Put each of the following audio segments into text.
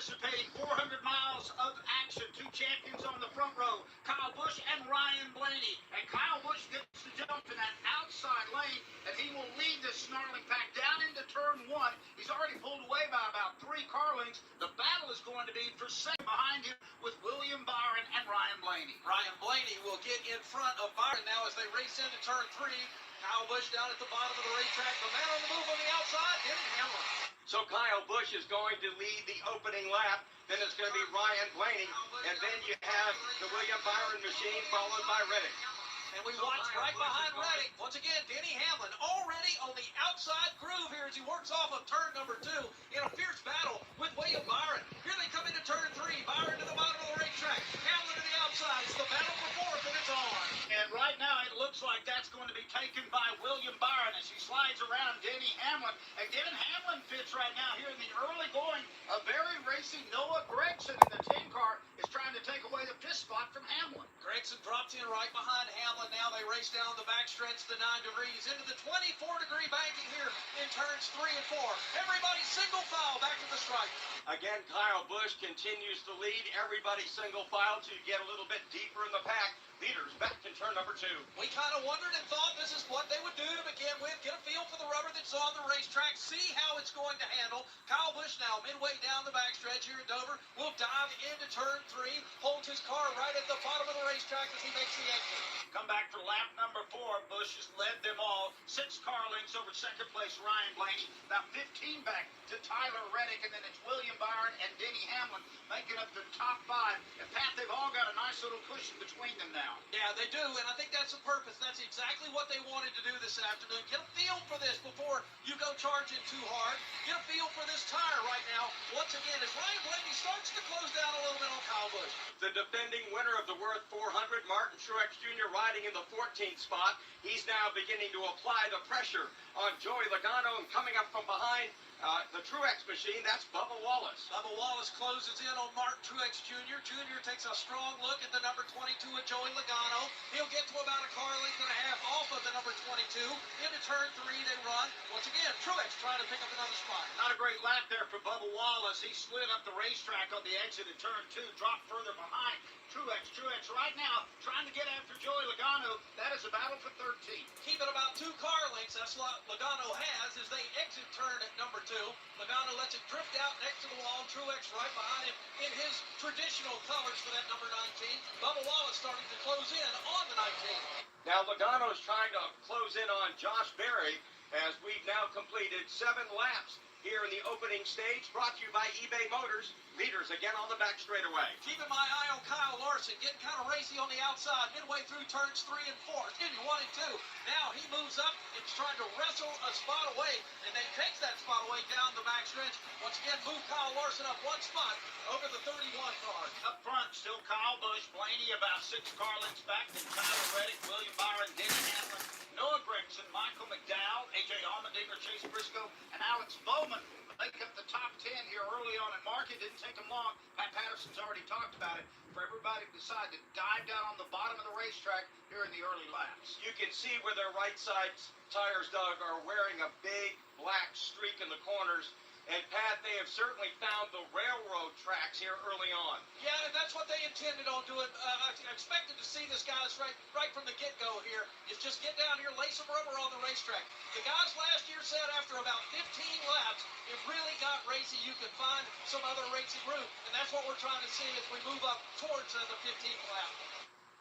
anticipating 400 miles of action. Two champions on the front row, Kyle Busch and Ryan Blaney. And Kyle Busch gets to jump in that outside lane, and he will lead this snarling pack down into turn one. He's already pulled away by about 3 car lengths. The battle is going to be for second behind him with William Byron and Ryan Blaney. Ryan Blaney will get in front of Byron now as they race into turn 3. Kyle Busch down at the bottom of the racetrack. The man on the move on the outside, Denny Hamlin. So Kyle Busch is going to lead the opening lap. Then it's going to be Ryan Blaney. And then you have the William Byron machine followed by Reddick. And we watch right behind Reddick. Once again, Denny Hamlin already on the outside groove here as he works off of turn number 2 in a fierce battle with William Byron. Here they come into turn 3. Byron to the bottom of the racetrack. Hamlin to the outside. It's the battle for fourth, and it's on. And right now it looks like that's going to be taken by William Byron as he slides around Denny Hamlin. And Denny Hamlin fits right now here in the early going. A very racy Noah Gragson in the 10 car is trying to take away the 5th spot from Hamlin. Gragson drops in right behind Hamlin. Now they race down the backstretch to 9 degrees into the 24-degree banking here in turns 3 and 4. Everybody single file back to the stripe. Again, Kyle Busch continues to lead. Everybody single file to get a little bit deeper in the pack. Leaders back in turn number 2. We kind of wondered and thought this is what they would do to begin with. Get a feel for the rubber that's on the racetrack. See how it's going to handle. Kyle Busch now midway down the backstretch here at Dover will dive into turn 3. Holds his car right at the bottom of the racetrack as he makes the exit. Come back for lap number 4. Busch has led them all. 6 car lengths over second place Ryan Blaney. About 15 back to Tyler Reddick. And then it's William Byron and Denny Hamlin making up the top 5. And Pat, they've all got a nice little cushion between them now. Yeah, they do, and I think that's the purpose. That's exactly what they wanted to do this afternoon. Get a feel for this before you go charging too hard. Get a feel for this tire right now. Once again, as Ryan Blaney starts to close down a little bit on Kyle Busch. The defending winner of the Worth 400, Martin Truex Jr., riding in the 14th spot. He's now beginning to apply the pressure on Joey Logano, and coming up from behind the Truex machine, that's Bubba Wallace. Bubba Wallace closes in on Martin Truex Jr. Jr. takes a strong look at the number 22 of Joey Logano. He'll get to about a car length and a half off of the number 22. Into turn 3 they run. Once again, Truex trying to pick up another spot. Not a great lap there for Bubba Wallace. He slid up the racetrack on the exit at turn 2, dropped further behind. Truex right now trying to get after Joey Logano. That is a battle for 13. Keep it about 2 car lengths. That's what Logano has as they exit turn at number 2. Logano lets it drift out next to the wall. Truex right behind him in his traditional colors for that number 19. Bubba Wallace starting to close in on the 19. Now Logano's trying to close in on Josh Berry as we've now completed 7 laps here in the opening stage, brought to you by eBay Motors. Leaders again on the back straightaway. Keeping my eye on Kyle Larson, getting kind of racy on the outside, midway through turns 3 and 4. Excuse me, 1 and 2. Now he moves up and is trying to wrestle a spot away, and then takes that spot away down the backstretch. Once again, move Kyle Larson up 1 spot over the 31 car. Up front, still Kyle Busch, Blaney about 6 car lengths back, then Tyler Reddick, William Byron, Denny Hamlin, Noah Gragson, Michael McDowell, AJ Allmendinger, Chase Briscoe, and Alex Bowman make up the top 10 here early on in market. Didn't take them long. Pat Patterson's already talked about it. For everybody to decide to dive down on the bottom of the racetrack here in the early laps. You can see where their right side tires, Doug, are wearing a big black streak in the corners. And Pat, they have certainly found the railroad tracks here early on. Yeah, and that's what they intended on doing. I expected to see this guys right from the get-go here is just get down here, lay some rubber on the racetrack. The guys last year said after about 15 laps, it really got racy. You could find some other racing route, and that's what we're trying to see as we move up towards the 15th lap.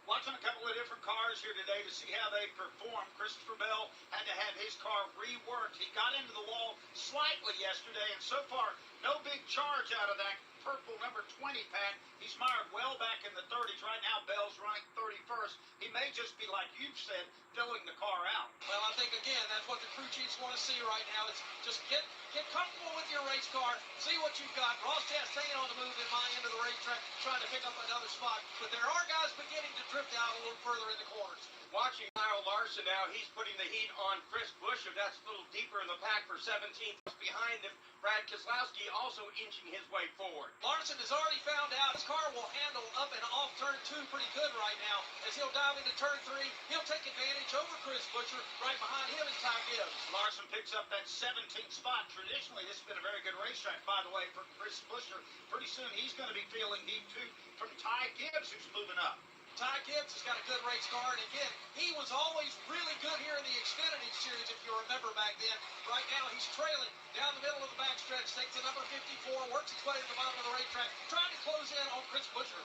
Watching a couple of different cars here today to see how they perform. Christopher Bell had to have his car reworked. He got into the wall slightly yesterday, and so far, no big charge out of that purple number 20, Pat. He's mired well back in the 30s. Right now, Bell's running 31st. He may just be, like you've said, filling the car out. Well, I think, again, that's what the crew chiefs want to see right now. It's just get comfortable with your race car, see what you've got. Ross Chastain on the move in my end of the racetrack, trying to pick up another spot. But there are guys beginning to drift out a little further in the corners. Watching Kyle Larson now, he's putting the heat on Chris Buescher. That's a little deeper in the pack for 17th. Behind him, Brad Keselowski also inching his way forward. Larson has already found out his car will handle up and off turn 2 pretty good right now. As he'll dive into turn 3, he'll take advantage over Chris Buescher. Right behind him is Ty Gibbs. Larson picks up that 17th spot. Traditionally, this has been a very good racetrack, by the way, for Chris Buescher. Pretty soon, he's going to be feeling heat, too, from Ty Gibbs, who's moving up. Ty Gibbs has got a good race car, and again, he was always really good here in the Xfinity Series, if you remember back then. Right now, he's trailing down the middle of the backstretch, takes the number 54, works his way to the bottom of the racetrack, trying to close in on Chris Buescher.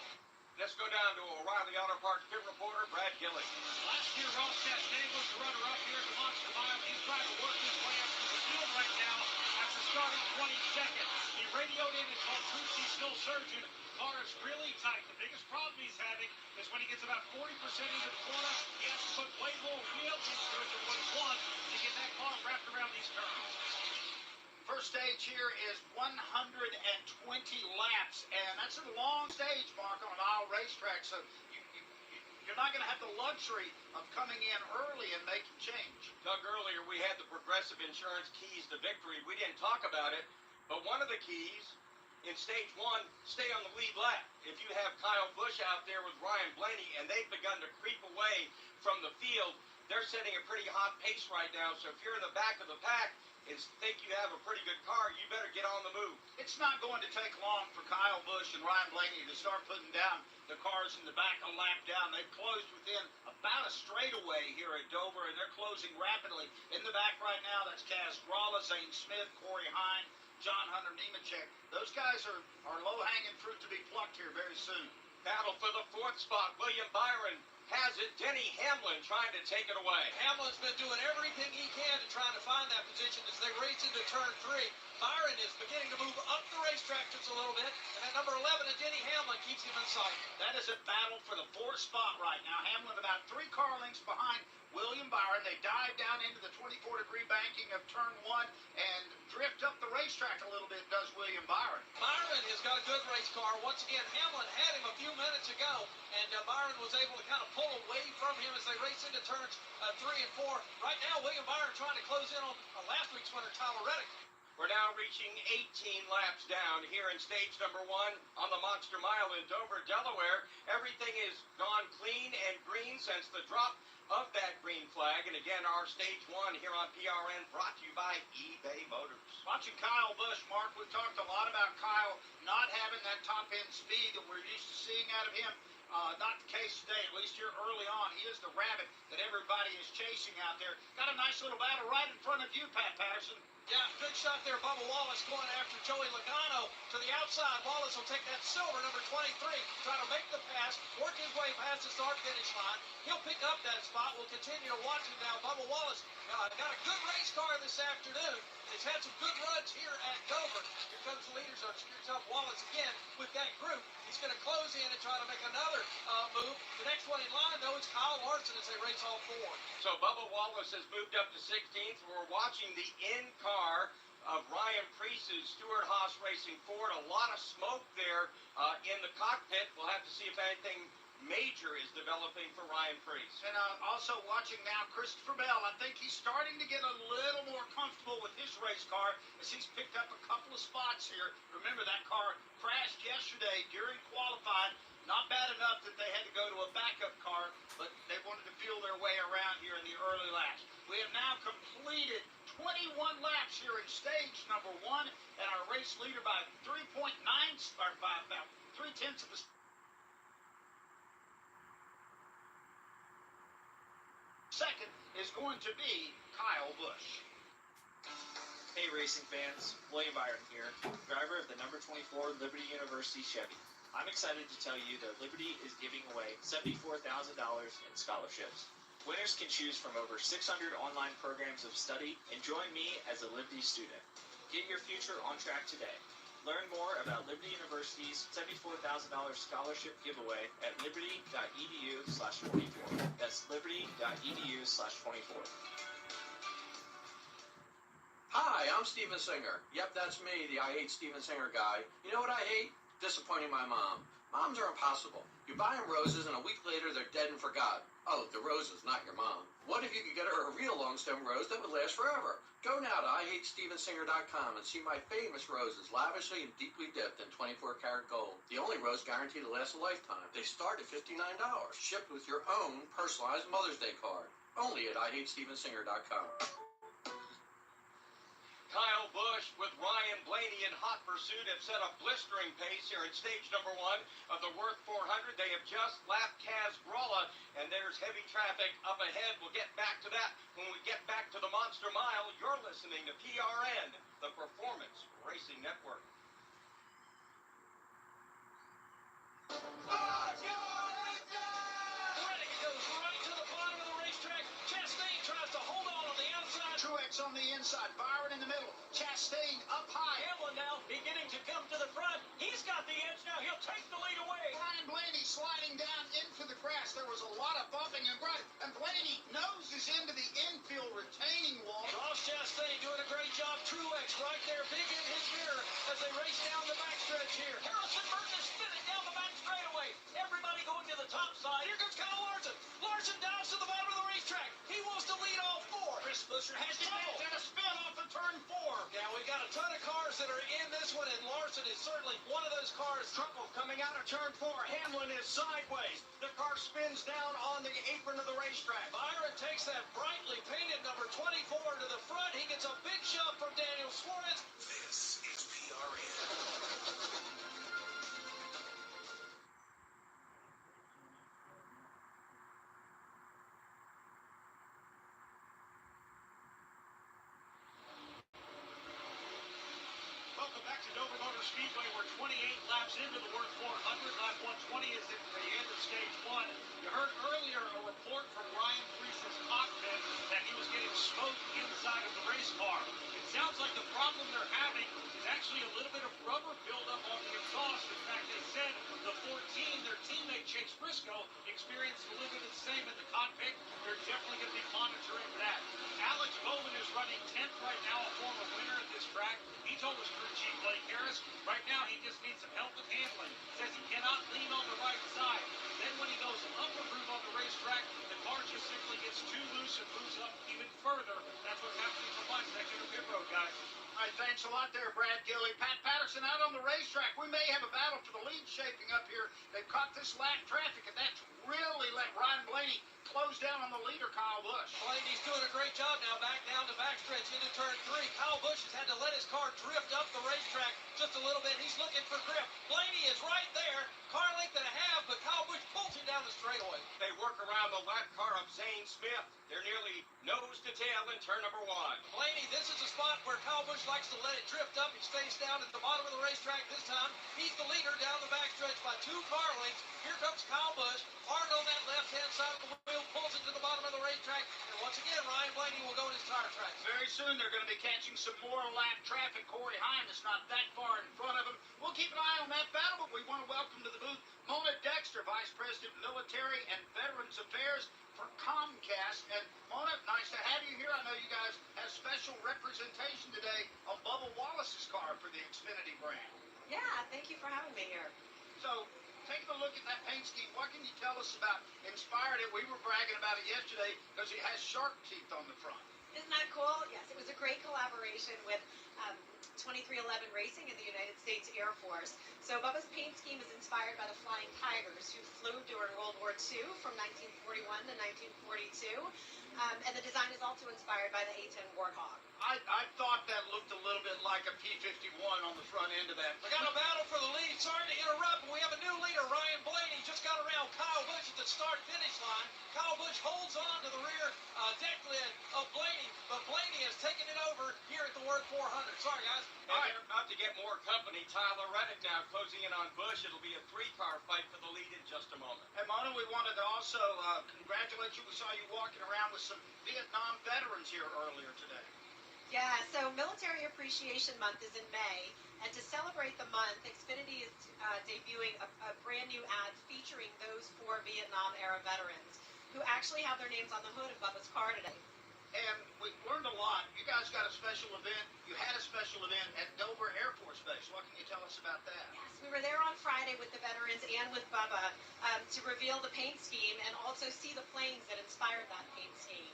Let's go down to O'Reilly Auto Parts pit reporter Brad Gillick. Last year, Ross Chastain was the runner-up here at the Monster Mile. He's trying to work his way up to the field right now after starting 22nd. He radioed in and told Truth he's still surging. Car is really tight. The biggest problem he's having is when he gets about 40% into the corner, he has to put way more wheels into it than what he wants to get that car wrapped around these curves. First stage here is 120 laps, and that's a long stage, Mark, on an aisle racetrack, so you're not going to have the luxury of coming in early and making change. Doug, earlier we had the Progressive Insurance keys to victory. We didn't talk about it, but one of the keys in stage 1, stay on the lead lap. If you have Kyle Busch out there with Ryan Blaney and they've begun to creep away from the field, they're setting a pretty hot pace right now. So if you're in the back of the pack and think you have a pretty good car, you better get on the move. It's not going to take long for Kyle Busch and Ryan Blaney to start putting down the cars in the back a lap down. They've closed within about a straightaway here at Dover, and they're closing rapidly. In the back right now, that's Kaz Gralla, Zane Smith, Corey Hine, John Hunter Nemechek. Those guys are low-hanging fruit to be plucked here very soon. Battle for the 4th spot. William Byron has it. Denny Hamlin trying to take it away. Hamlin's been doing everything he can to try to find that position as they race into turn 3. Byron is beginning to move up the racetrack just a little bit, and at number 11, Denny Hamlin keeps him in sight. That is a battle for the 4th spot right now. Hamlin about 3 car lengths behind William Byron. They dive down into the 24-degree banking of turn 1 and drift up the racetrack a little bit, does William Byron. Byron has got a good race car. Once again, Hamlin had him a few minutes ago, and Byron was able to kind of pull away from him as they race into turns 3 and 4. Right now, William Byron trying to close in on last week's winner, Tyler Reddick. We're now reaching 18 laps down here in stage number 1 on the Monster Mile in Dover, Delaware. Everything is gone clean and green since the drop of that green flag. And again, our stage 1 here on PRN brought to you by eBay Motors. Watching Kyle Busch, Mark, we've talked a lot about Kyle not having that top-end speed that we're used to seeing out of him. Not the case today, at least here early on. He is the rabbit that everybody is chasing out there. Got a nice little battle right in front of you, Pat Patterson. Yeah, good shot there. Bubba Wallace going after Joey Logano to the outside. Wallace will take that silver, number 23, trying to make the pass, work his way past the start-finish line. He'll pick up that spot. We'll continue to watch him now. Bubba Wallace got a good race car this afternoon. He's had some good runs here at Dover. Here comes the leaders on Spears Up. Wallace again with that group. He's going to close in and try to make another move. The next one in line, though, is Kyle Larson as they race all 4. So Bubba Wallace has moved up to 16th. We're watching the in-car of Ryan Preece's Stewart Haas Racing Ford. A lot of smoke there in the cockpit. We'll have to see if anything major is developing for Ryan Preece. And also watching now Christopher Bell. I think he's starting to get a little more comfortable with his race car as he's picked up a couple of spots here. Remember, that car crashed yesterday during qualifying. Not bad enough that they had to go to a backup car, but they wanted to feel their way around here in the early laps. We have now completed 21 laps here in stage number 1, and our race leader by 3.9, or by about 3/10 of a second is going to be Kyle Busch. Hey racing fans, William Byron here, driver of the number 24 Liberty University Chevy. I'm excited to tell you that Liberty is giving away $74,000 in scholarships. Winners can choose from over 600 online programs of study and join me as a Liberty student. Get your future on track today. Learn more about Liberty University's $74,000 scholarship giveaway at liberty.edu/24. That's liberty.edu/24. Hi, I'm Steven Singer. Yep, that's me, the I Hate Steven Singer guy. You know what I hate? Disappointing my mom. Moms are impossible. You buy them roses and a week later they're dead and forgot. Oh, the roses, not your mom. What if you could get her a real long stem rose that would last forever? Go now to IHateStevensinger.com and see my famous roses, lavishly and deeply dipped in 24-karat gold. The only rose guaranteed to last a lifetime. They start at $59, shipped with your own personalized Mother's Day card. Only at IHateStevensinger.com. Kyle Busch with Ryan Blaney in hot pursuit have set a blistering pace here in stage number 1 of the Worth 400. They have just lapped Kaz Gralla, and there's heavy traffic up ahead. We'll get back to that when we get back to the Monster Mile. You're listening to PRN, the Performance Racing Network. Reddick goes right to the bottom of the racetrack. Chastain tries to hold on the outside. Truex on the inside, Byron in the middle, Chastain up high. Hamlin now beginning to come to the front. He's got the edge now. He'll take the lead away. Ryan Blaney sliding down into the grass. There was a lot of bumping and grinding, and Blaney noses into the infield retaining wall. Ross Chastain doing a great job. Truex right there, big in his mirror as they race down the backstretch here. Harrison Burton is spinning down the back straightaway. Everybody going to the top side. Here comes Kyle Larson. Larson dives to the bottom of the racetrack. He wants to lead all four. Chris Buescher has trouble. And a spin off of turn 4. Now we've got a ton of cars that are in this one, and Larson is certainly one of those cars. Trouble coming out of turn 4. Hamlin is sideways. The car spins down on the apron of the racetrack. Byron takes that brightly painted number 24 to the front. He gets a big shove from Daniel Suarez. This is PRN. Welcome back to Dover Motor Speedway. We're 28 laps into the Worth 400. Lap 120 is at the end of stage 1. You heard earlier a report from Ryan Preece's cockpit that he was getting smoke inside of the race car. It sounds like the problem they're having is actually a little bit of rubber buildup on the exhaust. In fact, they said the 14, their teammate Chase Briscoe, experienced a little bit of the same in the cockpit. They're definitely going to be monitoring that. Alex Bowman is running 10th right now, a former winner at this track. He told his crew chief Blake Harris, right now he just needs some help with handling. Says he cannot lean on the right side. Then when he goes up a groove on the racetrack, the car just simply gets too loose and moves up even further. That's what's happening for my second pit road, guys. All right, thanks a lot there, Brad Gilly. Pat Patterson out on the racetrack. We may have a battle for the lead shaping up here. They've caught this lap traffic, and that's really let Ryan Blaney close down on the leader, Kyle Busch. Blaney's doing a great job now, back down the backstretch into turn 3. Kyle Busch has had to let his car drift up the racetrack just a little bit. He's looking for grip. Blaney is right there, car length and a half, but Kyle Busch pulls him down the straightaway. They work around the lap car of Zane Smith. They're nearly nose to tail in turn number 1. Blaney, this is a spot where Kyle Busch likes to let it drift up. He stays down at the bottom of the racetrack this time. He's the leader down the backstretch by 2 car lengths. Here comes Kyle Busch. Hard on that left-hand side of the wheel, pulls it to the bottom of the racetrack. And once again, Ryan Blaney will go in his tire tracks. Very soon they're going to be catching some more lap traffic. Corey Hine is not that far in front of him. We'll keep an eye on that battle, but we want to welcome to the booth Mona Dexter, Vice President of Military and Veterans Affairs for Comcast. And Mona, nice to have you here. I know you guys have special representation today on Bubba Wallace's car for the Xfinity brand. Yeah, thank you for having me here. So, taking a look at that paint scheme, what can you tell us about Inspired It? We were bragging about it yesterday because it has shark teeth on the front. Isn't that cool? Yes, it was a great collaboration with 2311 Racing in the United States Air Force. So Bubba's paint scheme is inspired by the Flying Tigers who flew during World War II from 1941 to 1942. And the design is also inspired by the A-10 Warthog. I thought that looked a little bit like a P-51 on the front end of that. We got a battle for the lead. Sorry to interrupt, but we have a new leader, Ryan Blaney. Just got around Kyle Busch at the start-finish line. Kyle Busch holds on to the rear deck lid of Blaney, but Blaney has taken it over here at the Worth 400. Sorry, guys. And they're about to get more company. Tyler Reddick now closing in on Busch. It'll be a 3-car fight for the lead in just a moment. Hey, Mona, we wanted to also congratulate you. We saw you walking around with some Vietnam veterans here earlier today. Yeah, so Military Appreciation Month is in May, and to celebrate the month, Xfinity is debuting a brand new ad featuring those 4 Vietnam-era veterans who actually have their names on the hood of Bubba's car today. And we learned a lot. You guys got a special event. You had a special event at Dover Air Force Base. What can you tell us about that? Yes, we we were there on Friday with the veterans and with Bubba to reveal the paint scheme and also see the planes that inspired that paint scheme.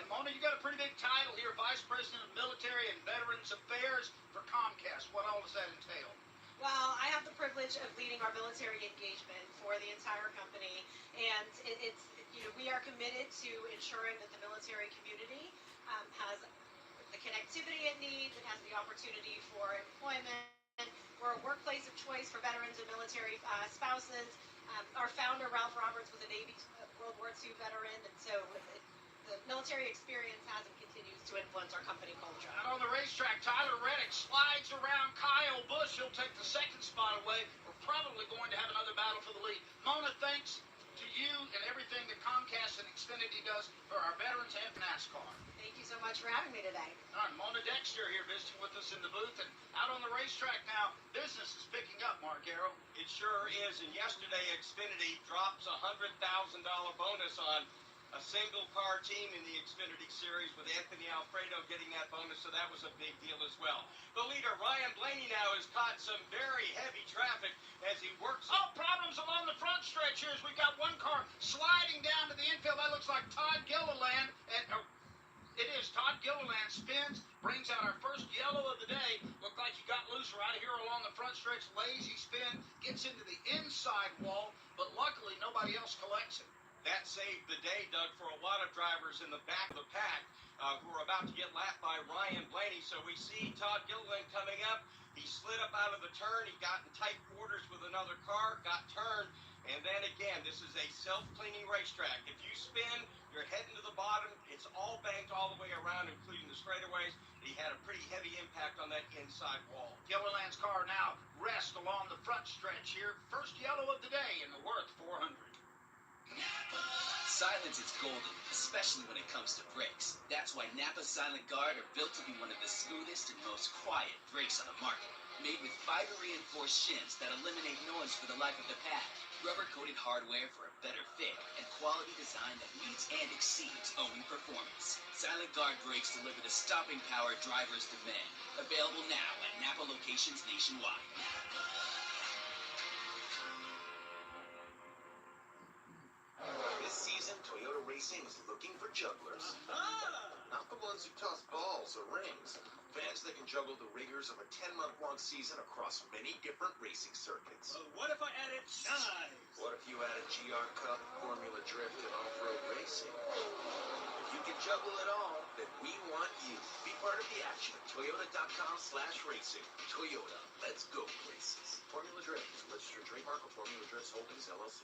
And Mona, you got a pretty big title here, Vice President of Military and Veterans Affairs for Comcast. What all does that entail? Well, I have the privilege of leading our military engagement for the entire company, and it's we are committed to ensuring that the military community has the connectivity it needs, it has the opportunity for employment. We're a workplace of choice for veterans and military spouses. Our founder, Ralph Roberts, was a Navy World War II veteran, and so the military experience has and continues to influence our company culture. Out on the racetrack, Tyler Reddick slides around Kyle Busch. He'll take the second spot away. We're probably going to have another battle for the lead. Mona, thanks to you and everything that Comcast and Xfinity does for our veterans and NASCAR. Thank you so much for having me today. All right, Mona Dexter here visiting with us in the booth, and out on the racetrack now, business is picking up, Mark Arrow. It sure is. And yesterday, Xfinity drops a $100,000 bonus on a single car team in the Xfinity Series, with Anthony Alfredo getting that bonus, so that was a big deal as well. The leader, Ryan Blaney, now has caught some very heavy traffic as he works. Oh, problems along the front stretch here as we've got one car sliding down to the infield. That looks like Todd Gilliland. And it is. Todd Gilliland spins, brings out our first yellow of the day. Looked like he got loose right here along the front stretch. Lazy spin, gets into the inside wall, but luckily nobody else collects it. That saved the day, Doug, for a lot of drivers in the back of the pack who are about to get lapped by Ryan Blaney. So we see Todd Gilliland coming up. He slid up out of the turn. He got in tight quarters with another car, got turned. And then again, this is a self-cleaning racetrack. If you spin, you're heading to the bottom. It's all banked all the way around, including the straightaways. He had a pretty heavy impact on that inside wall. Gilliland's car now rests along the front stretch here. First yellow of the day in the Worth 400. Silence is golden, especially when it comes to brakes. That's why Napa Silent Guard are built to be one of the smoothest and most quiet brakes on the market. Made with fiber-reinforced shims that eliminate noise for the life of the pad, rubber-coated hardware for a better fit, and quality design that meets and exceeds OE performance. Silent Guard brakes deliver the stopping power drivers demand. Available now at Napa locations nationwide. This season, Toyota Racing is looking for jugglers. Not the ones who toss balls or rings. Fans that can juggle the rigors of a 10-month-long season across many different racing circuits. What if I added knives? What if you added GR Cup, Formula Drift, and off-road racing? If you can juggle it all, then we want you. Be part of the action at Toyota.com/racing. Toyota, let's go places. Formula Drift is a registered trademark of Formula Drifts Holdings, LLC.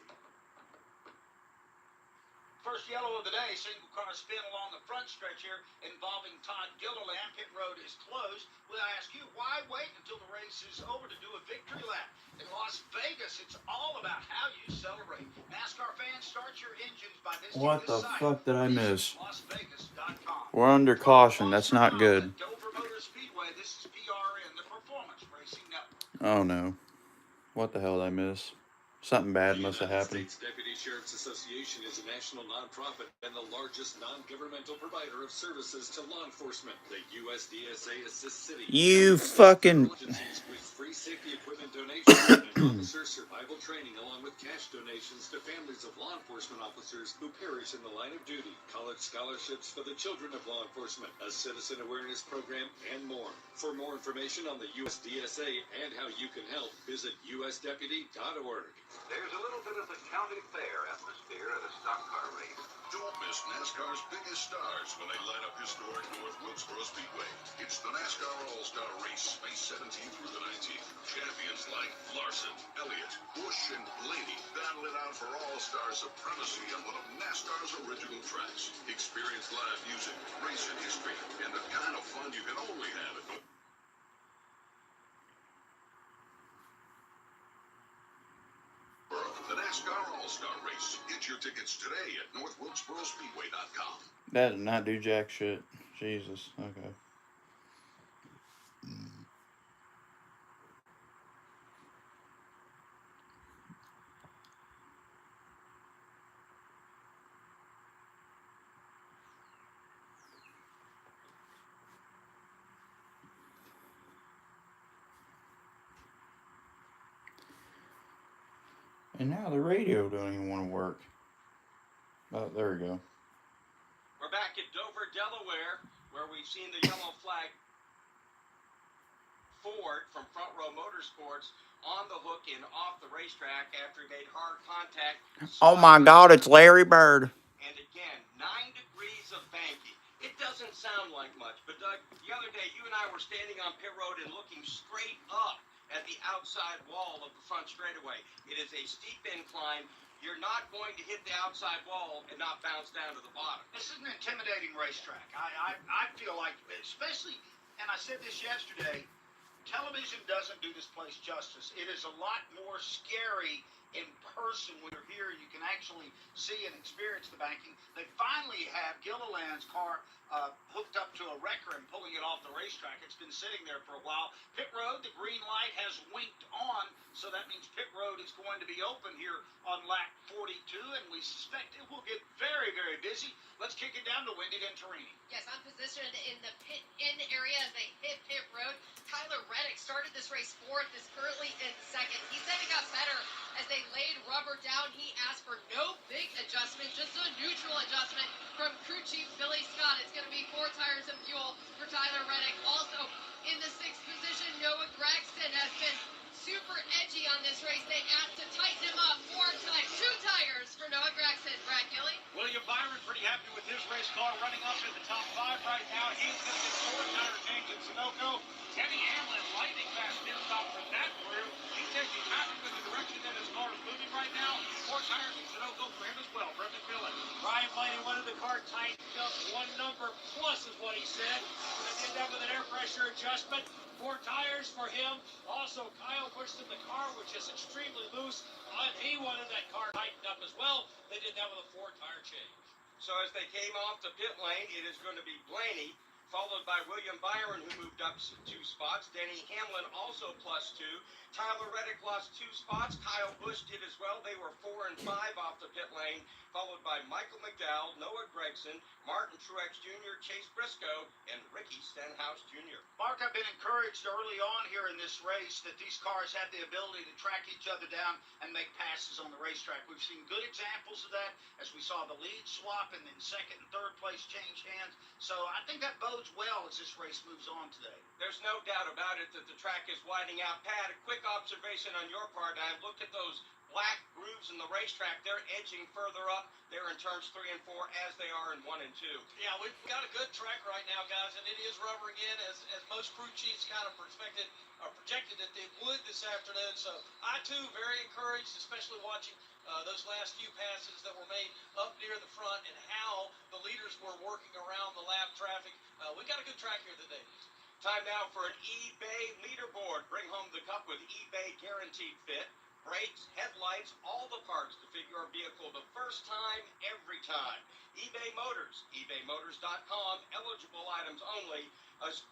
First yellow of the day, single car spin along the front stretch here involving Todd Gilliland. Pit road is closed. We'll ask you, why wait until the race is over to do a victory lap? In Las Vegas, it's all about how you celebrate. NASCAR fans, start your engines by visiting What this the site, fuck did I miss? LasVegas.com. We're under caution. That's not good. Dover Motor Speedway, this is PRN, the Performance Racing Network. Oh no. What the hell did I miss? Something bad must have The happened. United States Deputy Sheriff's Association is a national nonprofit and the largest non-governmental provider of services to law enforcement. The USDSA assists cities. You fucking... agencies with free safety equipment donations and officer survival training, along with cash donations to families of law enforcement officers who perish in the line of duty, college scholarships for the children of law enforcement, a citizen awareness program, and more. For more information on the USDSA and how you can help, visit usdeputy.org. There's a little bit of the county fair atmosphere at a stock car race. Don't miss NASCAR's biggest stars when they light up historic North Wilkesboro Speedway. It's the NASCAR All-Star Race, May 17th through the 19th. Champions like Larson, Elliott, Busch, and Blaney battle it out for All-Star supremacy on one of NASCAR's original tracks. Experience live music, racing history, and the kind of fun you can only have at the NASCAR All-Star Race. Get your tickets today at NorthWilkesboroSpeedway.com. That did not do jack shit. Jesus. Okay. And now the radio don't even want to work. Oh, there we go. We're back at Dover, Delaware, where we've seen the yellow flag Ford from Front Row Motorsports on the hook and off the racetrack after he made hard contact. Oh my God, it's Larry Bird. And again, 9 degrees of banking. It doesn't sound like much, but Doug, the other day you and I were standing on pit road and looking straight up at the outside wall of the front straightaway. It is a steep incline. You're not going to hit the outside wall and not bounce down to the bottom. This is an intimidating racetrack. I feel like, especially, and I said this yesterday, television doesn't do this place justice. It is a lot more scary in person when you're here. You can actually see and experience the banking. They finally have Gilliland's car hooked up to a wrecker and pulling it off the racetrack. It's been sitting there for a while. Pit road, the green light has winked on, so that means pit road is going to be open here on lap 42, and we suspect it will get very, very busy. Let's kick it down to Wendy Venturini. Yes, I'm positioned in the pit-in area as they hit pit road. Tyler Reddick started this race fourth, is currently in second. He said it got better as they laid rubber down. He asked for no big adjustment, just a neutral adjustment from crew chief Billy Scott. It's going to be 4 tires of fuel for Tyler Reddick. Also in the 6th position, Noah Gregson has been super edgy on this race. They asked to tighten him up 2 tires for Noah Gregson. Brad Gilly. William Byron pretty happy with his race car, running up in the top 5 right now. He's going to get 4 tire change in Sunoco. Denny Hamlin, lightning fast pit stop from that crew. He's taking traffic in the direction that his car is moving right now. 4 tires in Sunoco for him as well. Brendan Miller. Ryan Blaney wanted the car tightened up 1 number plus is what he said. They did that with an air pressure adjustment. 4 tires for him. Also, Kyle pushed in the car, which is extremely loose. He wanted that car tightened up as well. They did that with a 4 tire change. So as they came off the pit lane, it is going to be Blaney, followed by William Byron, who moved up 2 spots. Denny Hamlin also +2. Tyler Reddick lost 2 spots. Kyle Busch did as well. They were 4 and 5 off the pit lane, followed by Michael McDowell, Noah Gregson, Martin Truex Jr., Chase Briscoe, and Ricky Stenhouse Jr. Mark, I've been encouraged early on here in this race that these cars have the ability to track each other down and make passes on the racetrack. We've seen good examples of that as we saw the lead swap and then 2nd and 3rd place change hands. So I think that bodes well as this race moves on today. There's no doubt about it that the track is widening out. Pat, a quick observation on your part. I've looked at those black grooves in the racetrack. They're edging further up. They're in turns 3 and 4 as they are in 1 and 2. Yeah, we've got a good track right now, guys, and it is rubbering in as most crew chiefs kind of projected that they would this afternoon. So I, too, very encouraged, especially watching those last few passes that were made up near the front and how the leaders were working around the lap traffic. We got a good track here today. Time now for an eBay leaderboard. Bring home the cup with eBay Guaranteed Fit. Brakes, headlights, all the parts to fit your vehicle the first time, every time. eBay Motors, ebaymotors.com. Eligible items only.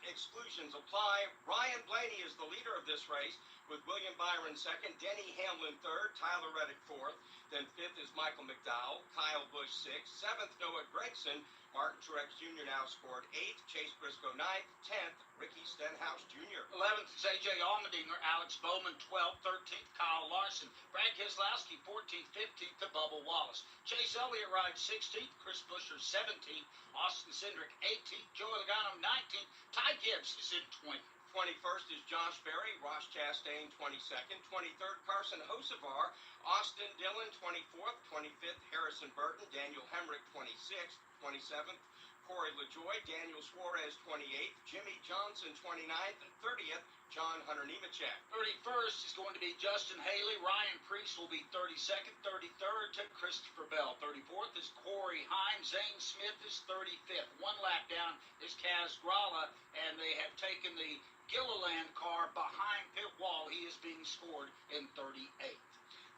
Exclusions apply. Ryan Blaney is the leader of this race with William Byron 2nd, Denny Hamlin 3rd, Tyler Reddick 4th. Then 5th is Michael McDowell, Kyle Busch 6th, 7th Noah Gregson, Martin Truex Jr. now scored 8th, Chase Briscoe 9th, 10th Ricky Stenhouse Jr. 11th is A.J. Allmendinger, Alex Bowman 12th, 13th Kyle Larson, Brad Keselowski 14th, 15th to Bubba Wallace. Chase Elliott rides 16th, Chris Buescher 17th, Austin Cindric 18th, Joey Logano 19th, Ty Gibbs is in 20th. 21st is Josh Berry, Ross Chastain 22nd, 23rd Carson Hocevar, Austin Dillon 24th, 25th Harrison Burton, Daniel Hemrick 26th, 27th Corey LaJoie, Daniel Suarez 28th, Jimmy Johnson 29th, and 30th John Hunter Nemechek. 31st is going to be Justin Haley. Ryan Preece will be 32nd, 33rd to Christopher Bell. 34th is Corey Hines. Zane Smith is 35th. 1 lap down is Kaz Grala, and they have taken the Gilliland car behind pit wall. He is being scored in 38th.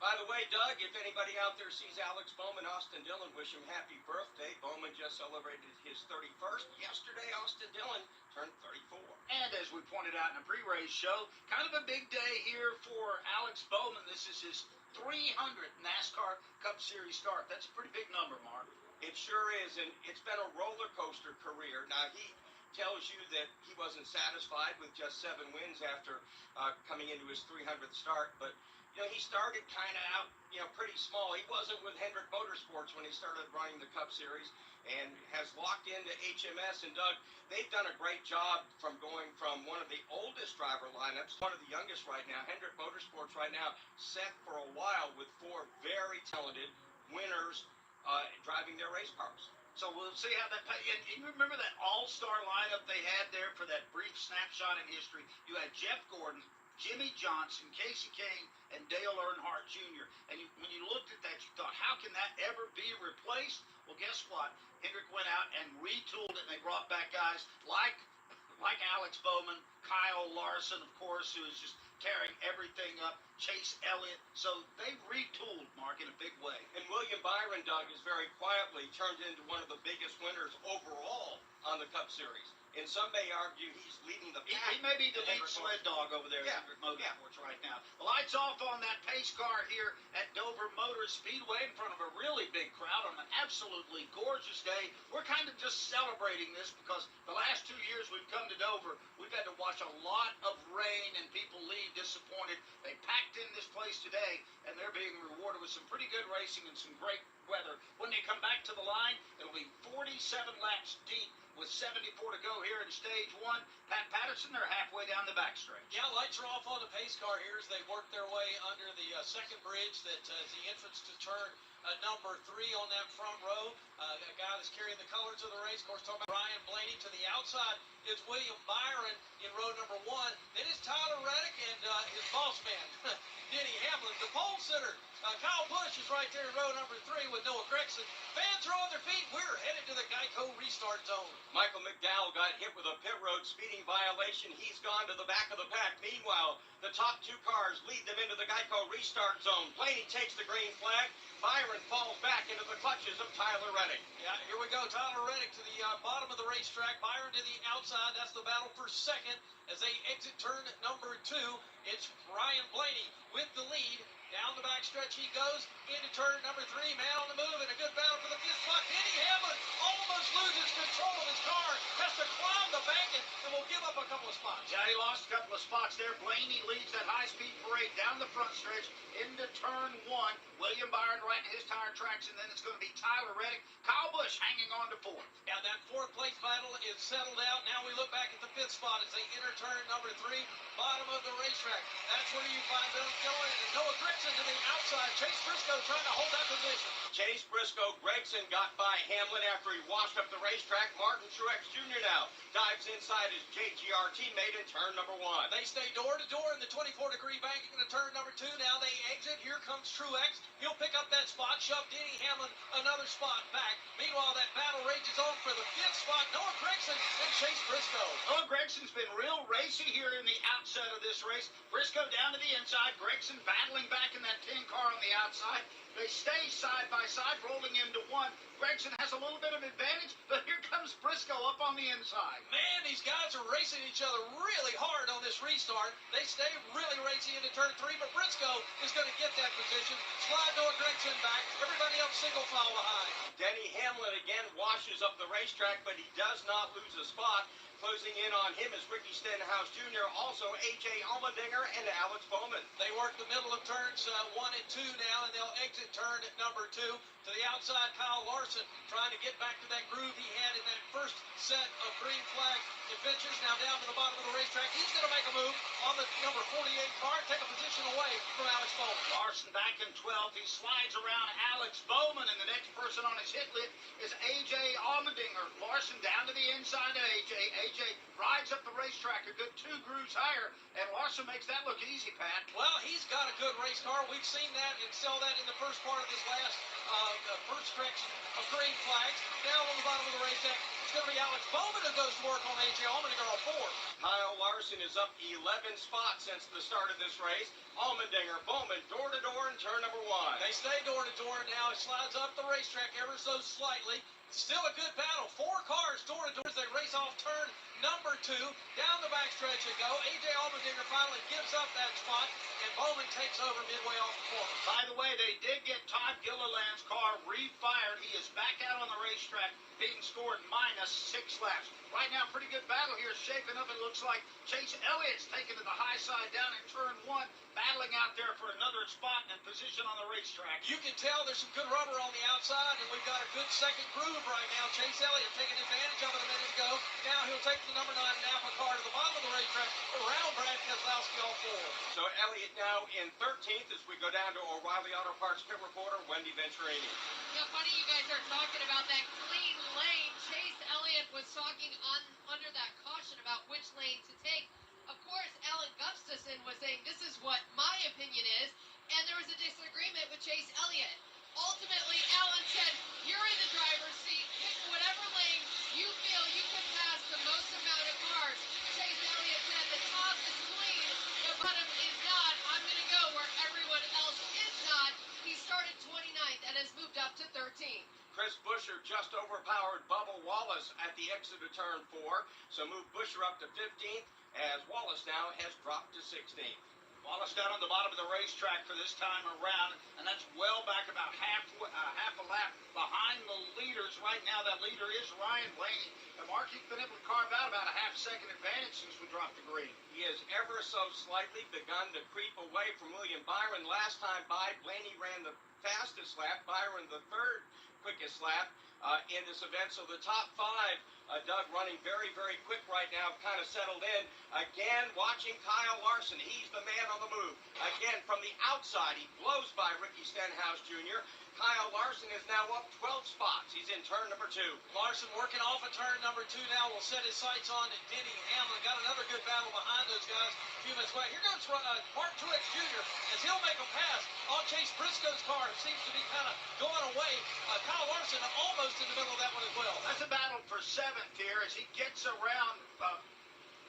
By the way, Doug, if anybody out there sees Alex Bowman, Austin Dillon, wish him happy birthday. Bowman just celebrated his 31st. Yesterday, Austin Dillon turned 34. And as we pointed out in a pre-race show, kind of a big day here for Alex Bowman. This is his 300th NASCAR Cup Series start. That's a pretty big number, Mark. It sure is, and it's been a roller coaster career. Now, tells you that he wasn't satisfied with just 7 wins after coming into his 300th start. But he started kind of out, pretty small. He wasn't with Hendrick Motorsports when he started running the Cup Series, and has locked into HMS. And Doug, they've done a great job from going from one of the oldest driver lineups, one of the youngest right now. Hendrick Motorsports right now set for a while with 4 very talented winners driving their race cars. So we'll see how that. And you remember that all-star lineup they had there for that brief snapshot in history? You had Jeff Gordon, Jimmy Johnson, Casey Kane, and Dale Earnhardt Jr. And when you looked at that, you thought, how can that ever be replaced? Well, guess what? Hendrick went out and retooled it, and they brought back guys like Alex Bowman, Kyle Larson, of course, who is just tearing everything up, Chase Elliott. So they've retooled, Mark, in a big way. And William Byron, Doug, has very quietly turned into one of the biggest winners overall on the Cup Series. And some may argue he's leading the pack. He may be the lead sled dog over there at Hendrick Motorsports right now. The lights off on that pace car here at Dover Motor Speedway in front of a really big crowd on an absolutely gorgeous day. We're kind of just celebrating this because the last 2 years we've come to Dover, we've had to watch a lot of rain and people leave disappointed. They packed in this place today, and they're being rewarded with some pretty good racing and some great weather. When they come back to the line, it'll be 47 laps deep with 74 to go here in stage 1. Pat Patterson, they're halfway down the backstretch. Yeah, lights are off on the pace car here as they work their way under the second bridge that is the entrance to turn number 3 on that front row. A guy that's carrying the colors of the race. Of course, talking about Ryan Blaney. To the outside is William Byron in row number 1. Then is Tyler Reddick and his boss man, Denny Hamlin. The pole sitter, Kyle Busch, is right there in row number 3 with Noah Gregson. Fans are on their feet. We're headed to the Geico restart zone. Michael McDowell got hit with a pit road speeding violation. He's gone to the back of the pack. Meanwhile, the top 2 cars lead them into the Geico restart zone. Blaney takes the green flag. Byron falls back into the clutches of Tyler Reddick. Yeah, here we go. Tyler Reddick to the bottom of the racetrack. Byron to the outside. That's the battle for second as they exit turn number 2. It's Ryan Blaney with the lead. Down the backstretch he goes into turn number 3. Man on the move and a good battle for the 5th spot. Denny Hamlin almost loses control of his car. Has to climb the bank and will give up a couple of spots. Yeah, he lost a couple of spots there. Blaney leads that high-speed parade down the front stretch into turn 1. William Byron right in his tire tracks, and then it's going to be Tyler Reddick. Kyle Busch hanging on to 4th. Now that 4th place battle is settled out. Now we look back at the 5th spot as they enter turn number 3, bottom of the racetrack. That's where you find them going. And Noah Gregson to the outside. Chase Briscoe trying to hold that position. Chase Briscoe, Gregson got by Hamlin after he washed up the racetrack. Martin Truex Jr. now dives inside his JGR teammate in turn number 1. They stay door to door in the 24-degree banking into turn number 2. Now they exit. Here comes Truex. He'll pick up that spot, shove Denny Hamlin another spot back. Meanwhile, that battle rages on for the 5th spot. Noah Gregson and Chase Briscoe. Noah Gregson's been real racy here in the outset of this race. Briscoe down to the inside. Gregson battling back in that 10 car on the outside. They stay side by side, rolling into 1. Gregson has a little bit of advantage, but here comes Briscoe up on the inside. Man, these guys are racing each other really hard on this restart. They stay really racy into turn 3, but Briscoe is going to get that position. Slide Noah Gregson back. Everybody else single file behind. Denny Hamlin again washes up the racetrack, but he does not lose a spot. Closing in on him is Ricky Stenhouse Jr., also A.J. Allmendinger, and Alex Bowman. They work the middle of turns 1 and 2 now, and they'll exit turn at number 2. To the outside, Kyle Larson trying to get back to that groove he had in that first set of green flag adventures. Now down to the bottom of the racetrack. He's going to make a move on the number 48 car, take a position away from Alex Bowman. Larson back in 12th. He slides around Alex Bowman, and the next person on his hit list is A.J. Allmendinger. Larson down to the inside of A.J. A.J. rides up the racetrack a good 2 grooves higher, and Larson makes that look easy, Pat. Well, he's got a good race car. We've seen that and saw that in the first part of this last first stretch of green flags. Now on the bottom of the racetrack, it's going to be Alex Bowman who goes to work on A.J. Allmendinger on 4. Kyle Larson is up 11 spots since the start of this race. Allmendinger, Bowman, door to door in turn number 1. They stay door to door now. It slides up the racetrack ever so slightly. Still a good battle. 4 cars door to door as they race off turn number 2. Down the backstretch they go. A.J. Allmendinger finally gives up that spot, and Bowman takes over midway off the corner. By the way, they did get Todd Gilliland's car refired. He is back out on the racetrack, being scored -6 laps. Right now, pretty good battle here shaping up. It looks like Chase Elliott's taking to the high side down in turn 1, battling out there for another spot and position on the racetrack. You can tell there's some good rubber on the outside, and we've got a good second groove right now. Chase Elliott taking advantage of it a minute ago. Now he'll take the number 9 Napa car to the bottom of the racetrack around Brad Keselowski all 4. So Elliott now in 13th as we go down to O'Reilly Auto Parts pit reporter Wendy Venturini. Yeah, funny you guys are talking about that clean lane. Chase Elliott was talking under that caution about which lane to take. Of course, Alan Gustafson was saying this is what my opinion is, and there was a disagreement with Chase Elliott. Ultimately, Alan said, you're in the driver's seat. Pick whatever lane you feel you can pass the most amount of cars. Chase Elliott said the top is clean, the bottom is not. I'm going to go where everyone else is not. He started 29th and has moved up to 13th. Chris Buescher just overpowered Bubba Wallace at the exit of turn 4, so moved Buescher up to 15th as Wallace now has dropped to 16th. Wallace down on the bottom of the racetrack for this time around, and that's well back about half a lap behind the leaders. Right now, that leader is Ryan Blaney. And Mark, he's been able to carve out about a half-second advantage since we dropped the green. He has ever so slightly begun to creep away from William Byron. Last time by, Blaney ran the fastest lap, Byron the third quickest lap in this event. So the top 5, Doug, running very, very quick right now, kind of settled in. Again, watching Kyle Larson. He's the man on the move. Again, from the outside, he blows by Ricky Stenhouse Jr. Kyle Larson is now up 12 spots. He's in turn number 2. Larson working off of turn number 2 now. Will set his sights on to Denny Hamlin. Got another good battle behind those guys a few minutes away. Here goes Mark Truex Jr. as he'll make a pass on Chase Briscoe's car. It seems to be kind of going away. Kyle Larson almost in the middle of that one as well. That's a battle for 7th here as he gets around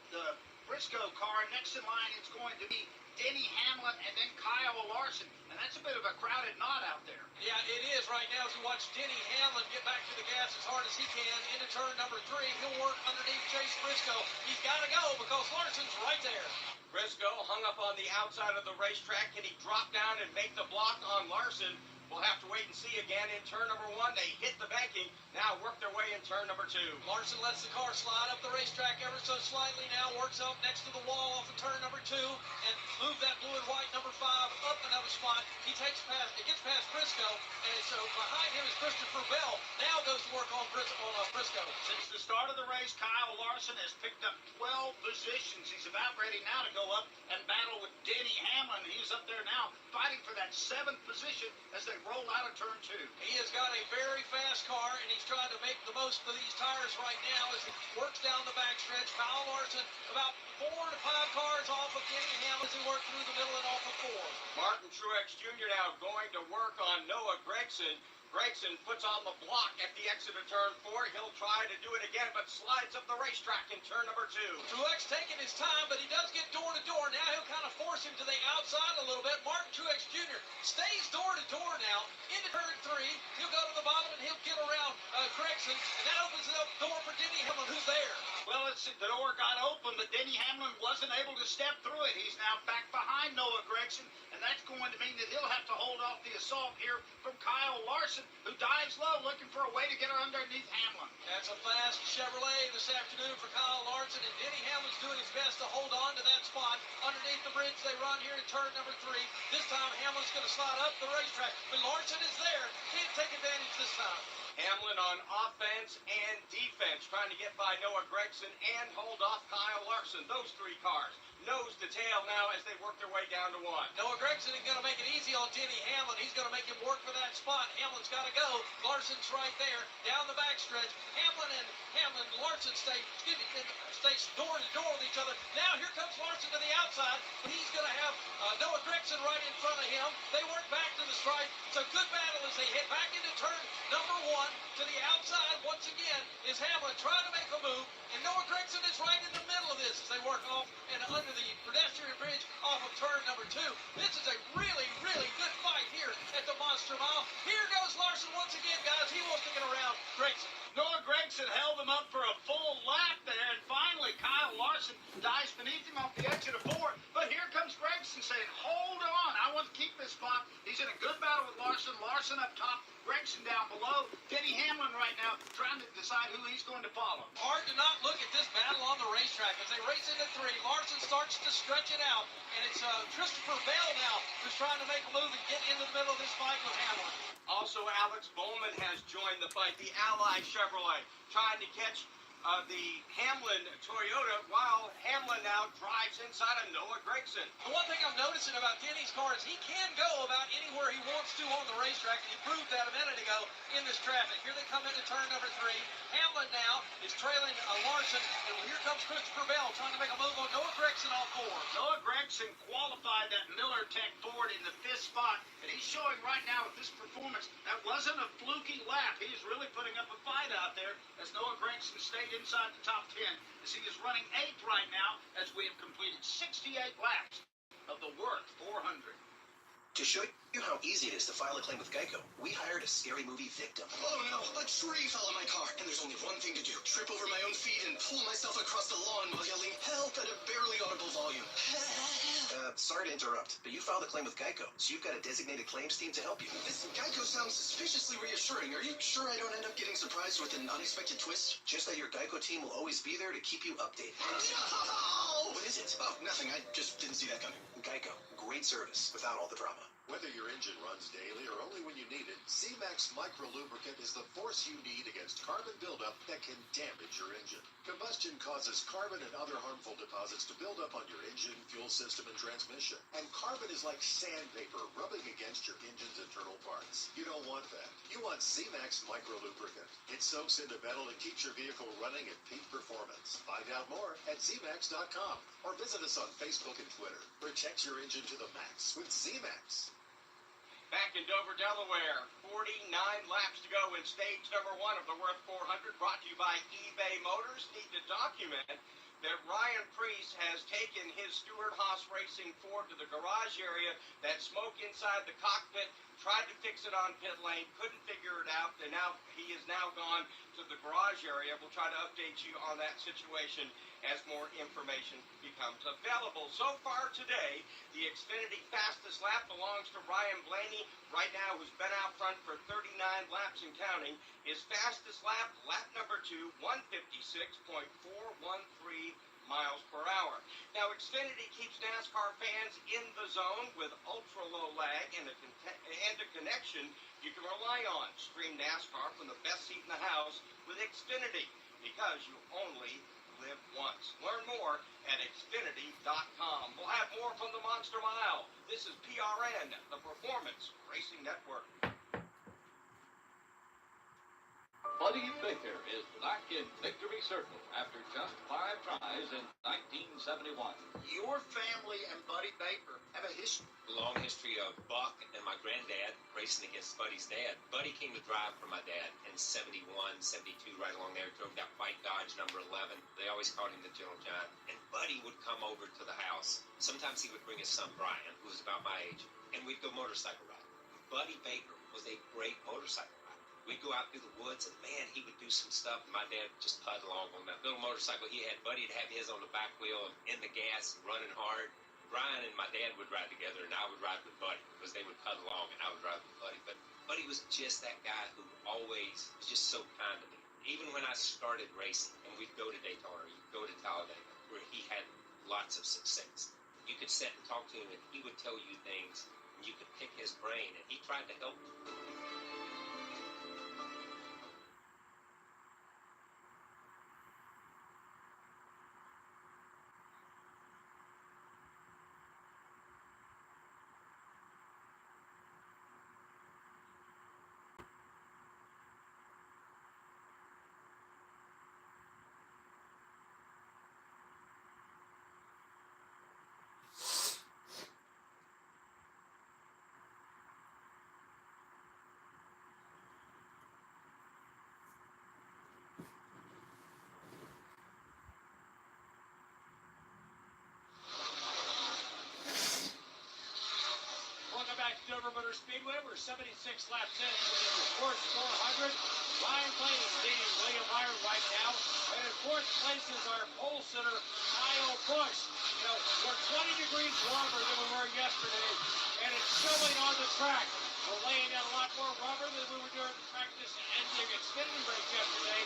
the Briscoe car. Next in line, it's going to be Denny Hamlin and then Kyle Larson. And that's a bit of a crowded knot out there. Yeah, it is right now as we watch Denny Hamlin get back to the gas as hard as he can into turn number 3. He'll work underneath Chase Briscoe. He's got to go because Larson's right there. Briscoe hung up on the outside of the racetrack. Can he drop down and make the block on Larson? We'll have to wait and see again in turn number 1. They hit the banking, now work their way in turn number 2. Larson lets the car slide up the racetrack ever so slightly now, works up next to the wall off of turn number 2, and move that blue and white number 5 up another spot. He gets past Briscoe, and so behind him is Christopher Bell. Now goes to work on Briscoe. Since the start of the race, Kyle Larson has picked up 12 positions. He's about ready now to go up and battle with Denny Hamlin. He's up there now fighting for that 7th position as they roll out of turn 2. He has got a very fast car, and he's trying to make the most of these tires right now as he works down the backstretch. Kyle Larson about 4 to 5 cars off of Denny Hamlin as he works through the middle and off of 4. Martin Truex Jr. now going to work on Noah Gragson. Gragson puts on the block at the exit of turn 4. He'll try to do it again, but slides up the racetrack in turn number 2. Truex taking his time, but he does get door to door. Now he'll kind of force him to the outside a little bit. Martin Truex Jr. stays door to door now into turn 3. He'll go to the bottom and he'll get around Gragson, and that opens up the door for Denny Hamlin, who's there. Well, the door got open, but Denny Hamlin wasn't able to step through it. He's now back behind Noah Gragson, and that's going to mean that he'll have to hold off the assault here from Kyle Larson, who dives low, looking for a way to get her underneath Hamlin. That's a fast Chevrolet this afternoon for Kyle Larson, and Denny Hamlin's doing his best to hold on to that spot underneath the bridge they run here in turn number 3. This time Hamlin's going to slide up the racetrack, but Larson is there. Can't take advantage this time. Hamlin on offense and defense, trying to get by Noah Gragson and hold off Kyle Larson. Those 3 cars, nose to tail now as they work their way down to 1. Noah Gragson is going to make it easy on Denny Hamlin. He's going to make him work for that spot. Hamlin's got to go. Larson's right there down the backstretch. Hamlin and Larson stay door to door with each other. Now here comes Larson to the outside. He's going to have Noah Gragson right in front of him. They work back to the stripe. It's a good battle as they head back into turn number 1. To the outside once again is Hamlin trying to make a move, and Noah Gragson is right in the middle of this as they work off and under the pedestrian bridge off of turn number 2. This is a really, really good fight here at the Monster Mile. Here goes Larson once again, guys. He wants to get around Gragson. Noah Gragson held him up for a full lap there, and finally Larson up top, Gregson down below, Denny Hamlin right now trying to decide who he's going to follow. Hard to not look at this battle on the racetrack as they race into three. Larson starts to stretch it out, and it's Christopher Bell now who's trying to make a move and get into the middle of this fight with Hamlin. Also, Alex Bowman has joined the fight. The Ally Chevrolet trying to catch the Hamlin Toyota, while Hamlin now drives inside of Noah Gregson. The one thing I'm noticing about Denny's car is he can go about anywhere he wants to on the racetrack, and he proved that a minute ago in this traffic. Here they come into turn number 3. Hamlin now is trailing Larson, and here comes Christopher Bell trying to make a move on Noah Gregson off 4. Noah Gregson qualified that Miller Tech Ford in the 5th spot, and he's showing right now with this performance that wasn't a fluky lap. He's really putting up a fight out there as Noah Gregson stayed inside the top 10, as he is running 8th right now as we have completed 68 laps of the Worth 400. To show you how easy it is to file a claim with Geico, we hired a scary movie victim. Oh no, a tree fell on my car, and there's only one thing to do. Trip over my own feet and pull myself across the lawn while yelling help at a barely audible volume. Sorry to interrupt, but you filed a claim with Geico, so you've got a designated claims team to help you. This Geico sounds suspiciously reassuring. Are you sure I don't end up getting surprised with an unexpected twist? Just that your Geico team will always be there to keep you updated. No! What is it? Oh, nothing. I just didn't see that coming. Geico. Great service without all the drama. Whether your engine runs daily or only when you need it, C-Max Micro Lubricant is the force you need against carbon buildup that can damage your engine. Combustion causes carbon and other harmful deposits to build up on your engine, fuel system, and transmission. And carbon is like sandpaper rubbing against your engine's internal parts. You don't want that. You want C-Max Micro Lubricant. It soaks into metal and keeps your vehicle running at peak performance. Find out more at cmax.com or visit us on Facebook and Twitter. Protect your engine to the max with C-Max. Back in Dover, Delaware, 49 laps to go in stage number 1 of the Worth 400, brought to you by eBay Motors. Need to document that Ryan Preece has taken his Stewart Haas Racing Ford to the garage area. That smoke inside the cockpit, tried to fix it on pit lane, couldn't figure it out, and now he is now gone to the garage area. We'll try to update you on that situation as more information becomes available. So far today, the Xfinity fastest lap belongs to Ryan Blaney, right now, who's been out front for 39 laps and counting. His fastest lap, lap number 2, 156.413 miles per hour. Now, Xfinity keeps NASCAR fans in the zone with ultra-low lag and a connection you can rely on. Stream NASCAR from the best seat in the house with Xfinity, because you only live once. Learn more at Xfinity.com. We'll have more from the Monster Mile. This is PRN, the Performance Racing Network. Buddy Baker is back in victory circle after just 5 tries in 1971. Your family and Buddy Baker have a long history of Buck and my granddad racing against Buddy's dad. Buddy came to drive for my dad in 71, 72, right along there. Drove that white Dodge number 11. They always called him the Gentle Giant. And Buddy would come over to the house. Sometimes he would bring his son Brian, who was about my age, and we'd go motorcycle riding. Buddy Baker was a great motorcycle rider. We'd go out through the woods, and man, he would do some stuff. And my dad would just pud along on that little motorcycle he had. Buddy'd have his on the back wheel, in the gas, running hard. Brian and my dad would ride together, and I would ride with Buddy, because they would pud along, and I would ride with Buddy. But Buddy was just that guy who always was just so kind to me. Even when I started racing, and we'd go to Daytona, or you'd go to Talladega, where he had lots of success. You could sit and talk to him, and he would tell you things, and you could pick his brain, and he tried to help you. Dover Motor Speedway. We're 76 laps in to the Worth 400. Ryan Blaney leading William Byron right now. And in 4th place is our pole sitter, Kyle Busch. You know, we're 20 degrees warmer than we were yesterday. and it's showing on the track. We're laying down a lot more rubber than we were doing the practice and the Xfinity race yesterday.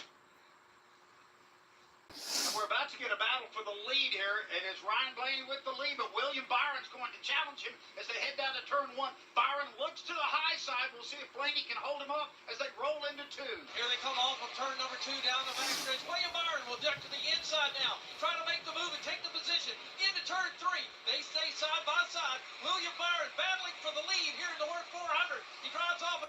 And we're about to get a battle for the lead here, and it's Ryan Blaney with the lead, but William Byron's going to challenge him as they head down to turn one. Byron looks to the high side. We'll see if Blaney can hold him up as they roll into two. Here they come off of turn number 2 down the backstretch. William Byron will duck to the inside now, trying to make the move and take the position into turn 3. They stay side by side. William Byron battling for the lead here in the Worth 400. He drives off.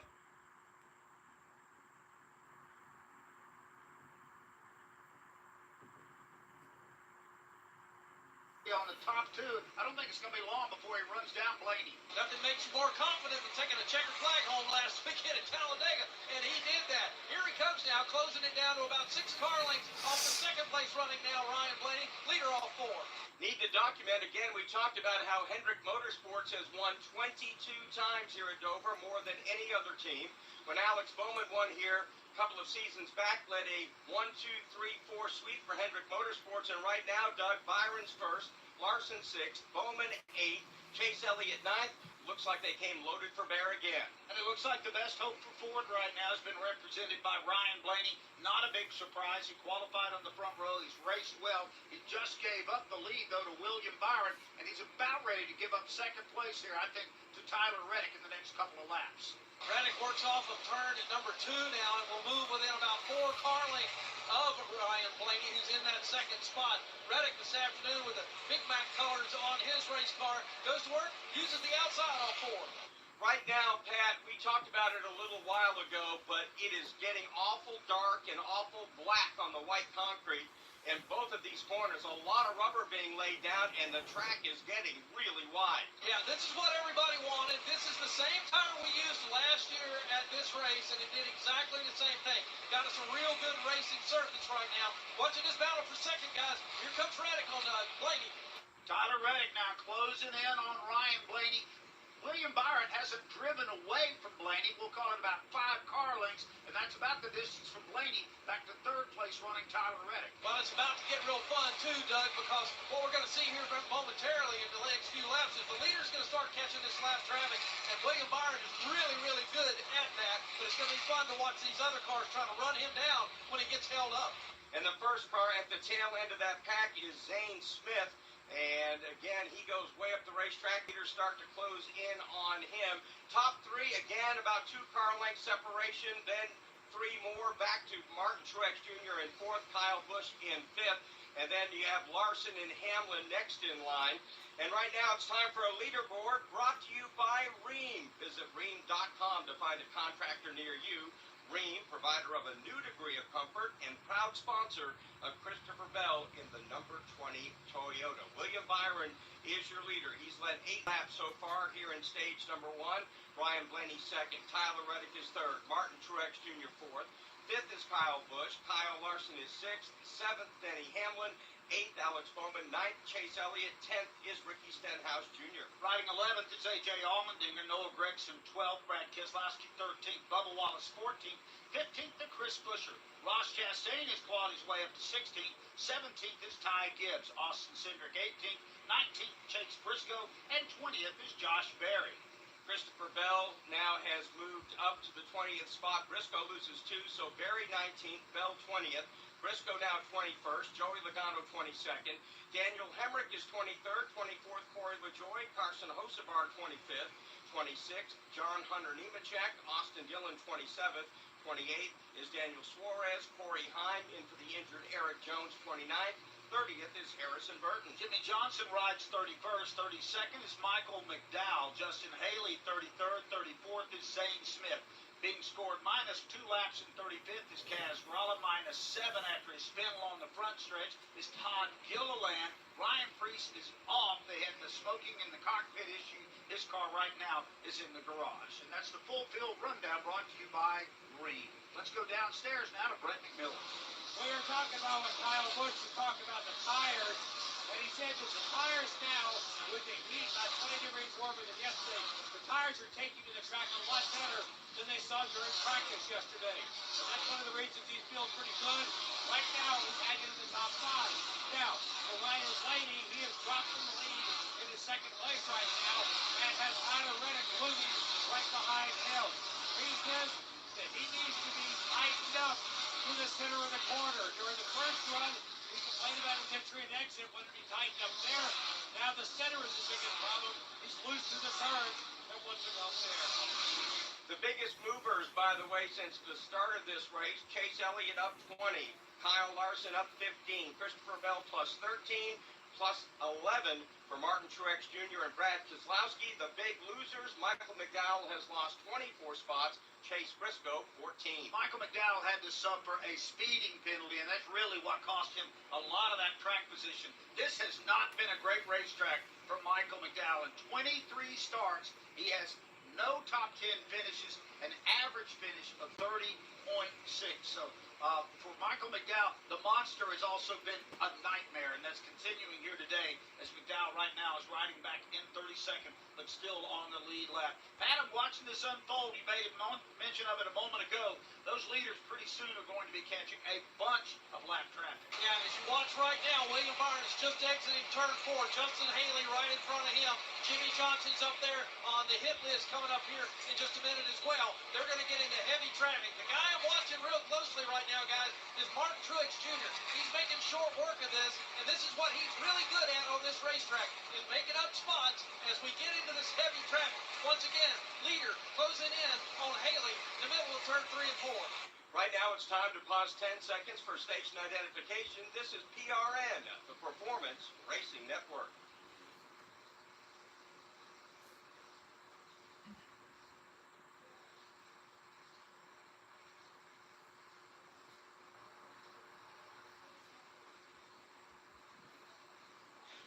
On the top two, I don't think it's going to be long before he runs down Blaney. Nothing makes you more confident than taking a checkered flag home last weekend at Talladega, and he did that. Here he comes now, closing it down to about 6 car lengths off the second place running now, Ryan Blaney, leader all 4. Need to document again, we talked about how Hendrick Motorsports has won 22 times here at Dover, more than any other team. When Alex Bowman won here a couple of seasons back, led a 1, 2, 3, 4 sweep for Hendrick Motorsports, and right now, Doug, Byron's first, Larson 6th, Bowman 8th, Chase Elliott 9th. Looks like they came loaded for bear again. And it looks like the best hope for Ford right now has been represented by Ryan Blaney. Not a big surprise. He qualified on the front row. He's raced well. He just gave up the lead, though, to William Byron, and he's about ready to give up second place here, I think, to Tyler Reddick in the next couple of laps. Reddick works off of turn at number 2 now and will move within about 4 car lengths of Ryan Blaney, who's in that second spot. Reddick this afternoon with the Big Mac colors on his race car. Goes to work, uses the outside on 4. Right now, Pat, we talked about it a little while ago, but it is getting awful dark and awful black on the white concrete. And both of these corners, a lot of rubber being laid down, and the track is getting really wide. Yeah, this is what everybody wanted. This is the same tire we used last year at this race, and it did exactly the same thing. Got us a real good racing surface right now. Watching this battle for second, guys. Here comes Reddick on Blaney. Tyler Reddick now closing in on Ryan Blaney. William Byron hasn't driven away from Blaney. We'll call it about 5 car lengths, and that's about the distance from Blaney back to third place running Tyler Reddick. Well, it's about to get real fun, too, Doug, because what we're going to see here momentarily in the next few laps is the leader's going to start catching this lap traffic, and William Byron is really, really good at that, but it's going to be fun to watch these other cars trying to run him down when he gets held up. And the first car at the tail end of that pack is Zane Smith. And again, he goes way up the racetrack. Leaders start to close in on him. Top 3, again, about 2 car length separation. Then 3 more back to Martin Truex Jr. in 4th, Kyle Busch in 5th. And then you have Larson and Hamlin next in line. And right now it's time for a leaderboard brought to you by Rheem. Visit Rheem.com to find a contractor near you. Rheem, provider of a new degree of comfort and proud sponsor of Christopher Bell in the number 20 Toyota. William Byron is your leader. He's led 8 laps so far here in stage number 1. Ryan Blaney 2nd. Tyler Reddick is 3rd. Martin Truex Jr. 4th. 5th is Kyle Busch. Kyle Larson is 6th. 7th, Denny Hamlin. 8th, Alex Bowman. 9th, Chase Elliott. 10th is Ricky Stenhouse Jr. Riding 11th is A.J. Allmendinger. Noah Gragson 12th. Brad Keselowski 13th. Bubba Wallace 14th. 15th to Chris Buescher. Ross Chastain has clawed his way up to 16th. 17th is Ty Gibbs. Austin Cindric 18th. 19th, Chase Briscoe. And 20th is Josh Berry. Christopher Bell now has moved up to the 20th spot. Briscoe loses 2, so Berry 19th, Bell 20th. Briscoe now 21st, Joey Logano 22nd. Daniel Hemrick is 23rd, 24th, Corey LaJoie. Carson Hocevar 25th, 26th, John Hunter Nemechek. Austin Dillon 27th. 28th is Daniel Suarez. Corey Heim in for the injured Eric Jones 29th. 30th is Harrison Burton. Jimmy Johnson rides 31st. 32nd is Michael McDowell. Justin Haley 33rd. 34th is Zane Smith. Being scored minus 2 laps in 35th is Kaz Gralla. Minus 7 after his spin along the front stretch is Todd Gilliland. Ryan Preece is off. They had the smoking in the cockpit issue. His car right now is in the garage. And that's the full field rundown brought to you by Rheem. Let's go downstairs now to Brett McMillan. We were talking about what Kyle Busch was talking about the tires, and he said that the tires now, with the heat about 20 degrees warmer than yesterday, the tires are taking to the track a lot better than they saw during practice yesterday. And that's one of the reasons he feels pretty good. Right now, he's hanging in the top 5. Now, for Ryan Blaney, he has dropped from the lead in his second place right now, and has Tyler Reddick looming right behind him. He says that he needs to be tightened up to the center of the corner. During the first run, he complained about his entry and exit, wanted to be tightened up there. Now the center is the biggest problem. He's loose to the turn and wasn't up there. The biggest movers, by the way, since the start of this race, Chase Elliott up 20, Kyle Larson up 15, Christopher Bell plus 13, plus 11 for Martin Truex Jr. and Brad Keselowski. The big losers, Michael McDowell has lost 24 spots, Chase Briscoe 14. Michael McDowell had to suffer a speeding penalty, and that's really what cost him a lot of that track position. This has not been a great racetrack for Michael McDowell. In 23 starts, he has no top 10 finishes, an average finish of 30.6. So for Michael McDowell, the monster has also been a nightmare, and that's continuing here today as McDowell right now is riding back in 32nd, but still on the lead lap. Pat, I'm watching this unfold. You made a mention of it a moment ago. Those leaders pretty soon are going to be catching a bunch of lap traffic. Yeah, as you watch right now, William Byron is just exiting turn 4. Justin Haley right in front of him. Jimmy Johnson's up there on the hit list coming up here in just a minute as well. They're going to get into heavy traffic. The guy I'm watching real closely right now, guys, is Martin Truex Jr. He's making short work of this, and this is what he's really good at on this racetrack, is making up spots as we get into this heavy traffic. Once again, leader closing in on Haley in the middle of turn 3 and 4. Right now it's time to pause 10 seconds for station identification. This is PRN, the Performance Racing Network.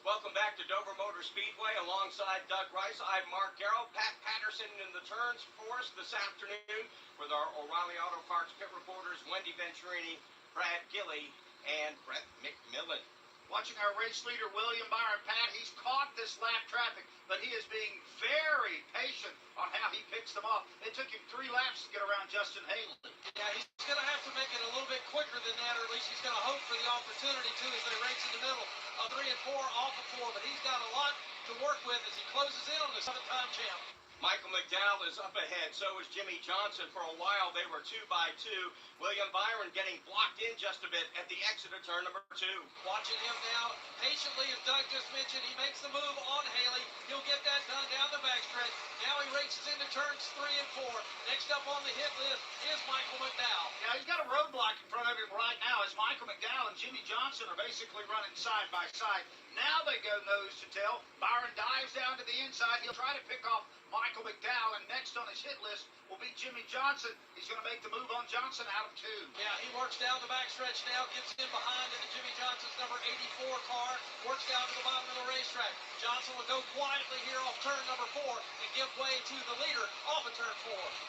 Welcome back to Dover Motor Speedway. Alongside Doug Rice, I'm Mark Garrow. Pat Patterson in the turns for us this afternoon with our O'Reilly Auto Parts pit reporters Wendy Venturini, Brad Gilley, and Brett McMillan. Watching our race leader, William Byron. Pat, he's caught this lap traffic, but he is being very patient on how he picks them off. It took him 3 laps to get around Justin Haley. Yeah, he's going to have to make it a little bit quicker than that, or at least he's going to hope for the opportunity to as they race in the middle of 3 and 4 off of 4. But he's got a lot to work with as he closes in on the 7-time champ. Michael McDowell is up ahead. So is Jimmy Johnson. For a while, they were 2 by 2. William Byron getting blocked in just a bit at the exit of turn number 2. Watching him now, patiently, as Doug just mentioned, he makes the move on Haley. He'll get that done down the backstretch. Now he races into turns 3 and 4. Next up on the hit list is Michael McDowell. Now, he's got a roadblock in front of him right now as Michael McDowell and Jimmy Johnson are basically running side by side. Now they go nose to tail. Byron dives down to the inside. He'll try to pick off Michael McDowell, and next on his hit list will be Jimmy Johnson. He's going to make the move on Johnson out of 2. Yeah, he works down the backstretch now, gets in behind into Jimmy Johnson's number 84 car, works down to the bottom of the racetrack. Johnson will go quietly here off turn number 4 and give way to the leader off of turn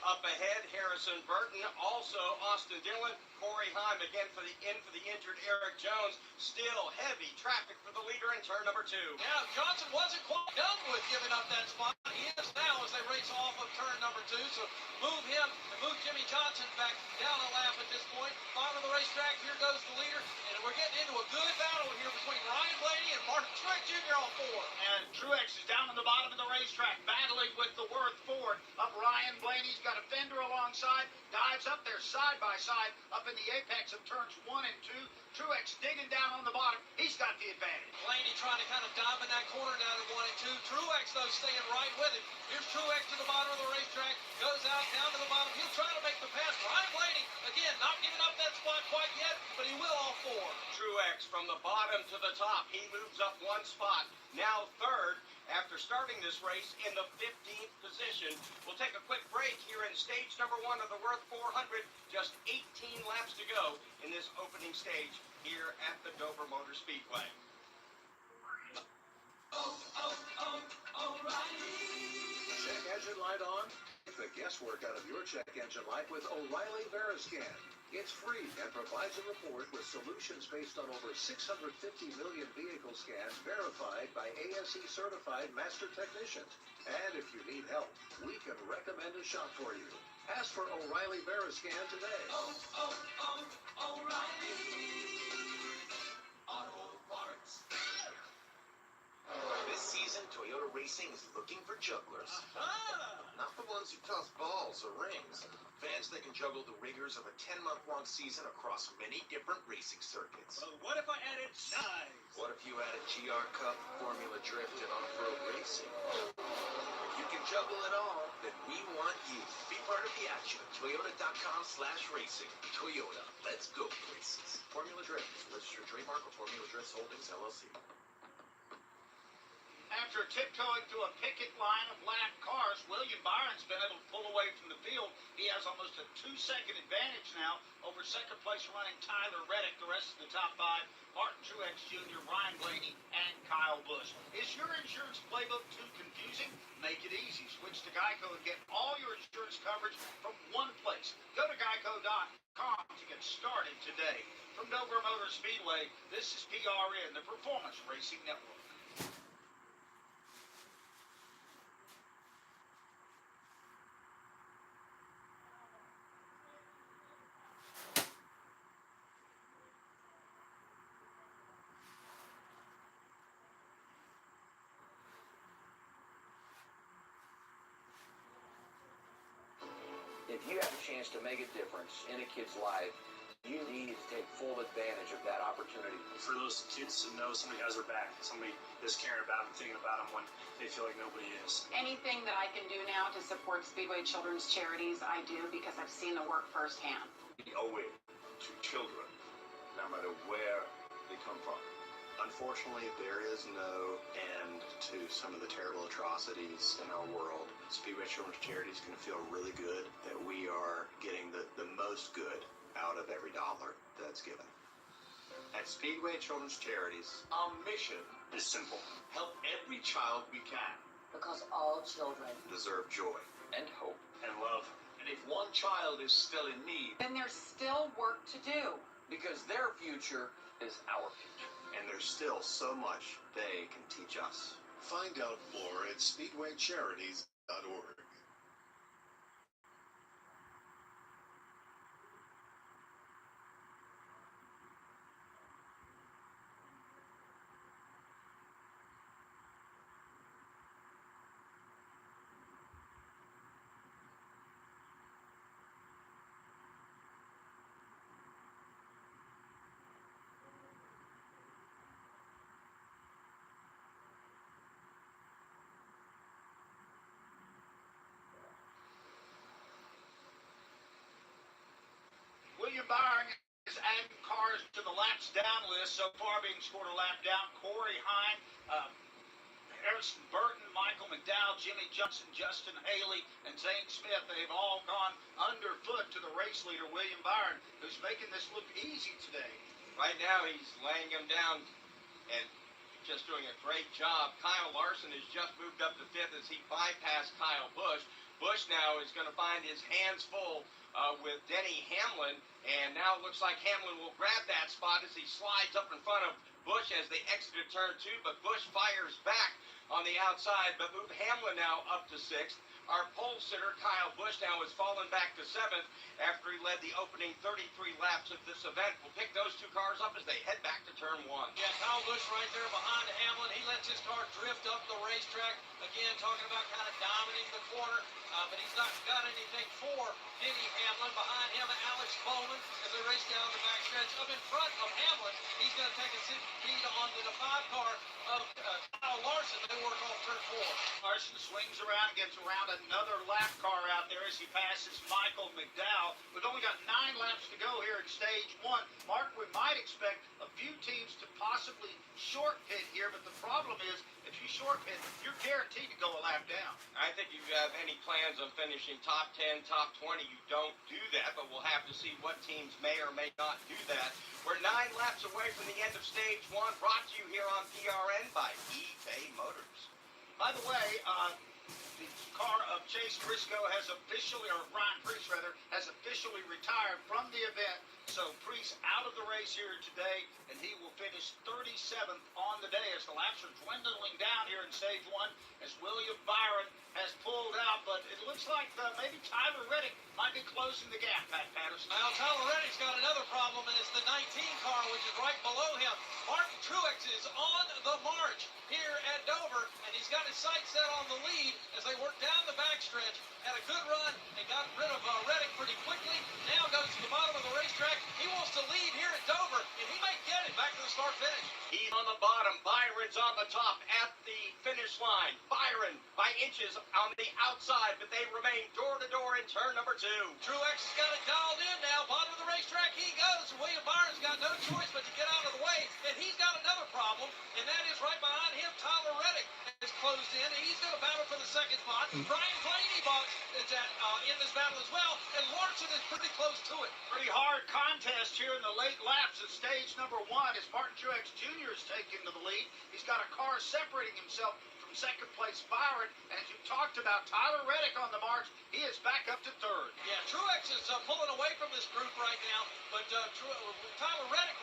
4. Up ahead, Harrison Burton, also Austin Dillon, Corey Heim again for the injured Eric Jones. Still heavy traffic for the leader in turn number 2. Yeah, Johnson wasn't quite done with giving up that spot. He is now as they race off of turn number 2. So move him and move Jimmy Johnson back down a lap at this point. Bottom of the racetrack, here goes the leader. And we're getting into a good battle here between Ryan Blaney and Martin Truex Jr. on 4. And Truex is down on the bottom of the racetrack, battling with the Worth Ford. Up Ryan Blaney's got a fender alongside, dives up there side by side, up in the apex of turns 1 and 2. Truex digging down on the bottom. He's got the advantage. Blaney trying to kind of dive in that corner down at 1 and 2. Truex, though, staying right with him. Here's Truex to the bottom of the racetrack. Goes out, down to the bottom. He'll try to make the pass. Ryan Blaney, again, not giving up that spot quite yet, but he will all 4. Truex from the bottom to the top. He moves up 1 spot. Now third after starting this race in the 15th position. We'll take a quick break here in stage number 1 of the Worth 400. Just 18 laps to go in this opening stage here at the Dover Motor Speedway. Check engine light on? Take the guesswork out of your check engine light with O'Reilly Veriscan. It's free and provides a report with solutions based on over 650 million vehicle scans verified by ASE certified master technicians. And if you need help, we can recommend a shop for you. Ask for O'Reilly Veriscan today. O'Reilly Auto Parts. This season, Toyota Racing is looking for jugglers. Not the ones who toss balls or rings. Fans that can juggle the rigors of a 10-month-long season across many different racing circuits. Well, what if I added size? What if you added GR Cup, Formula Drift, and off-road racing? If you can juggle it all, then we want you. Be part of the action at Toyota.com/racing. Toyota, let's go places. Formula Drift is a registered trademark of Formula Drift Holdings, LLC. After tiptoeing through a picket line of lapped cars, William Byron's been able to pull away from the field. He has almost a 2-second advantage now over second-place running Tyler Reddick. The rest of the top five, Martin Truex Jr., Ryan Blaney, and Kyle Busch. Is your insurance playbook too confusing? Make it easy. Switch to Geico and get all your insurance coverage from one place. Go to Geico.com to get started today. From Dover Motor Speedway, this is PRN, the Performance Racing Network. If you have a chance to make a difference in a kid's life, you need to take full advantage of that opportunity. For those kids to know somebody has their back, somebody is caring about them, thinking about them when they feel like nobody is. Anything that I can do now to support Speedway Children's Charities, I do because I've seen the work firsthand. We owe it to children, no matter where they come from. Unfortunately, there is no end to some of the terrible atrocities in our world. Speedway Children's Charity is going to feel really good that we are getting the most good out of every dollar that's given. At Speedway Children's Charities, Our mission is simple. help every child we can. Because all children. Deserve joy And hope. And love. And if one child is still in need, Then there's still work to do. Because their future is our future. and there's still so much they can teach us. Find out more at speedwaycharities.org. William Byron is adding cars to the laps down list. So far being scored a lap down. Corey Hine, Harrison Burton, Michael McDowell, Jimmy Johnson, Justin Haley, and Zane Smith. They've all gone underfoot to the race leader, William Byron, who's making this look easy today. Right now, he's laying him down and just doing a great job. Kyle Larson has just moved up to fifth as he bypassed Kyle Busch. Busch now is going to find his hands full with Denny Hamlin, and now it looks like Hamlin will grab that spot as he slides up in front of Busch as they exited turn two, but Busch fires back on the outside, but move Hamlin now up to sixth. Our pole sitter, Kyle Busch, now has fallen back to seventh after he led the opening 33 laps of this event. We'll pick those two cars up as they head back to turn one. Yeah, Kyle Busch right there behind Hamlin. He lets his car drift up the racetrack. Again, talking about kind of dominating the corner, but he's not got anything for Denny Hamlin. Behind him, Alex Bowman as they race down the backstretch. Up in front of Hamlin, he's going to take a lead onto the 5 car of Kyle Larson. They work off turn 4. Larson swings around, gets around another lap car out there as he passes Michael McDowell. We've only got 9 laps to go here in stage 1. Mark, we might expect a few teams to possibly short pit here, but the problem is if you short pit, you're guaranteed to go a lap down. I think if you have any plans on finishing top 10, top 20, you don't do that, but we'll have to see what teams may or may not do that. We're 9 laps away from the end of stage 1, brought to you here on PRN by eBay Motors. By the way, the car of Chase Briscoe has officially, or Ryan Preece rather, has officially retired from the event. So Preece out of the race here today, and he will finish 37th on the day as the laps are dwindling down here in stage 1 as William Byron has pulled out. But it looks like maybe Tyler Reddick might be closing the gap, Pat Patterson. Now, Tyler Reddick's got another problem, and it's the 19 car, which is right below him. Martin Truex is on the march here at Dover, and he's got his sights set on the lead as they work down the backstretch. Had a good run and got rid of Reddick pretty quickly. Now goes to the bottom of the racetrack. He wants to lead here at Dover, and he may get it back to the start finish. He's on the bottom. Byron's on the top at the finish line. Byron by inches on the outside, but they remain door to door in turn number 2. Truex has got it dialed in now. Bottom of the racetrack he goes. William Byron's got no choice but to get out of the way, and he's got another problem, and that is right behind him, Tyler Reddick is closed in, and he's going to battle for the second spot. Brian Blaney is in this battle as well, and Larson is pretty close to it. Pretty hard contest here in the late laps at stage number 1 as Martin Truex Jr. is taking to the lead. He's got a car separating himself from second place Byron, and as you talked about, Tyler Reddick on the march. He is back up to third. Yeah, Truex is pulling away from this group right now, but Tyler Reddick,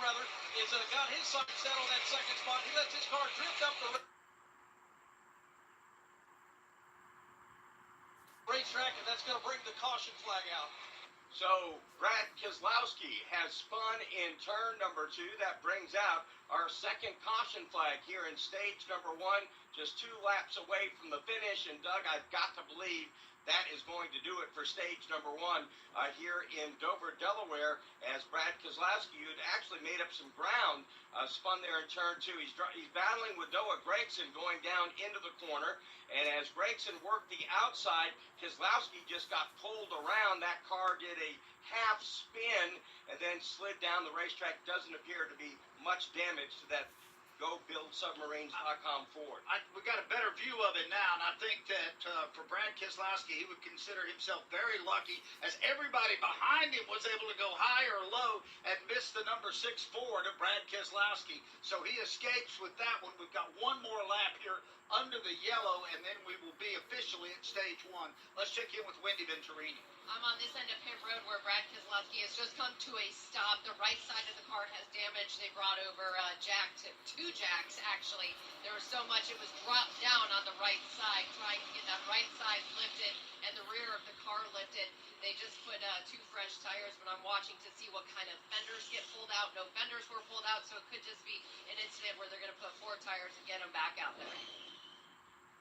is got his sights set on that second spot. He lets his car drift up the racetrack, and that's going to bring the caution flag out. So Brad Keselowski has spun in turn number 2. That brings out our second caution flag here in stage number 1, just 2 laps away from the finish. And Doug, I've got to believe that is going to do it for stage number 1 here in Dover, Delaware, as Brad Keselowski, who had actually made up some ground, spun there in turn 2. He's battling with Noah Gragson going down into the corner, and as Gragson worked the outside, Keselowski just got pulled around. That car did a half spin and then slid down the racetrack. Doesn't appear to be much damage to that GoBuildSubmarines.com Ford. We got a better view of it now, and I think that for Brad Keselowski, he would consider himself very lucky, as everybody behind him was able to go high or low and miss the number 6 Ford of Brad Keselowski. So he escapes with that one. We've got one more lap here under the yellow, and then we will be officially at stage 1. Let's check in with Wendy Venturini. I'm on this end of pit road where Brad Keselowski has just come to a stop. The right side of the car has damage. They brought over two jacks, actually. There was so much it was dropped down on the right side, trying to get that right side lifted and the rear of the car lifted. They just put 2 fresh tires, but I'm watching to see what kind of fenders get pulled out. No fenders were pulled out, so it could just be an incident where they're going to put 4 tires and get them back out there.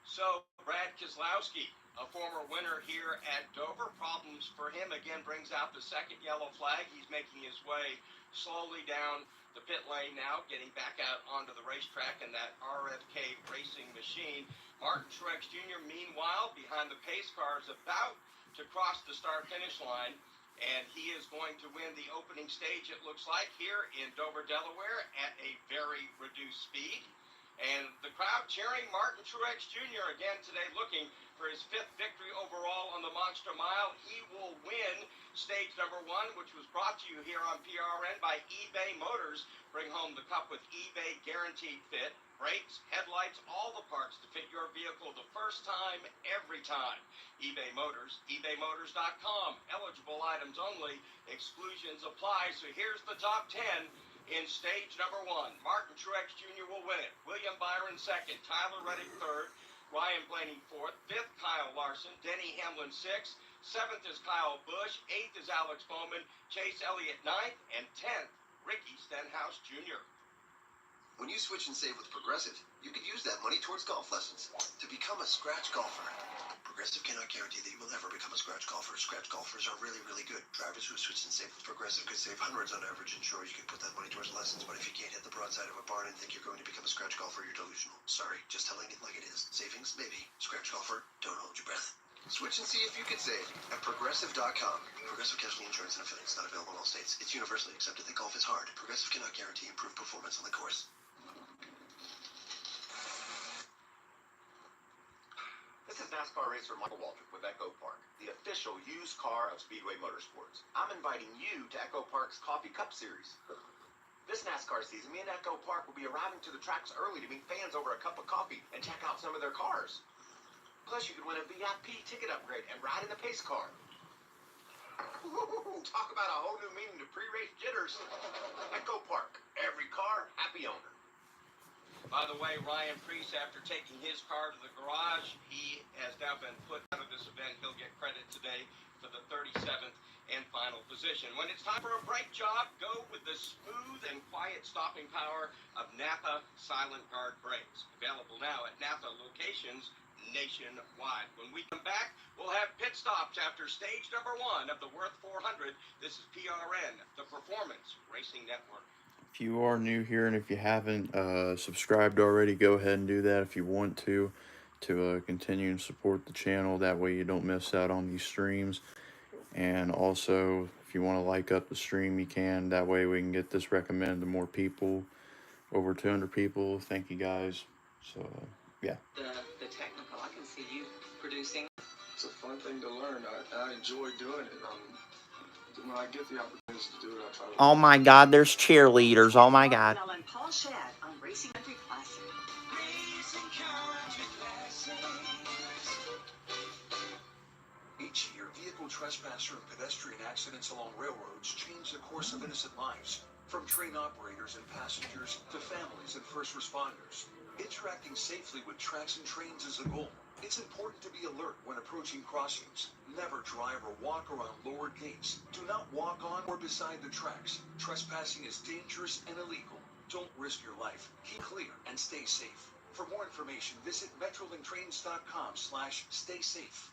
So Brad Keselowski, a former winner here at Dover. Problems for him again brings out the second yellow flag. He's making his way slowly down the pit lane now, getting back out onto the racetrack in that RFK racing machine. Martin Truex Jr., meanwhile, behind the pace cars, about to cross the start-finish line, and he is going to win the opening stage, it looks like, here in Dover, Delaware, at a very reduced speed. And the crowd cheering Martin Truex Jr. again today, looking for his 5th victory overall on the Monster Mile. He will win stage number 1, which was brought to you here on PRN by eBay Motors. Bring home the cup with eBay Guaranteed Fit. Brakes, headlights, all the parts to fit your vehicle the first time, every time. eBay Motors, ebaymotors.com. Eligible items only. Exclusions apply. So here's the top 10. In stage number 1, Martin Truex Jr. will win it. William Byron 2nd, Tyler Reddick 3rd, Ryan Blaney 4th, 5th Kyle Larson, Denny Hamlin 6th, 7th is Kyle Busch, 8th is Alex Bowman, Chase Elliott 9th, and 10th, Ricky Stenhouse Jr. When you switch and save with Progressive, you could use that money towards golf lessons to become a scratch golfer. Progressive cannot guarantee that you will ever become a scratch golfer. Scratch golfers are really, really good. Drivers who switch and save with Progressive could save hundreds on average, and sure, you can put that money towards lessons, but if you can't hit the broadside of a barn and think you're going to become a scratch golfer, you're delusional. Sorry, just telling it like it is. Savings, maybe. Scratch golfer, don't hold your breath. Switch and see if you can save at Progressive.com. Progressive Casualty Insurance and Affiliates, not available in all states. It's universally accepted that golf is hard. Progressive cannot guarantee improved performance on the course. This is NASCAR racer Michael Waltrip with Echo Park, the official used car of Speedway Motorsports. I'm inviting you to Echo Park's Coffee Cup Series. This NASCAR season, me and Echo Park will be arriving to the tracks early to meet fans over a cup of coffee and check out some of their cars. Plus, you can win a VIP ticket upgrade and ride in the pace car. Ooh, talk about a whole new meaning to pre-race jitters. Echo Park, every car, happy owner. By the way, Ryan Preece, after taking his car to the garage, he has now been put out of this event. He'll get credit today for the 37th and final position. position. When it's time for a brake job, go with the smooth and quiet stopping power of Napa Silent Guard brakes. Available now at Napa locations nationwide. When we come back, we'll have pit stops after stage number 1 of the Worth 400. This is PRN, the Performance Racing Network. If you are new here and if you haven't subscribed already, go ahead and do that if you want to continue and support the channel. That way you don't miss out on these streams. And also, if you want to like up the stream, you can. That way we can get this recommended to more people, over 200 people. Thank you guys. So, yeah. The technical, I can see you producing. It's a fun thing to learn. I enjoy doing it. When I get the opportunity to do it, I try to. Oh my God, there's cheerleaders. Oh my God. And Paul Shad on Racing Country Classic. Racing Country Classics. Each year, vehicle trespasser and pedestrian accidents along railroads change the course of innocent lives. From train operators and passengers to families and first responders. Interacting safely with tracks and trains is the goal. It's important to be alert when approaching crossings. Never drive or walk around lowered gates. Do not walk on or beside the tracks. Trespassing is dangerous and illegal. Don't risk your life. Keep clear and stay safe. For more information, visit metrolinktrains.com/stay safe.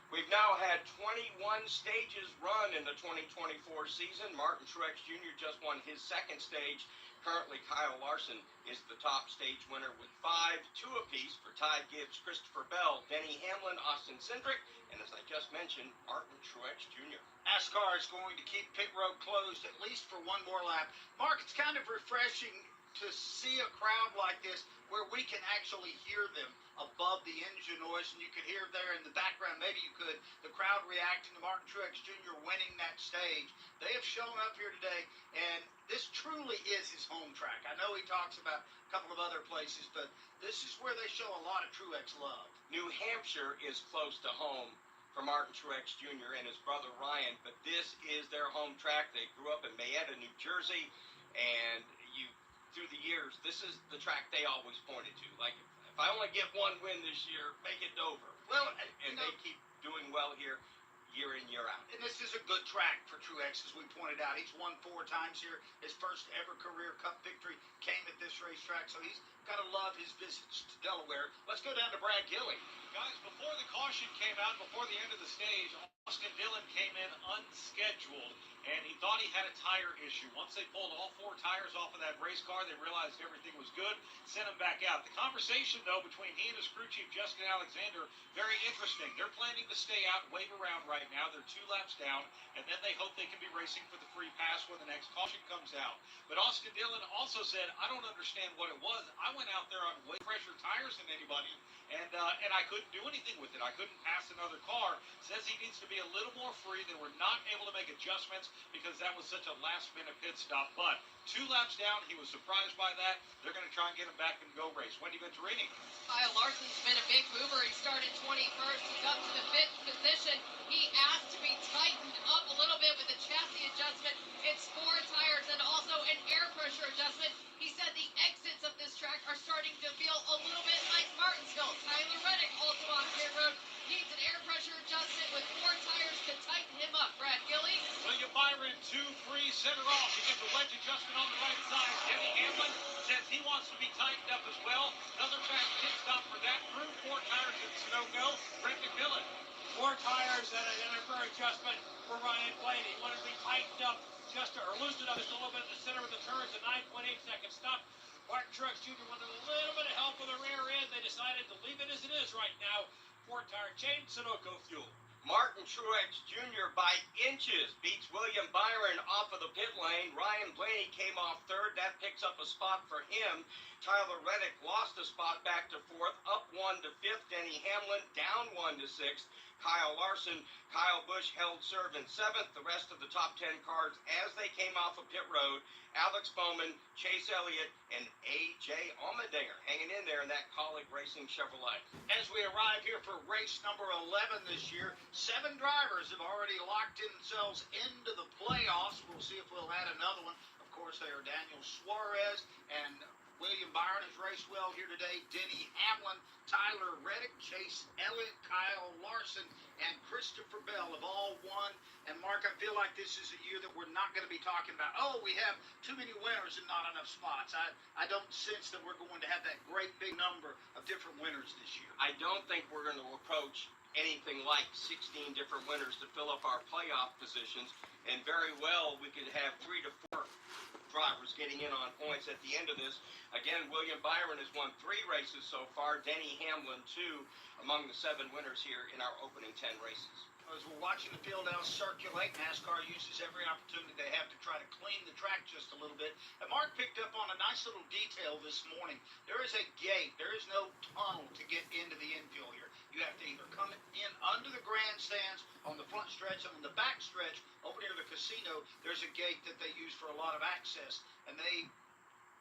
We've now had 21 stages run in the 2024 season. Martin Truex Jr. just won his second stage. Currently, Kyle Larson is the top stage winner with 5, 2 apiece for Ty Gibbs, Christopher Bell, Denny Hamlin, Austin Cindric, and as I just mentioned, Martin Truex Jr. NASCAR is going to keep pit road closed at least for one more lap. Mark, it's kind of refreshing to see a crowd like this where we can actually hear them above the engine noise, and you could hear there in the background, maybe you could, the crowd reacting to Martin Truex Jr. winning that stage. They have shown up here today, and this truly is his home track. I know he talks about a couple of other places, but this is where they show a lot of Truex love. New Hampshire is close to home for Martin Truex Jr. and his brother Ryan, but this is their home track. They grew up in Mayetta, New Jersey, and through the years, this is the track they always pointed to. Like, if I only get one win this year, make it Dover. Well, and they keep doing well here, year in, year out. And this is a good track for Truex, as we pointed out. He's won 4 times here. His first ever career Cup victory came at this racetrack, so he's got to love his visits to Delaware. Let's go down to Brad Gilly. Guys, before the caution came out, before the end of the stage, Austin Dillon came in unscheduled, and he thought he had a tire issue. Once they pulled all 4 tires off of that race car, they realized everything was good, sent him back out. The conversation, though, between he and his crew chief, Justin Alexander, very interesting. They're planning to stay out, wave around right now. They're 2 laps down, and then they hope they can be racing for the free pass when the next caution comes out. But Austin Dillon also said, I don't understand what it was. I went out there on way fresher tires than anybody, and I couldn't do anything with it. I couldn't pass another car. Says he needs to be a little more free. They were not able to make adjustments because that was such a last-minute pit stop. But 2 laps down, he was surprised by that. They're going to try and get him back and go race. Wendy Venturini. Kyle Larson's been a big mover. He started 21st. He's up to the 5th position. He asked to be tightened up a little bit with a chassis adjustment. It's 4 tires and also an air pressure adjustment. He said the exits of this track are starting to feel a little bit like Martinsville. Tyler Reddick, also on pit road, needs an air pressure adjustment with 4 tires to tighten him up. Brad Gilly. William Byron, 2-3, center off. He gets a wedge adjustment on the right side. Denny Hamlin says he wants to be tightened up as well. Another fast pit stop for that crew. 4 tires at Sunoco. Brent McMillan. 4 tires and an air adjustment for Ryan Blaney. He wanted to be tightened up or loosened up just a little bit at the center of the turns. A 9.8-second stop. Martin Truex Jr. wanted a little bit of help with the rear end. They decided to leave it as it is right now. 4-tire change, Sunoco fuel. Martin Truex Jr. by inches beats William Byron off of the pit lane. Ryan Blaney came off 3rd. That picks up a spot for him. Tyler Reddick lost a spot back to 4th, up 1 to 5th. Denny Hamlin down 1 to 6th. Kyle Larson, Kyle Busch held serve in 7th. The rest of the top 10 cars as they came off of pit road, Alex Bowman, Chase Elliott, and A.J. Allmendinger hanging in there in that Colleague Racing Chevrolet. As we arrive here for race number 11 this year, 7 drivers have already locked themselves into the playoffs. We'll see if we'll add another one. Of course, they are Daniel Suarez and William Byron has raced well here today. Denny Hamlin, Tyler Reddick, Chase Elliott, Kyle Larson, and Christopher Bell have all won. And Mark, I feel like this is a year that we're not going to be talking about, oh, we have too many winners and not enough spots. I don't sense that we're going to have that great big number of different winners this year. I don't think we're going to approach anything like 16 different winners to fill up our playoff positions. And very well, we could have 3 to 4 drivers getting in on points at the end of this. Again, William Byron has won 3 races so far. Denny Hamlin, 2 among the 7 winners here in our opening 10 races. As we're watching the field now circulate, NASCAR uses every opportunity they have to try to clean the track just a little bit. And Mark picked up on a nice little detail this morning. There is a gate. There is no tunnel to get into the infield here. You have to either come in under the grandstands on the front stretch and on the back stretch over near the casino. There's a gate that they use for a lot of access. And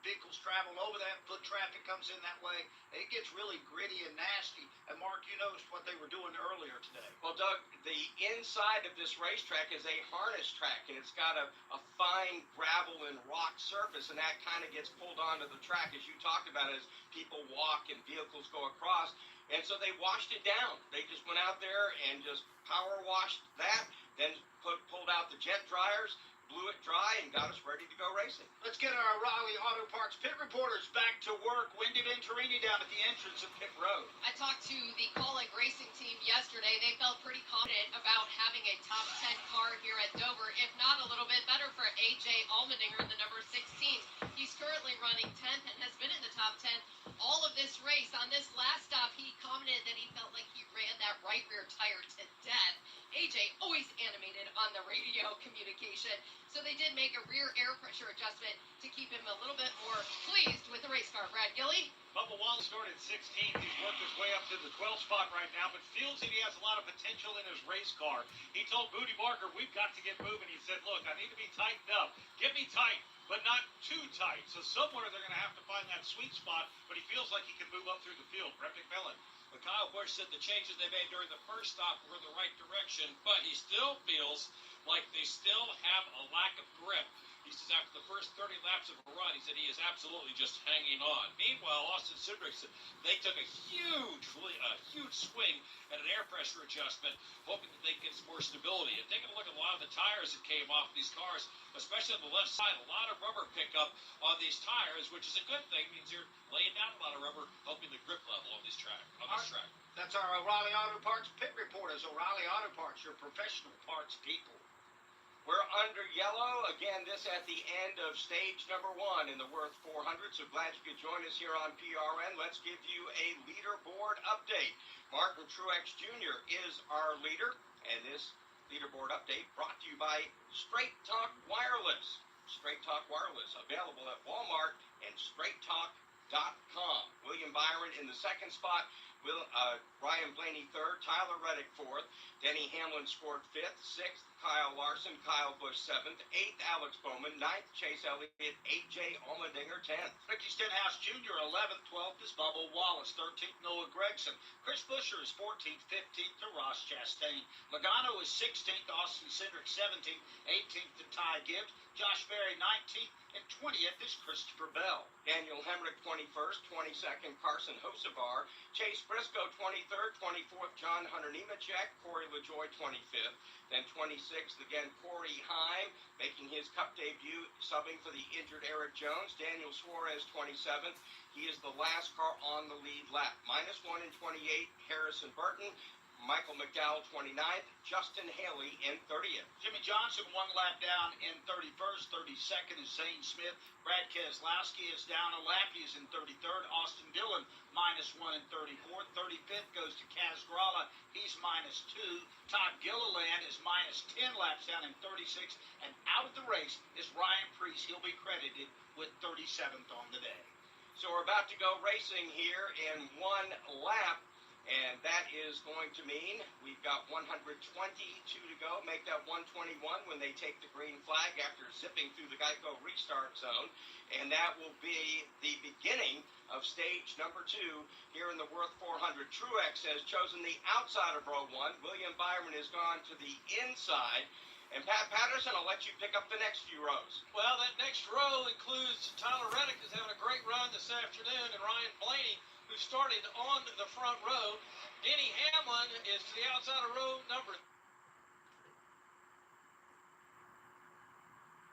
vehicles travel over that, foot traffic comes in that way. It gets really gritty and nasty. And Mark, you noticed what they were doing earlier today. Well, Doug, the inside of this racetrack is a harness track, and it's got a fine gravel and rock surface, and that kind of gets pulled onto the track, as you talked about, as people walk and vehicles go across. And so they washed it down. They just went out there and just power washed that, then pulled out the jet dryers, blew it dry, and got us ready to go racing. Let's get our O'Reilly Auto Parts pit reporters back to work. Wendy Venturini down at the entrance of pit road. I talked to the Colleague Racing team yesterday. They felt pretty confident about having a top 10 car here at Dover, if not a little bit better for A.J. Allmendinger, the number 16. He's currently running 10th and has been in the top 10 all of this race. On this last stop, he commented that he felt like he ran that right rear tire to death. A.J. always animated on the radio communication, so they did make a rear air pressure adjustment to keep him a little bit more pleased with the race car. Brad Gilly? Bubba Wallace started 16th. He's worked his way up to the 12th spot right now, but feels that he has a lot of potential in his race car. He told Booty Barker, we've got to get moving. He said, look, I need to be tightened up. Get me tight, but not too tight. So somewhere they're going to have to find that sweet spot, but he feels like he can move up through the field. Brett McMillan. But Kyle Busch said the changes they made during the first stop were in the right direction, but he still feels like they still have a lack of grip. He says after the first 30 laps of a run, he said he is absolutely just hanging on. Meanwhile, Austin Cindric said they took a huge swing at an air pressure adjustment, hoping that they could get some more stability. And taking a look at a lot of the tires that came off these cars, especially on the left side, a lot of rubber pickup on these tires, which is a good thing. It means you're laying down a lot of rubber, helping the grip level on this track. That's our O'Reilly Auto Parts pit reporters. O'Reilly Auto Parts, your professional parts people. We're under yellow. Again, this at the end of stage number 1 in the Worth 400. So glad you could join us here on PRN. Let's give you a leaderboard update. Martin Truex Jr. is our leader. And this leaderboard update brought to you by Straight Talk Wireless. Straight Talk Wireless, available at Walmart and straighttalk.com. William Byron in the 2nd spot. Ryan Blaney 3rd, Tyler Reddick 4th, Denny Hamlin scored 5th, 6th, Kyle Larson, Kyle Busch 7th, 8th, Alex Bowman, 9th, Chase Elliott, A.J. Allmendinger 10th. Ricky Stenhouse Jr. 11th, 12th is Bubba Wallace, 13th, Noah Gregson. Chris Buescher is 14th, 15th to Ross Chastain. Logano is 16th, Austin Cindric 17th, 18th to Ty Gibbs. Josh Berry 19th, and 20th is Christopher Bell. Daniel Hemrick 21st, 22nd, Carson Hocevar. Chase Briscoe 23rd, 24th, John Hunter Nemechek. Corey LaJoie 25th. Then 26th, again, Corey Heim, making his Cup debut, subbing for the injured Eric Jones. Daniel Suarez 27th. He is the last car on the lead lap. -1 in 28, Harrison Burton. Michael McDowell 29th, Justin Haley in 30th. Jimmy Johnson 1 lap down in 31st, 32nd is Zane Smith. Brad Keselowski is down a lap, he is in 33rd. Austin Dillon -1 in 34th. 35th goes to Kaz Grala, he's -2. Todd Gilliland is -10 laps down in 36th. And out of the race is Ryan Preece. He'll be credited with 37th on the day. So we're about to go racing here in one lap. And that is going to mean we've got 122 to go. Make that 121 when they take the green flag after zipping through the Geico restart zone. And that will be the beginning of stage number 2 here in the Worth 400. Truex has chosen the outside of row 1. William Byron has gone to the inside. And Pat Patterson, I'll let you pick up the next few rows. Well, that next row includes Tyler Reddick, who's having a great run this afternoon, and Ryan Blaney, who started on the front row. Denny Hamlin is to the outside of row number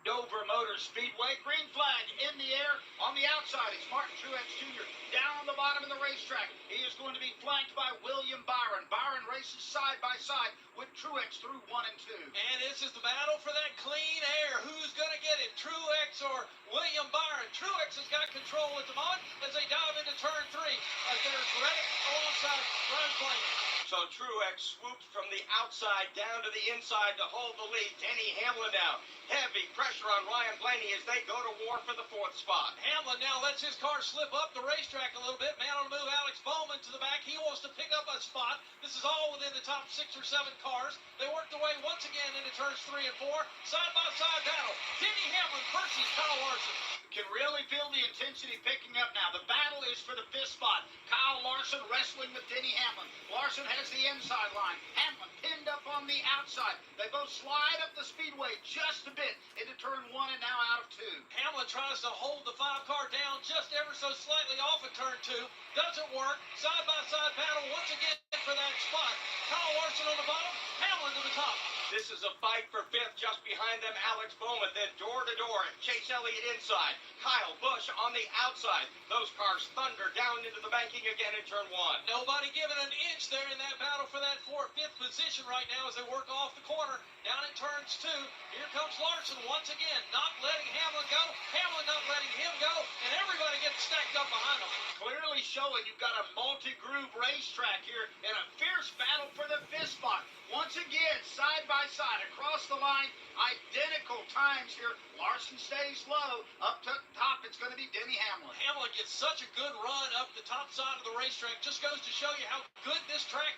Dover Motor Speedway, green flag in the air. On the outside, it's Martin Truex Jr. Down on the bottom of the racetrack, he is going to be flanked by William Byron. Byron races side by side with Truex through 1 and 2. And this is the battle for that clean air. Who's going to get it, Truex or William Byron? Truex has got control at the moment as they dive into turn 3. As there's Reddick alongside Ryan Blaney. So Truex swoops from the outside down to the inside to hold the lead. Denny Hamlin now. Heavy pressure on Ryan Blaney as they go to war for the 4th spot. Hamlin now lets his car slip up the racetrack a little bit. Man on the move, Alex Bowman to the back. He wants to pick up a spot. This is all within the top 6 or 7 cars. They work their way once again into turns 3 and 4. Side-by-side battle. Denny Hamlin versus Kyle Larson. Can really feel the intensity picking up now. The battle is for the 5th spot. Kyle Larson wrestling with Denny Hamlin. Larson has the inside line. Hamlin pinned up on the outside. They both slide up the speedway just a bit into turn 1 and now out of 2. Hamlin tries to hold the 5 car down just ever so slightly off of turn 2. Doesn't work. Side-by-side battle once again for that spot. Kyle Larson on the bottom. Hamlin to the top. This is a fight for 5th. Just behind them, Alex Bowman. Then door to door, Chase Elliott inside. Kyle Busch on the outside. Those cars thunder down into the banking again in turn 1. Nobody giving an inch there in that battle for that 5th position right now as they work off the corner. Down in turns 2. Here comes Larson once again, not letting Hamlin go. Hamlin not letting him go. And everybody gets stacked up behind him. Clearly showing you've got a multi-groove racetrack here in a fierce battle for the 5th spot. Once again, side by side, across the line, identical times here. Larson stays low. Up to top, it's going to be Denny Hamlin. Hamlin gets such a good run up the top side of the racetrack. Just goes to show you how good this track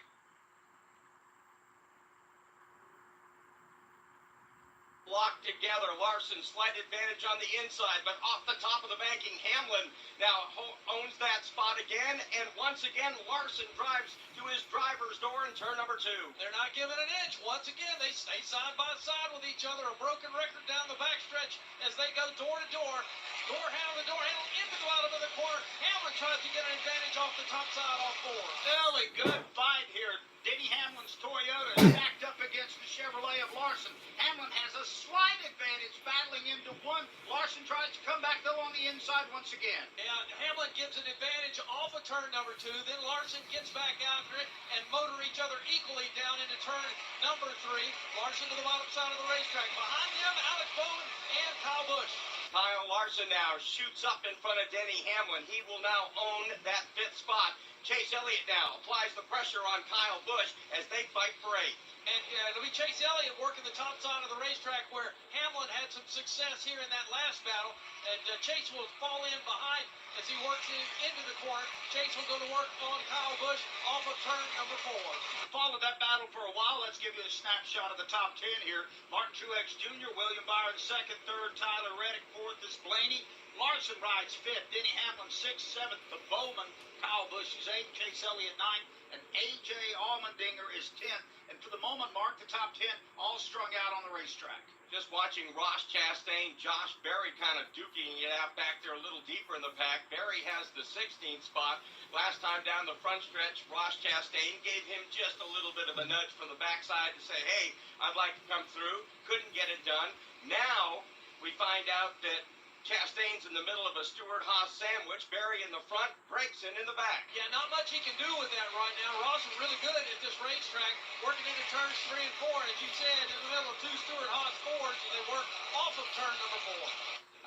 locked together. Larson slight advantage on the inside, but off the top of the banking, Hamlin now owns that spot again, and once again Larson drives to his driver's door in turn number 2. They're not giving an inch. Once again, they stay side by side with each other. A broken record down the backstretch as they go door to door. Door handle in to go out of the corner. Hamlin tries to get an advantage off the top side off 4. Really good fight here. Denny Hamlin's Toyota is stacked up against the Chevrolet of Larson. Hamlin has a slight advantage battling into 1. Larson tries to come back, though, on the inside once again. Yeah, Hamlin gives an advantage off of turn number 2. Then Larson gets back after it and motor each other equally down into turn number 3. Larson to the bottom side of the racetrack. Behind him, Alex Bowman and Kyle Busch. Kyle Larson now shoots up in front of Denny Hamlin. He will now own that 5th spot. Chase Elliott now applies the pressure on Kyle Busch as they fight for 8th. And it'll be Chase Elliott working the top side of the racetrack where Hamlin had some success here in that last battle. And Chase will fall in behind as he works into the corner. Chase will go to work on Kyle Busch off of turn number 4. Followed that battle for a while. Let's give you a snapshot of the top 10 here. Martin Truex Jr., William Byron 2nd, 3rd, Tyler Reddick 4th is Blaney. Larson rides 5th, Denny Hamlin 6th, 7th to Bowman. Kyle Busch is 8th, Chase Elliott 9th, and A.J. Allmendinger is 10th. And for the moment, Mark, the top 10 all strung out on the racetrack. Just watching Ross Chastain, Josh Berry kind of duking it out back there a little deeper in the pack. Berry has the 16th spot. Last time down the front stretch, Ross Chastain gave him just a little bit of a nudge from the backside to say, hey, I'd like to come through. Couldn't get it done. Now we find out that Chastain's in the middle of a Stewart-Haas sandwich. Berry in the front, Gregson in the back. Yeah, not much he can do with that right now. Ross is really good at this racetrack, working into turns 3 and 4. As you said, in the middle of 2 Stewart-Haas 4s, as they work off of turn number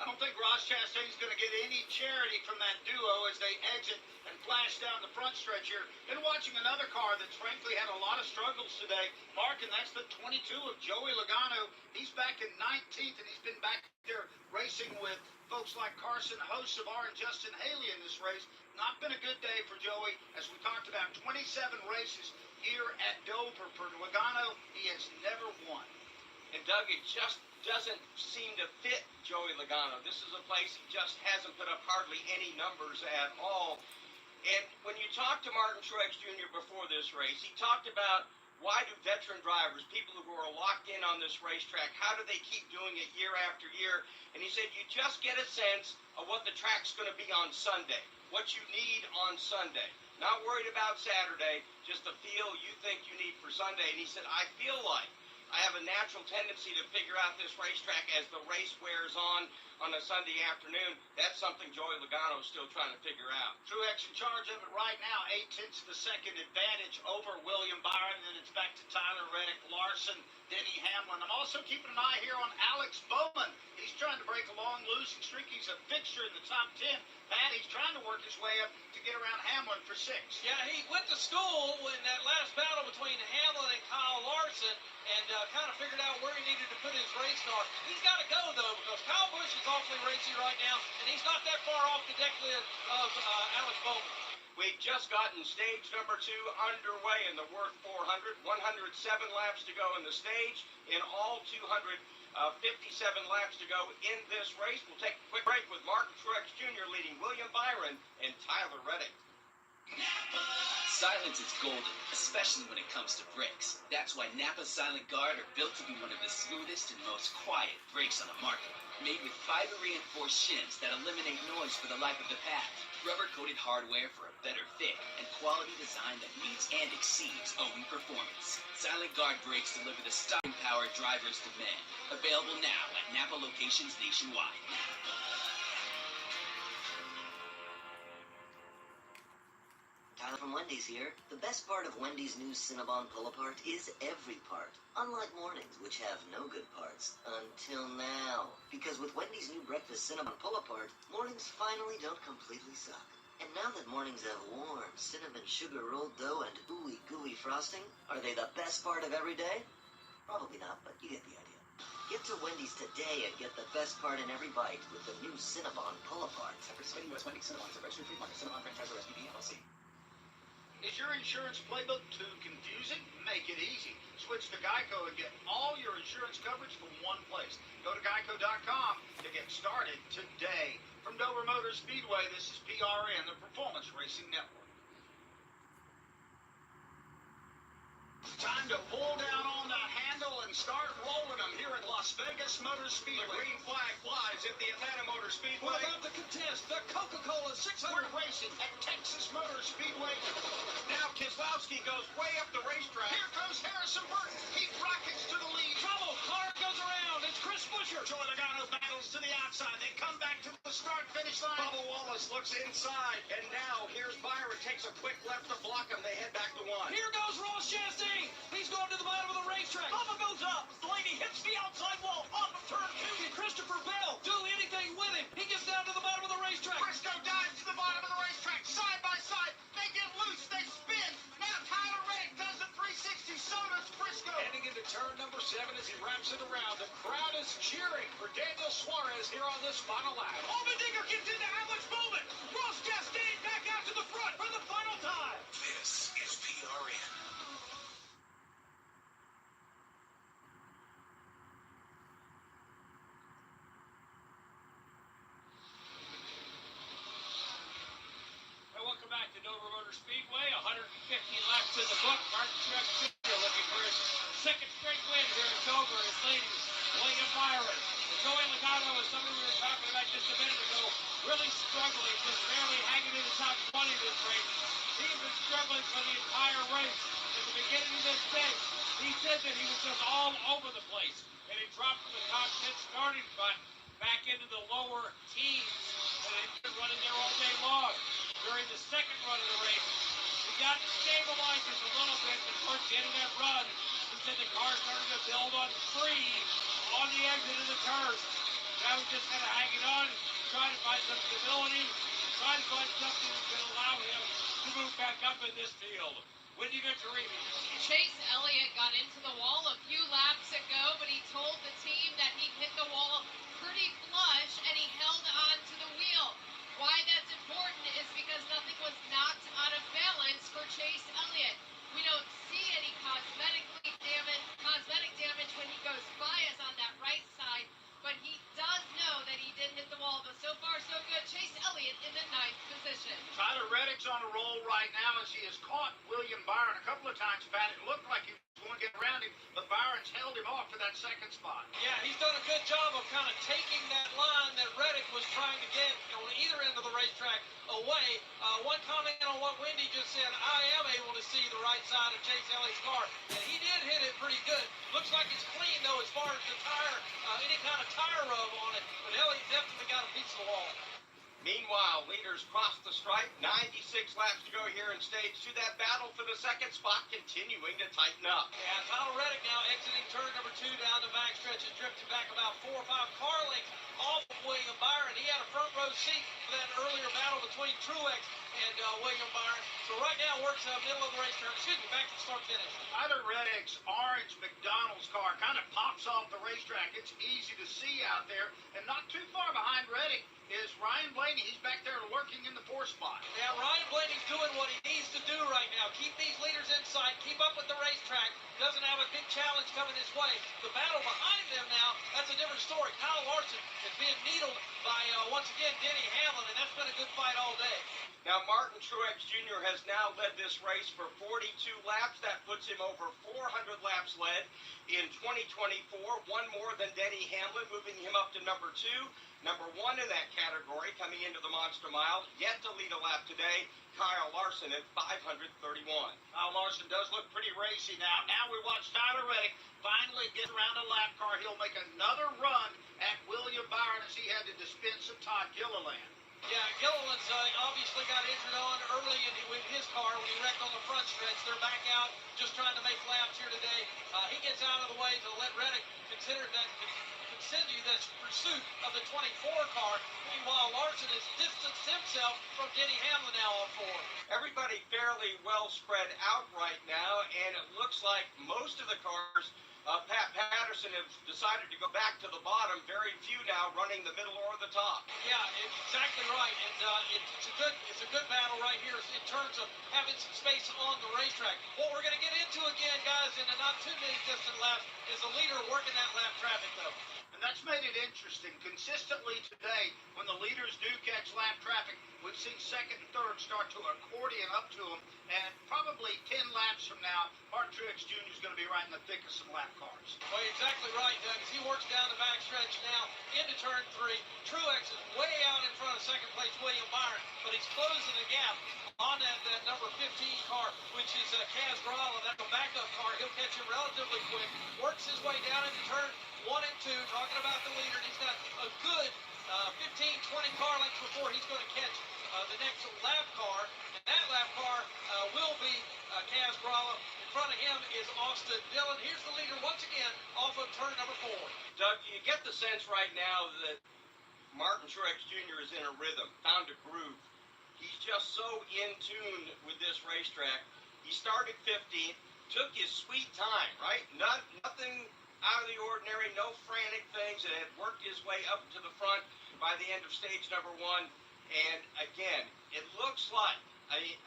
4. I don't think Ross Chastain's going to get any charity from that duo as they exit and flash down the front stretch here. Been watching another car that's frankly had a lot of struggles today. Mark, and that's the 22 of Joey Logano. He's back in 19th, and he's been back there racing with folks like Carson Hocevar and Justin Haley in this race. Not been a good day for Joey, as we talked about. 27 races here at Dover for Logano. He has never won. And Doug, it just doesn't seem to fit Joey Logano. This is a place he just hasn't put up hardly any numbers at all. And when you talked to Martin Truex Jr. before this race, he talked about why do veteran drivers, people who are locked in on this racetrack, how do they keep doing it year after year? And he said you just get a sense of what the track's going to be on Sunday, what you need on Sunday. Not worried about Saturday, just the feel you think you need for Sunday. And he said, I feel like I have a natural tendency to figure out this racetrack as the race wears on a Sunday afternoon. That's something Joey Logano is still trying to figure out. Truex in charge of it right now, 0.8 of a second advantage over William Byron. Then it's back to Tyler Reddick, Larson, Denny Hamlin. I'm also keeping an eye here on Alex Bowman. He's trying to break a long losing streak. He's a fixture in the top 10. Pat, he's trying to work his way up to get around Hamlin for 6. Yeah, he went to school in that last battle between Hamlin and Kyle Larson and kind of figured out where he needed to put his race car. He's got to go, though, because Kyle Busch is awfully racy right now, and he's not that far off the deck lid of Alex Bowman. We've just gotten stage number 2 underway in the Worth 400. 107 laps to go in the stage. In all, 257 laps to go in this race. We'll take a quick break with Martin Truex Jr. leading William Byron and Tyler Reddick. Silence is golden, especially when it comes to brakes. That's why Napa Silent Guard are built to be one of the smoothest and most quiet brakes on the market. Made with fiber-reinforced shims that eliminate noise for the life of the path. Rubber-coated hardware for a better fit, and quality design that meets and exceeds OE performance. Silent Guard brakes deliver the stopping power drivers demand. Available now at Napa locations nationwide. Tyler from Wendy's here. The best part of Wendy's new Cinnabon pull-apart is every part. Unlike mornings, which have no good parts. Until now. Because with Wendy's new breakfast Cinnabon pull-apart, mornings finally don't completely suck. And now that mornings have warm, cinnamon sugar rolled dough and ooey gooey frosting, are they the best part of every day? Probably not, but you get the idea. Get to Wendy's today and get the best part in every bite with the new Cinnabon pull-apart. Participating U.S. Wendy's Cinnabon is a registered trademark of Cinnabon Franchisor SPV LLC. Is your insurance playbook too confusing? Make it easy. Switch to Geico and get all your insurance coverage from one place. Go to geico.com to get started today. From Dover Motor Speedway, this is PRN, the Performance Racing Network. Time to pull down on that handle and start rolling them here at Las Vegas Motor Speedway. The green flag flies at the Atlanta Motor Speedway. We're about to contest the Coca-Cola 600. We're racing at Texas Motor Speedway. Now Keselowski goes way up the racetrack. Here goes Harrison Burton. He rockets to the lead. Trouble. Car goes around. It's Chris Buescher. Joey Logano battles to the outside. They come back to the start-finish line. Bubba Wallace looks inside. And now here's Byron. Takes a quick left to block him. They head back to 1. Here goes Ross Chastain. He's going to the bottom of the racetrack. Bubba goes up. Delaney hits the outside wall off of turn 2. Can Christopher Bell do anything with him? He gets down to the bottom of the racetrack. Briscoe dives to the bottom of the racetrack. Side by side. They get loose. They spin. Now Tyler Reddick does the 360. So does Briscoe. Heading into turn number 7 as he wraps it around. The crowd is cheering for Daniel Suarez here on this final lap. Allmendinger gets into Alex Bowman. Ross Chastain back out to the front for the final time. This is PRN. Welcome back to Dover Motor Speedway. 150 laps in the book. Martin Truex Jr. looking for his second straight win here at Dover. His leading William Byron. Joey Logano is somebody we were talking about just a minute ago. Really struggling, just barely hanging in the top 20 this race. He's been struggling for the entire race. At the beginning of this day, he said that he was just all over the place. And he dropped from the top 10 starting spot back into the lower teens. And he's been running there all day long. During the second run of the race, he got stabilized just a little bit, but towards the end of that run, he said the car started to build on free on the exit of the turn. Now he's just kind of hanging on, trying to find some stability, trying to find something that's going to allow him to move back up in this field. Wendy Victorini. Chase Elliott got into the wall a few laps ago, but he told the team that he hit the wall pretty flush and he held on to the wheel. Why that's important is because nothing was knocked out of balance for Chase Elliott. We don't see any cosmetic damage when he goes by us on that right side, but he does know that he did hit the wall. But so far, so good. Chase Elliott in the 9th position. Tyler Reddick's on a roll right now as he has caught William Byron a couple of times. Pat, it looked like he was going to get around him, but Byron's held him off for that second spot. Yeah, he's done a good job of kind of taking that line that Reddick was trying to get on either end of the racetrack away. One comment on what Wendy just said, I am able to see the right side of Chase Elliott's car, and he did hit it pretty good. Looks like it's clean, though, as far as the tire, any kind of tire rub on it, but Elliott definitely got a piece of the wall. Meanwhile, leaders cross the stripe. 96 laps to go here in stage 2. That battle for the second spot continuing to tighten up. Yeah, Tyler Reddick now exiting turn number 2 down the backstretch and drifting back about 4 or 5 car lengths off of William Byron. He had a front row seat for that earlier battle between Truex and William Byron. So right now works middle of the racetrack. Excuse me, back to start finish. Tyler Reddick's orange McDonald's car kind of pops off the racetrack. It's easy to see out there, and not too far behind Reddick is Ryan Blaney. He's back there lurking in the 4th spot. Yeah, Ryan Blaney's doing what he needs to do right now. Keep these leaders in sight. Keep up with the racetrack. Doesn't have a big challenge coming his way. The battle behind them now, that's a different story. Kyle Larson is being needled by, once again, Denny Hamlin, and that's been a good fight all day. Now, Martin Truex Jr. has now led this race for 42 laps. That puts him over 400 laps led in 2024. One more than Denny Hamlin, moving him up to number 2. Number 1 in that category coming into the Monster Mile, yet to lead a lap today, Kyle Larson at 531. Kyle Larson does look pretty racy now. Now we watch Tyler Reddick finally get around a lap car. He'll make another run at William Byron as he had to dispense of Todd Gilliland. Yeah, Gilliland's obviously got injured on early in his car when he wrecked on the front stretch. They're back out just trying to make laps here today. He gets out of the way to let Reddick continue this pursuit of the 24 car. Meanwhile, Larson has distanced himself from Denny Hamlin now on 4. Everybody fairly well spread out right now, and it looks like most of the cars, Pat Patterson, have decided to go back to the bottom. Very few now running the middle or the top. Yeah, exactly right. And it's a good battle right here in terms of having some space on the racetrack. What we're going to get into again, guys, in the not too many distant laps, is the leader working that lap traffic, though. And that's made it interesting. Consistently today, when the leaders do catch lap traffic, we've seen second and third start to accordion up to them. And probably 10 laps from now, Martin Truex Jr. is going to be right in the thick of some lap cars. Well, exactly right, Doug. As he works down the backstretch now into turn 3, Truex is way out in front of second place William Byron, but he's closing the gap on that number 15 car, which is Kaz Grala. That's a backup car. He'll catch him relatively quick. Works his way down into turn 1 and 2. Talking about the leader, and he's got a good 15-20 car lengths before he's going to catch the next lap car. And that lap car will be Kaz Grala. In front of him is Austin Dillon. Here's the leader once again off of turn number 4. Doug, you get the sense right now that Martin Truex Jr. is in a rhythm, found a groove. He's just so in tune with this racetrack. He started 15th, took his sweet time, right? Nothing out of the ordinary, no frantic things, and had worked his way up to the front by the end of stage number 1. And again, it looks like,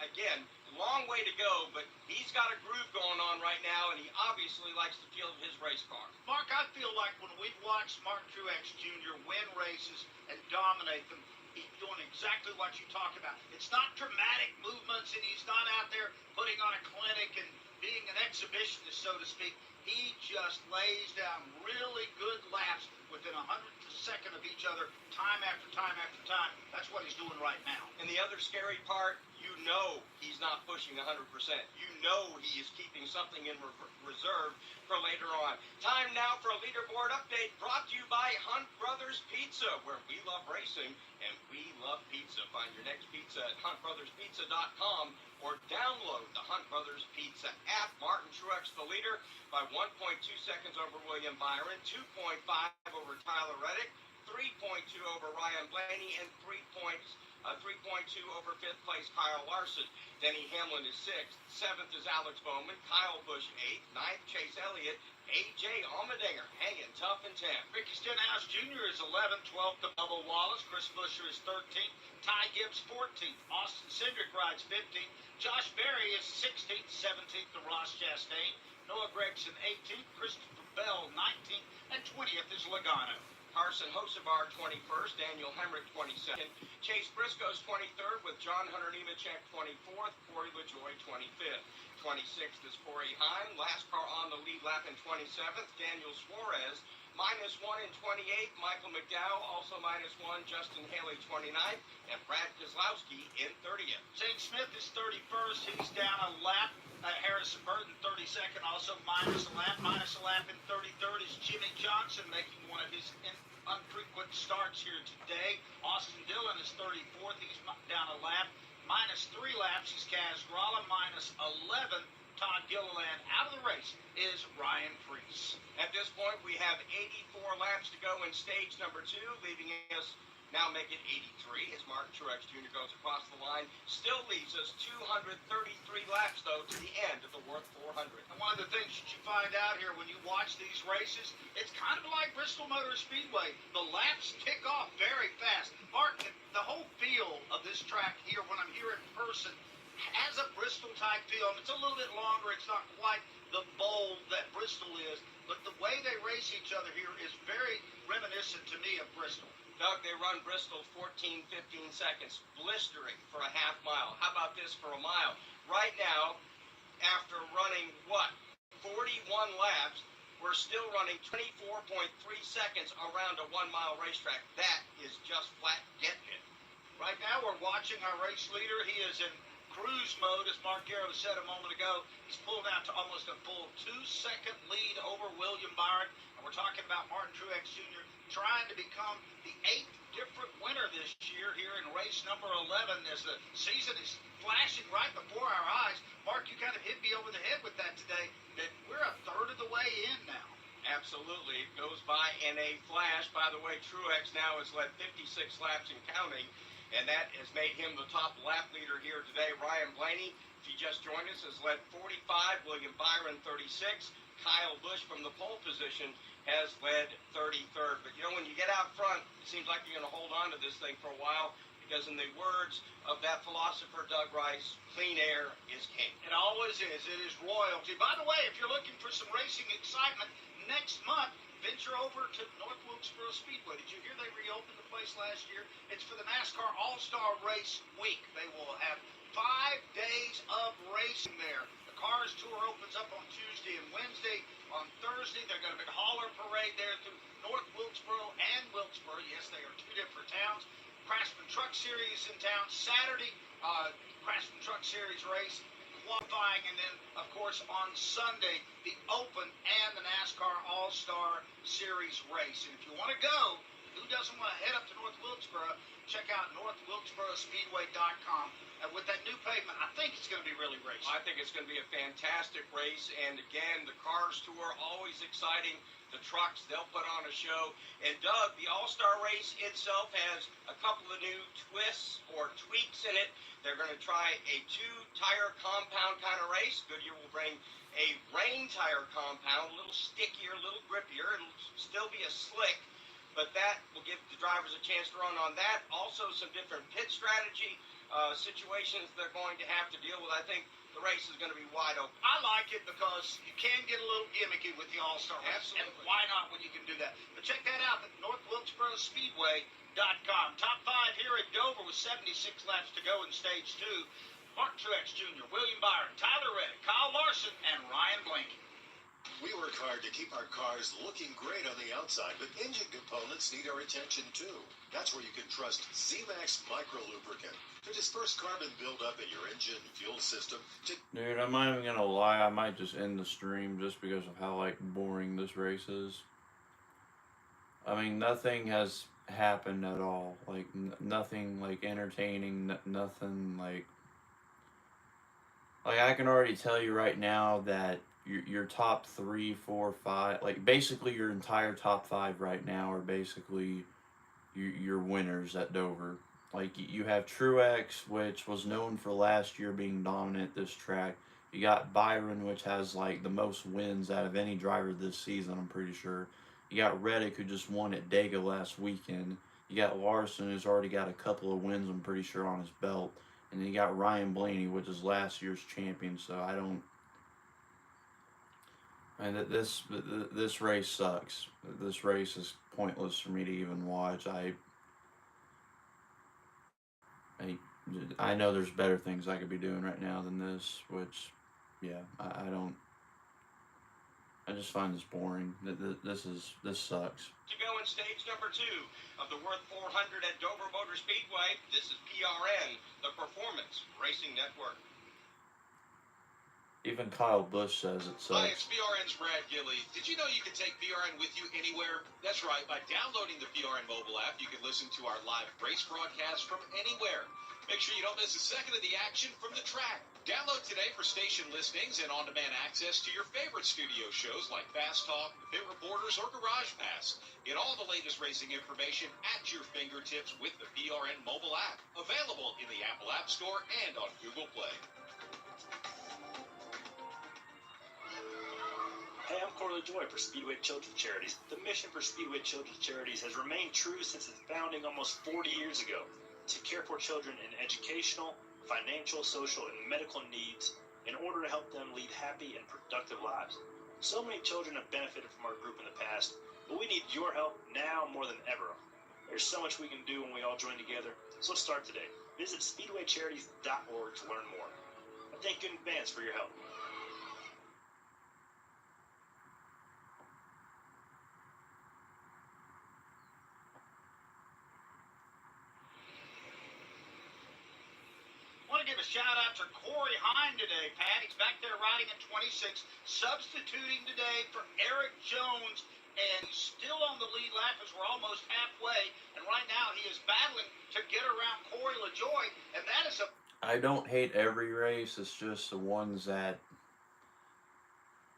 again, long way to go, but he's got a groove going on right now, and he obviously likes the feel of his race car. Mark, I feel like when we've watched Martin Truex Jr. win races and dominate them, he's doing exactly what you talk about. It's not dramatic movements, and he's not out there putting on a clinic and being an exhibitionist, so to speak. He just lays down really good laps within 100th of a second of each other, time after time after time. That's what he's doing right now. And the other scary part, you know he's not pushing 100%. You know he is keeping something in reserve for later on. Time now for a leaderboard update brought to you by Hunt Brothers Pizza, where we love racing and we love pizza. Find your next pizza at huntbrotherspizza.com or download the Hunt Brothers Pizza app. Martin Truex the leader by 1.2 seconds over William Byron, 2.5 over Tyler Reddick, 3.2 over Ryan Blaney, and 3.2 over fifth place Kyle Larson. Denny Hamlin is sixth. Seventh is Alex Bowman. Kyle Busch eighth. Ninth, Chase Elliott. A.J. Allmendinger hanging tough in 10th. Ricky Stenhouse Jr. is 11th. 12th to Bubba Wallace. Chris Buescher is 13th. Ty Gibbs 14th. Austin Cindric rides 15th. Josh Berry is 16th. 17th to Ross Chastain. Noah Gregson 18th. Christopher Bell 19th. And 20th is Logano. Carson Hocevar 21st, Daniel Hemrick 22nd, Chase Briscoe's 23rd with John Hunter Nemechek 24th, Corey LaJoie 25th. 26th is Corey Heim, last car on the lead lap in 27th, Daniel Suarez, -1 in 28th, Michael McDowell also -1, Justin Haley 29th, and Brad Keselowski in 30th. Zane Smith is 31st, he's down a lap. Harrison Burton 32nd, also minus a lap in 33rd is Jimmy Johnson making one of his unfrequent starts here today. Austin Dillon is 34th, he's down a lap. -3 laps is Kaz Gralla, -11. Todd Gilliland out of the race is Ryan Preece. At this point, we have 84 laps to go in stage number 2, leaving us now make it 83 as Martin Truex Jr. goes across the line. Still leaves us 233 laps, though, to the end of the Worth 400. And one of the things that you find out here when you watch these races, it's kind of like Bristol Motor Speedway. The laps tick off very fast. Martin, the whole feel of this track here, when I'm here in person, has a Bristol-type feel. It's a little bit longer. It's not quite the bowl that Bristol is, but the way they race each other here is very reminiscent to me of Bristol. Doug, they run Bristol 14, 15 seconds, blistering for a half mile. How about this for a mile? Right now, after running, 41 laps, we're still running 24.3 seconds around a 1 mile racetrack. That is just flat getting it. Right now, we're watching our race leader. He is in cruise mode, as Mark Garrow said a moment ago. He's pulled out to almost a full 2-second lead over William Byron. And we're talking about Martin Truex Jr. trying to become the 8th different winner this year here in race number 11 as the season is flashing right before our eyes. Mark, you kind of hit me over the head with that today, that we're a third of the way in now. Absolutely. It goes by in a flash. By the way, Truex now has led 56 laps and counting, and that has made him the top lap leader here today. Ryan Blaney, if you just joined us, has led 45. William Byron, 36. Kyle Busch from the pole position has led 33rd. But, you know, when you get out front, it seems like you're going to hold on to this thing for a while because in the words of that philosopher, Doug Rice, clean air is king. It always is. It is royalty. By the way, if you're looking for some racing excitement, next month, venture over to North Wilkesboro Speedway. Did you hear they reopened the place last year? It's for the NASCAR All-Star Race Week. They will have 5 days of racing there. The Cars Tour opens up on Tuesday and Wednesday. On Thursday, they're going to be a hauler parade there through North Wilkesboro and Wilkesboro. Yes, they are 2 different towns. Craftsman Truck Series in town Saturday. Craftsman Truck Series race, qualifying, and then, of course, on Sunday, the Open and the NASCAR All-Star Series race. And if you want to go, who doesn't want to head up to North Wilkesboro? Check out NorthWilkesboroSpeedway.com. And with that new pavement, I think it's going to be really racing. I think it's going to be a fantastic race. And again, the Cars Tour, always exciting. The trucks, they'll put on a show. And Doug, the All-Star race itself has a couple of new twists or tweaks in it. They're going to try a 2-tire compound kind of race. Goodyear will bring a rain tire compound, a little stickier, a little grippier. It'll still be a slick, but that will give the drivers a chance to run on that. Also, some different pit strategy situations they're going to have to deal with. I think the race is going to be wide open. I like it because you can get a little gimmicky with the All-Star race. And why not when you can do that? But check that out at NorthWilkesboroSpeedway.com. Top 5 here at Dover with 76 laps to go in Stage 2. Martin Truex Jr., William Byron, Tyler Reddick, Kyle Larson, and Ryan Blaney. We work hard to keep our cars looking great on the outside, but engine components need our attention too. That's where you can trust Z-Max Micro Lubricant to disperse carbon buildup in your engine fuel system. Dude, I'm not even gonna lie, I might just end the stream just because of how, like, boring this race is. I mean, nothing has happened at all. Like, nothing, like, entertaining, nothing, like, I can already tell you right now that your top 3, 4, 5, like, basically your entire top 5 right now are basically your winners at Dover. Like you have Truex, which was known for last year being dominant at this track. You got Byron, which has like the most wins out of any driver this season, I'm pretty sure. You got Reddick, who just won at Dega last weekend. You got Larson, who's already got a couple of wins, I'm pretty sure, on his belt. And then you got Ryan Blaney, which is last year's champion. So I don't. And this race sucks. This race is pointless for me to even watch. I know there's better things I could be doing right now than this, which, yeah, I don't. I just find this boring. This sucks. To go in stage number 2 of the Worth 400 at Dover Motor Speedway, this is PRN, the Performance Racing Network. Even Kyle Busch says it Hi, sucks. it's PRN's Brad Gilly. Did you know you can take PRN with you anywhere? That's right. By downloading the PRN mobile app, you can listen to our live race broadcast from anywhere. Make sure you don't miss a second of the action from the track. Download today for station listings and on-demand access to your favorite studio shows like Fast Talk, Pit Reporters, or Garage Pass. Get all the latest racing information at your fingertips with the PRN mobile app. Available in the Apple App Store and on Google Play. Hey, I'm Corley Joy for Speedway Children's Charities. The mission for Speedway Children's Charities has remained true since its founding almost 40 years ago, to care for children in educational, financial, social, and medical needs in order to help them lead happy and productive lives. So many children have benefited from our group in the past, but we need your help now more than ever. There's so much we can do when we all join together, so let's start today. Visit speedwaycharities.org to learn more. I thank you in advance for your help. Give a shout out to Corey Hine today, Pat. He's back there riding at 26, substituting today for Eric Jones, and he's still on the lead lap as we're almost halfway. And right now he is battling to get around Corey LaJoie, and that is a. I don't hate every race. It's just the ones that.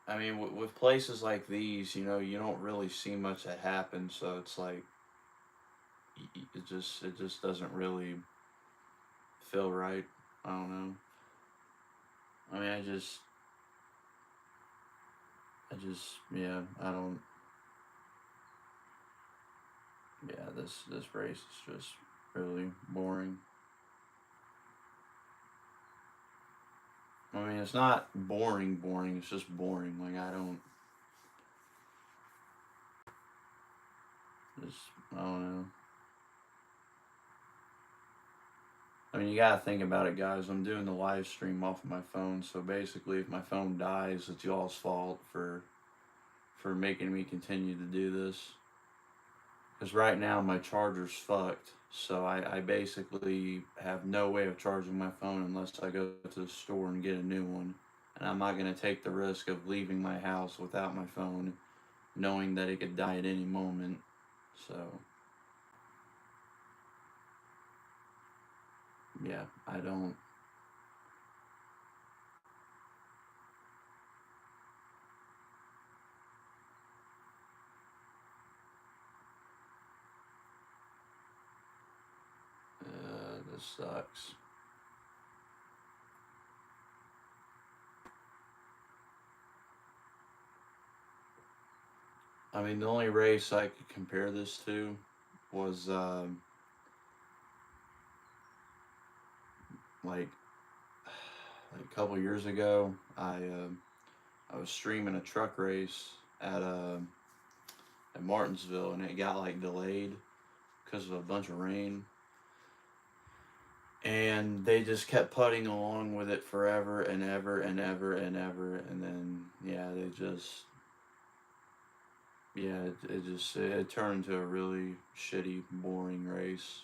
I mean, with places like these, you know, you don't really see much that happens, so it's like it just doesn't really feel right. I don't know. I mean, yeah, I don't. Yeah, this race is just really boring. I mean, it's not boring, it's just boring. Like, I don't know. I mean, you gotta think about it, guys. I'm doing the live stream off of my phone, so basically, if my phone dies, it's y'all's fault for making me continue to do this. Because right now, my charger's fucked, so I basically have no way of charging my phone unless I go to the store and get a new one. And I'm not gonna take the risk of leaving my house without my phone, knowing that it could die at any moment. So. Yeah, I don't. This sucks. I mean, the only race I could compare this to was like a couple years ago. I was streaming a truck race at Martinsville, and it got like delayed because of a bunch of rain. And they just kept putting along with it forever and ever and ever and ever, and then it turned into a really shitty, boring race.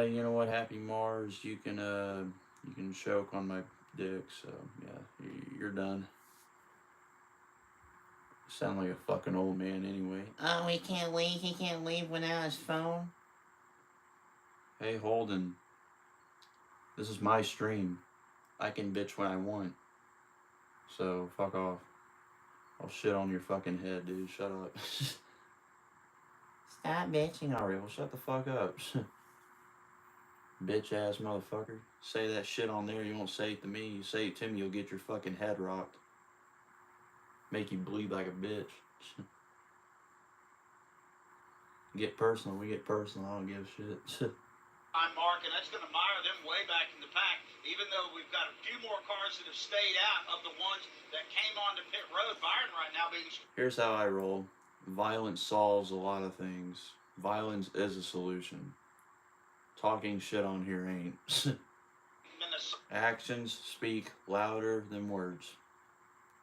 You know what, Happy Mars, you can choke on my dick, so yeah, you're done. Sound like a fucking old man anyway. Oh, he can't leave without his phone? Hey, Holden, This is my stream. I can bitch when I want. So, fuck off. I'll shit on your fucking head, dude. Shut up. Stop bitching already. Well, shut the fuck up. Bitch ass motherfucker. Say that shit on there, you won't say it to me. You say it to me, you'll get your fucking head rocked. Make you bleed like a bitch. Get personal, we get personal. I don't give a shit. Mark, and that's going to mire them way back in the pack, even though we've got a few more cars that have stayed out of the ones that came onto pit road. Byron right now being... Here's how I roll. Violence solves a lot of things. Violence is a solution. Talking shit on here ain't. Actions speak louder than words.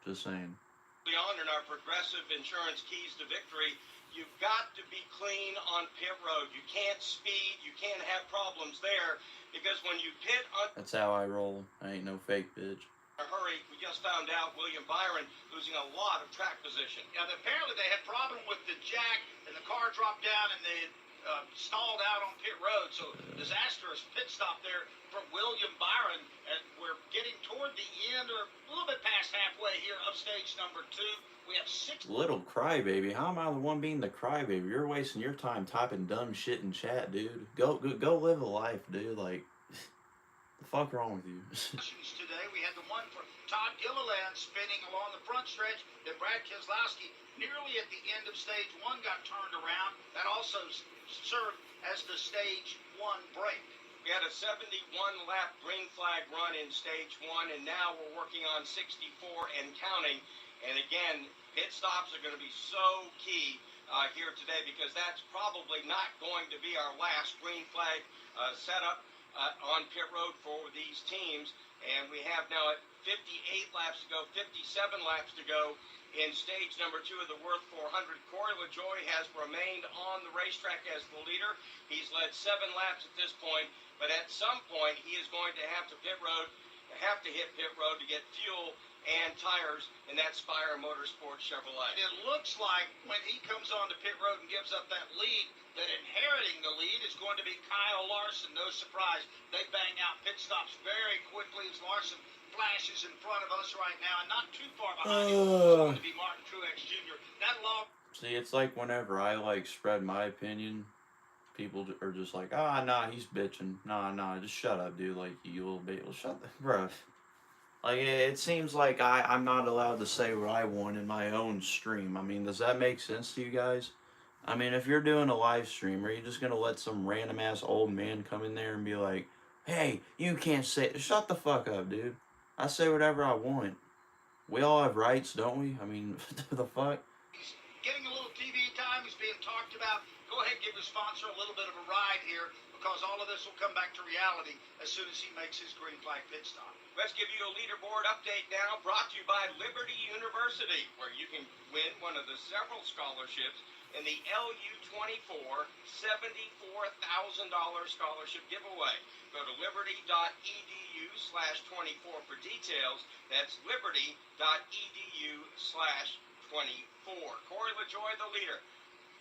Just saying. Beyond in our Progressive Insurance keys to victory, you've got to be clean on pit road. You can't speed. You can't have problems there because when you pit on... That's how I roll. I ain't no fake bitch. A hurry, we just found out William Byron losing a lot of track position. Yeah, apparently they had problem with the jack and the car dropped down and they stalled out on pit road. So disastrous pit stop there for William Byron. And we're getting toward the end or a little bit past halfway here of stage number 2. We have 6... Little crybaby. How am I the one being the crybaby? You're wasting your time typing dumb shit in chat, dude. Go live a life, dude. Like, the fuck wrong with you? Today we had the one for Todd Gilliland spinning along the front stretch. Then Brad Keselowski nearly at the end of stage 1 got turned around. That also served as the stage 1 break. We had a 71-lap green flag run in stage 1, and now we're working on 64 and counting. And again, pit stops are going to be so key here today because that's probably not going to be our last green flag setup on pit road for these teams. And we have now 58 laps to go, 57 laps to go in stage number 2 of the Worth 400. Corey LaJoie has remained on the racetrack as the leader. He's led 7 laps at this point, but at some point he is going to have to hit pit road to get fuel and tires in that Spire Motorsports Chevrolet. And it looks like when he comes on to pit road and gives up that lead, that inheriting the lead is going to be Kyle Larson. No surprise. They bang out pit stops very quickly as Larson flashes in front of us right now, and not too far behind him is going to be Martin Truex Jr. That long... See, it's like whenever I, like, spread my opinion, people are just like, nah, he's bitching. Nah, just shut up, dude. Like, you little bitch. Well, shut the... Bruh. Like, it seems like I'm not allowed to say what I want in my own stream. I mean, does that make sense to you guys? I mean, if you're doing a live stream, are you just going to let some random-ass old man come in there and be like, hey, you can't say... Shut the fuck up, dude. I say whatever I want. We all have rights, don't we? I mean, the fuck? He's getting a little TV time. He's being talked about. Go ahead and give your sponsor a little bit of a ride here because all of this will come back to reality as soon as he makes his green flag pit stop. Let's give you a leaderboard update now, brought to you by Liberty University, where you can win one of the several scholarships in the LU24 $74,000 scholarship giveaway. Go to liberty.edu/24 for details. That's liberty.edu/24. Corey LaJoie, the leader.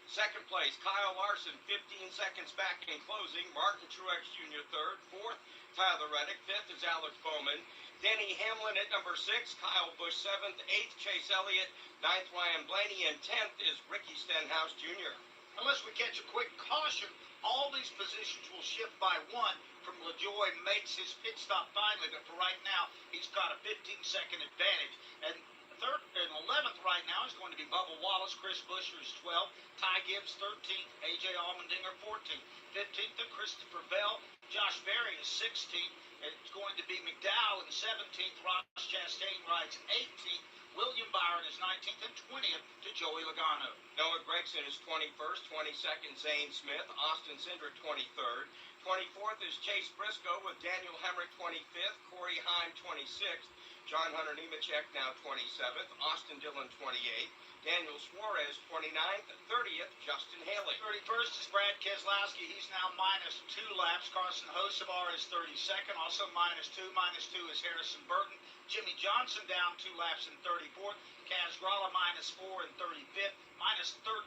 Second place, Kyle Larson, 15 seconds back in closing. Martin Truex Jr. third. Fourth, Tyler Reddick. Fifth is Alex Bowman. Denny Hamlin at number 6. Kyle Busch 7th. 8th, Chase Elliott. 9th, Ryan Blaney. And 10th is Ricky Stenhouse Jr. Unless we catch a quick caution, all these positions will shift by 1 from LaJoie makes his pit stop finally. But for right now, he's got a 15-second advantage. And 3rd and 11th right now is going to be Bubba Wallace. Chris Buescher is 12th. Ty Gibbs 13th. A.J. Allmendinger 14th. 15th to Christopher Bell. Josh Berry is 16th. It's going to be McDowell in 17th. Ross Chastain rides 18th. William Byron is 19th and 20th to Joey Logano. Noah Gragson is 21st. 22nd, Zane Smith. Austin Cindric 23rd. 24th is Chase Briscoe with Daniel Hemrick 25th. Corey Heim 26th. John Hunter Nemechek now 27th. Austin Dillon 28th. Daniel Suarez 29th. 30th, Justin Haley. 31st is Brad Keselowski. He's now minus 2 laps. Carson Hocevar is 32nd. Also minus 2. Minus 2 is Harrison Burton. Jimmy Johnson down 2 laps in 34th. Kaz Grala minus 4 in 35th. Minus 13,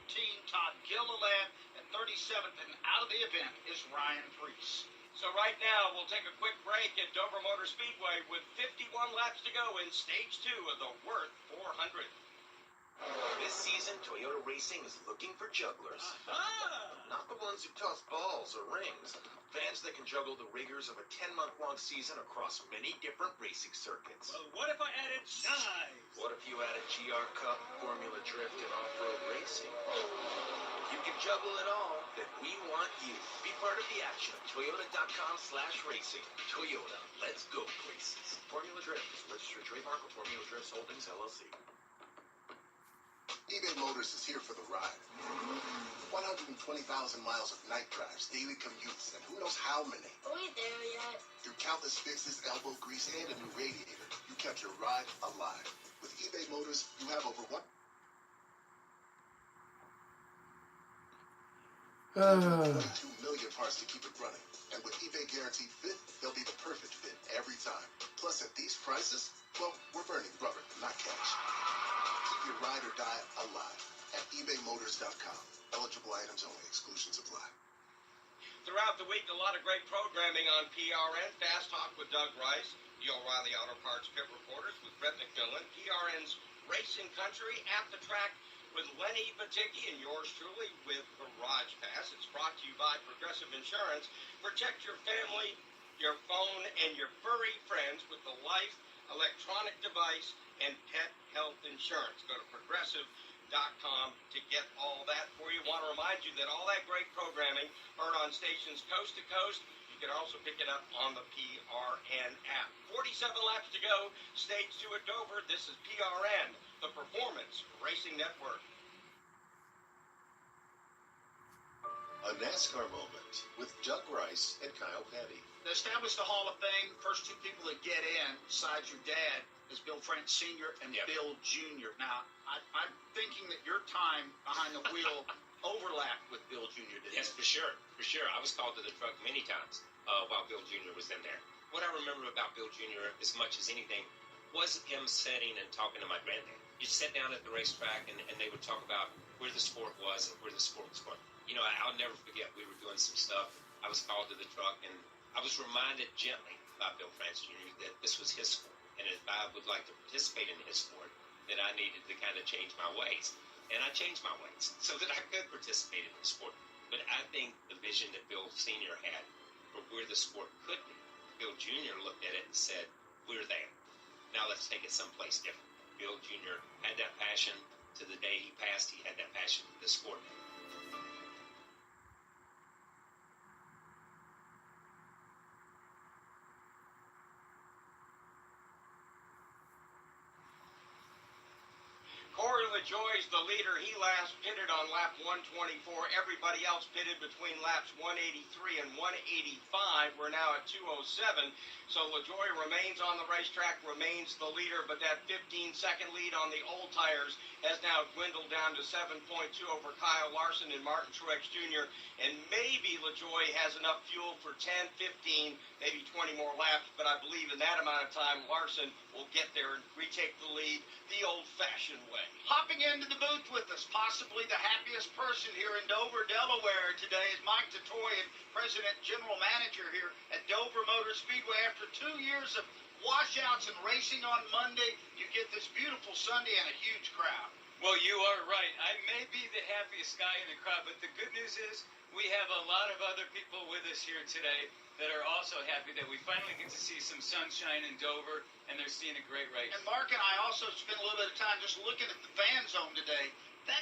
Todd Gilliland. And 37th and out of the event is Ryan Preece. So right now, we'll take a quick break at Dover Motor Speedway with 51 laps to go in Stage 2 of the Worth 400. This season, Toyota Racing is looking for jugglers. Not the ones who toss balls or rings. Fans that can juggle the rigors of a 10-month-long season across many different racing circuits. Well, what if I added knives? What if you added GR Cup, Formula Drift, and off-road racing? If you can juggle it all, then we want you. Be part of the action at Toyota.com/racing. Toyota, let's go places. Formula Drift is a registered trademark of Formula Drifts Holdings, LLC. eBay Motors is here for the ride. 120,000 miles of night drives, daily commutes, and who knows how many. Are we there yet? Through countless fixes, elbow grease, and a new radiator, you kept your ride alive. With eBay Motors, you have over 122 million parts to keep it running. And with eBay Guaranteed Fit, they'll be the perfect fit every time. Plus, at these prices, well, we're burning rubber, not cash. Keep your ride or die alive at ebaymotors.com. Eligible items only. Exclusions apply. Throughout the week, a lot of great programming on PRN. Fast Talk with Doug Rice, the O'Reilly Auto Parts Pit Reporters with Brett McMillan, PRN's Racing Country at the Track with Lenny Baticki, and yours truly with Garage Pass. It's brought to you by Progressive Insurance. Protect your family, your phone, and your furry friends with the Life electronic device and pet health insurance. Go to progressive.com to get all that for you. Want to remind you that all that great programming heard on stations coast to coast. You can also pick it up on the PRN app. 47 laps to go. Stage 2 at Dover. This is PRN, the Performance Racing Network. A NASCAR moment with Doug Rice and Kyle Petty. To establish the Hall of Fame, first two people that get in, besides your dad, is Bill France Sr. and Bill Jr. Now, I'm thinking that your time behind the wheel overlapped with Bill Jr. Didn't Yes, it? for sure. For sure. I was called to the truck many times while Bill Jr. was in there. What I remember about Bill Jr. as much as anything was him sitting and talking to my granddad. You'd sit down at the racetrack and they would talk about where the sport was and where the sport was going. You know, I'll never forget, we were doing some stuff. I was called to the truck and I was reminded gently by Bill France Jr. that this was his sport. And if I would like to participate in his sport, that I needed to kind of change my ways. And I changed my ways so that I could participate in the sport. But I think the vision that Bill Sr. had for where the sport could be, Bill Jr. looked at it and said, we're there. Now let's take it someplace different. Bill Jr. had that passion to the day he passed. He had that passion for the sport. Corey LaJoie's the leader. He last pitted on lap 124. Everybody else pitted between laps 183 and 185. We're now at 207. So LaJoie remains on the racetrack, remains the leader, but that 15-second lead on the old tires has now dwindled down to 7.2 over Kyle Larson and Martin Truex Jr. And maybe LaJoie has enough fuel for 10, 15, maybe 20 more laps, but I believe in that amount of time, Larson will get there and retake the lead the old-fashioned way. Hopping into the booth with us, possibly the happiest person here in Dover, Delaware today is Mike Tatoyan, President General Manager here at Dover Motor Speedway. After 2 years of washouts and racing on Monday, you get this beautiful Sunday and a huge crowd. Well, you are right. I may be the happiest guy in the crowd, but the good news is we have a lot of other people with us here today that are also happy that we finally get to see some sunshine in Dover, and they're seeing a great race. And Mark and I also spent a little bit of time just looking at the fan zone today.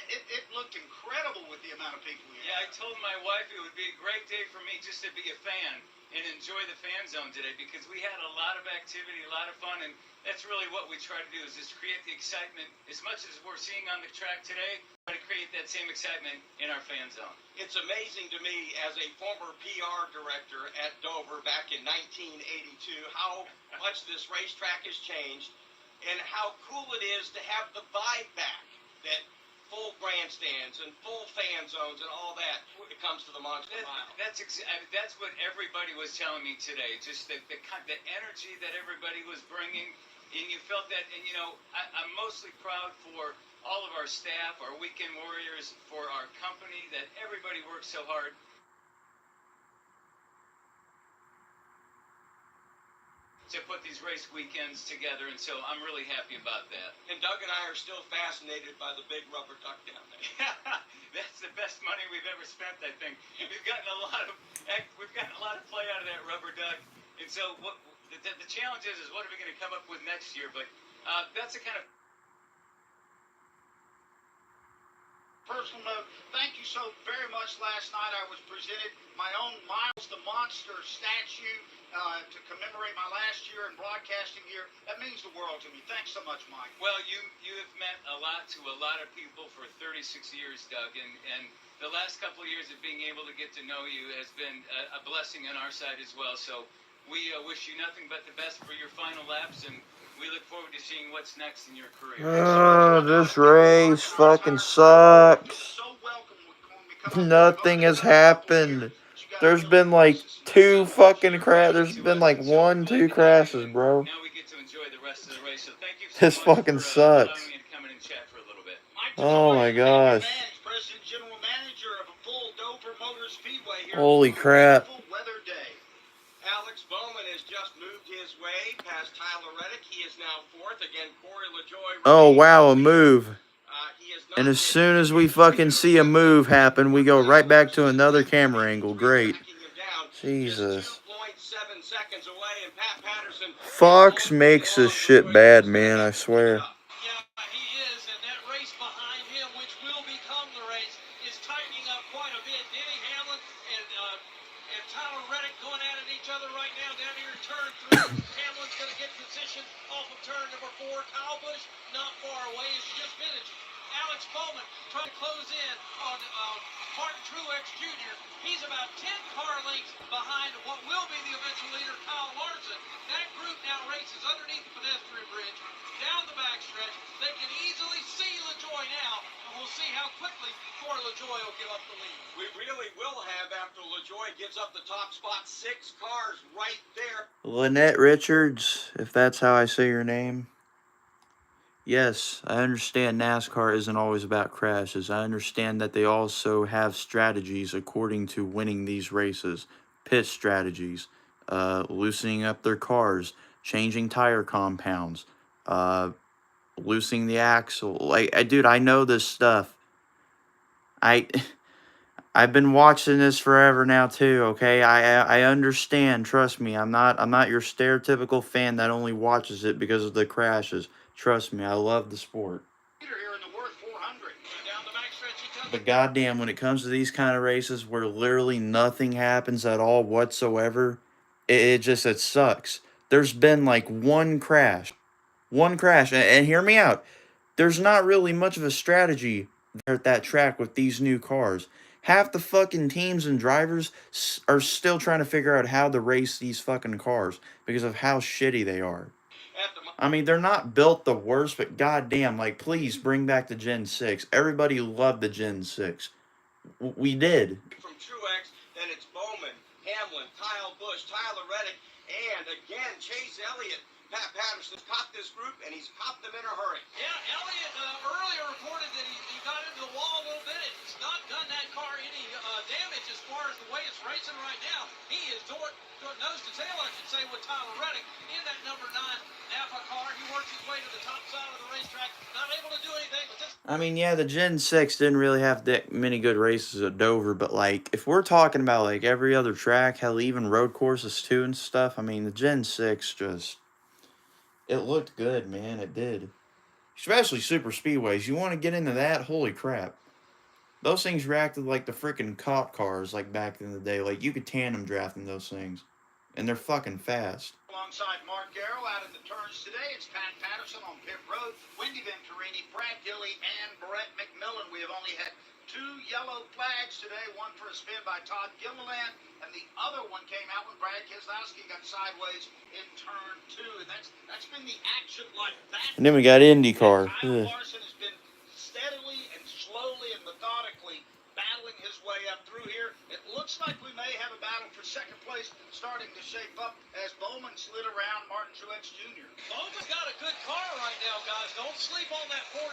It looked incredible with the amount of people here. Yeah, I told my wife it would be a great day for me just to be a fan and enjoy the fan zone today because we had a lot of activity, a lot of fun, and that's really what we try to do is just create the excitement as much as we're seeing on the track today, try to create that same excitement in our fan zone. It's amazing to me as a former PR director at Dover back in 1982 how much this racetrack has changed and how cool it is to have the vibe back that full grandstands and full fan zones and all that when it comes to the Monster Mile. That's what everybody was telling me today. Just the energy that everybody was bringing, and you felt that. And you know, I'm mostly proud for all of our staff, our weekend warriors, for our company that everybody works so hard. put these race weekends together, and so I'm really happy about that. And Doug and I are still fascinated by the big rubber duck down there. That's the best money we've ever spent, I think. We've gotten a lot of play out of that rubber duck, and so the challenge is what are we going to come up with next year? But that's the kind of personal note, thank you so very much. Last night I was presented my own Miles the Monster statue to commemorate my last year in broadcasting here. That means the world to me. Thanks so much, Mike. Well, you have meant a lot to a lot of people for 36 years, Doug, and the last couple of years of being able to get to know you has been a blessing on our side as well. So we wish you nothing but the best for your final laps, and we look forward to seeing what's next in your career. This race fucking sucks. Nothing has happened. There's been like 2 fucking crashes. There's been like 1, 2 crashes, bro. Now we get to enjoy the rest of the race. So thank you so This much fucking for allowing sucks. me to come in and chat for a little bit. Oh my gosh. President General Manager of a full Dover Motor Speedway here. Holy crap. Weather day. Alex Bowman has just moved his way past Tyler Reddick. He is now 4th. Again, Corey LaJoy. Oh wow, a move. And as soon as we fucking see a move happen, we go right back to another camera angle. Great. Jesus. 2.7 seconds away, and Pat Patterson. Fox makes this shit bad, man, I swear. Yeah, he is, and that race behind him, which will become the race, is tightening up quite a bit. Denny Hamlin and Tyler Reddick going at it each other right now down here in turn 3. Hamlin's going to get position off of turn number 4. Kyle Busch not far away as he just finished. Alex Bowman trying to close in on Martin Truex Jr. He's about 10 car lengths behind what will be the eventual leader, Kyle Larson. That group now races underneath the pedestrian bridge, down the backstretch. They can easily see LaJoy now, and we'll see how quickly Corey LaJoy will give up the lead. We really will have, after LaJoy gives up the top spot, 6 cars right there. Lynette Richards, if that's how I say your name. Yes, I understand NASCAR isn't always about crashes. I understand that they also have strategies according to winning these races. Pit strategies, loosening up their cars, changing tire compounds, loosening the axle. Like, dude, I know this stuff. I've been watching this forever now too, okay? I understand, trust me. I'm not your stereotypical fan that only watches it because of the crashes. Trust me, I love the sport. But goddamn, when it comes to these kind of races where literally nothing happens at all whatsoever, it sucks. There's been like one crash, and hear me out. There's not really much of a strategy there at that track with these new cars. Half the fucking teams and drivers are still trying to figure out how to race these fucking cars because of how shitty they are. I mean, they're not built the worst, but goddamn, like, please bring back the Gen 6. Everybody loved the Gen 6. We did. From Truex, then it's Bowman, Hamlin, Kyle Busch, Tyler Reddick, and again, Chase Elliott. Pat Patterson's caught this group, and he's caught them in a hurry. Yeah, Elliott earlier reported that he got into the wall a little bit. It's not done that car any damage as far as the way it's racing right now. He is nose to tail, I should say, with Tyler Reddick in that number 9 Napa car. He works his way to the top side of the racetrack, not able to do anything. But this I mean, yeah, the Gen 6 didn't really have that many good races at Dover, but, like, if we're talking about, like, every other track, hell, even road courses, too, and stuff, I mean, the Gen 6 just... It looked good, man. It did. Especially super speedways. You want to get into that? Holy crap. Those things reacted like the freaking cop cars like back in the day. Like, you could tandem draft in those things. And they're fucking fast. Alongside Mark Garrow out in the turns today, it's Pat Patterson on pit road, Wendy Venturini, Brad Gilly, and Brett McMillan. We have only had 2 yellow flags today, one for a spin by Todd Gilliland, and the other one came out when Brad Keselowski got sideways in turn 2, and that's been the action like that. And then we got IndyCar. Kyle Larson has been steadily and slowly and methodically battling battling his way up through here. It looks like we may have a battle for second place starting to shape up as Bowman slid around Martin Truex Jr. Bowman's got a good car right now, guys. Don't sleep on that 48.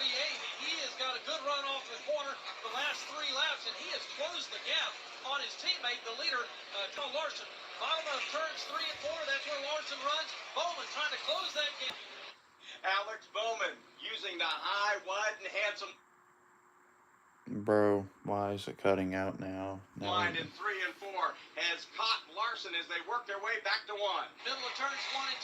He has got a good run off the corner the last 3 laps, and he has closed the gap on his teammate, the leader, Kyle Larson. Bottom of turns 3 and 4, that's where Larson runs. Bowman trying to close that gap. Alex Bowman using the high, wide, and handsome Bro, why is it cutting out now? line in 3 and 4 has caught Larson as they work their way back to 1. Middle of turns 1 and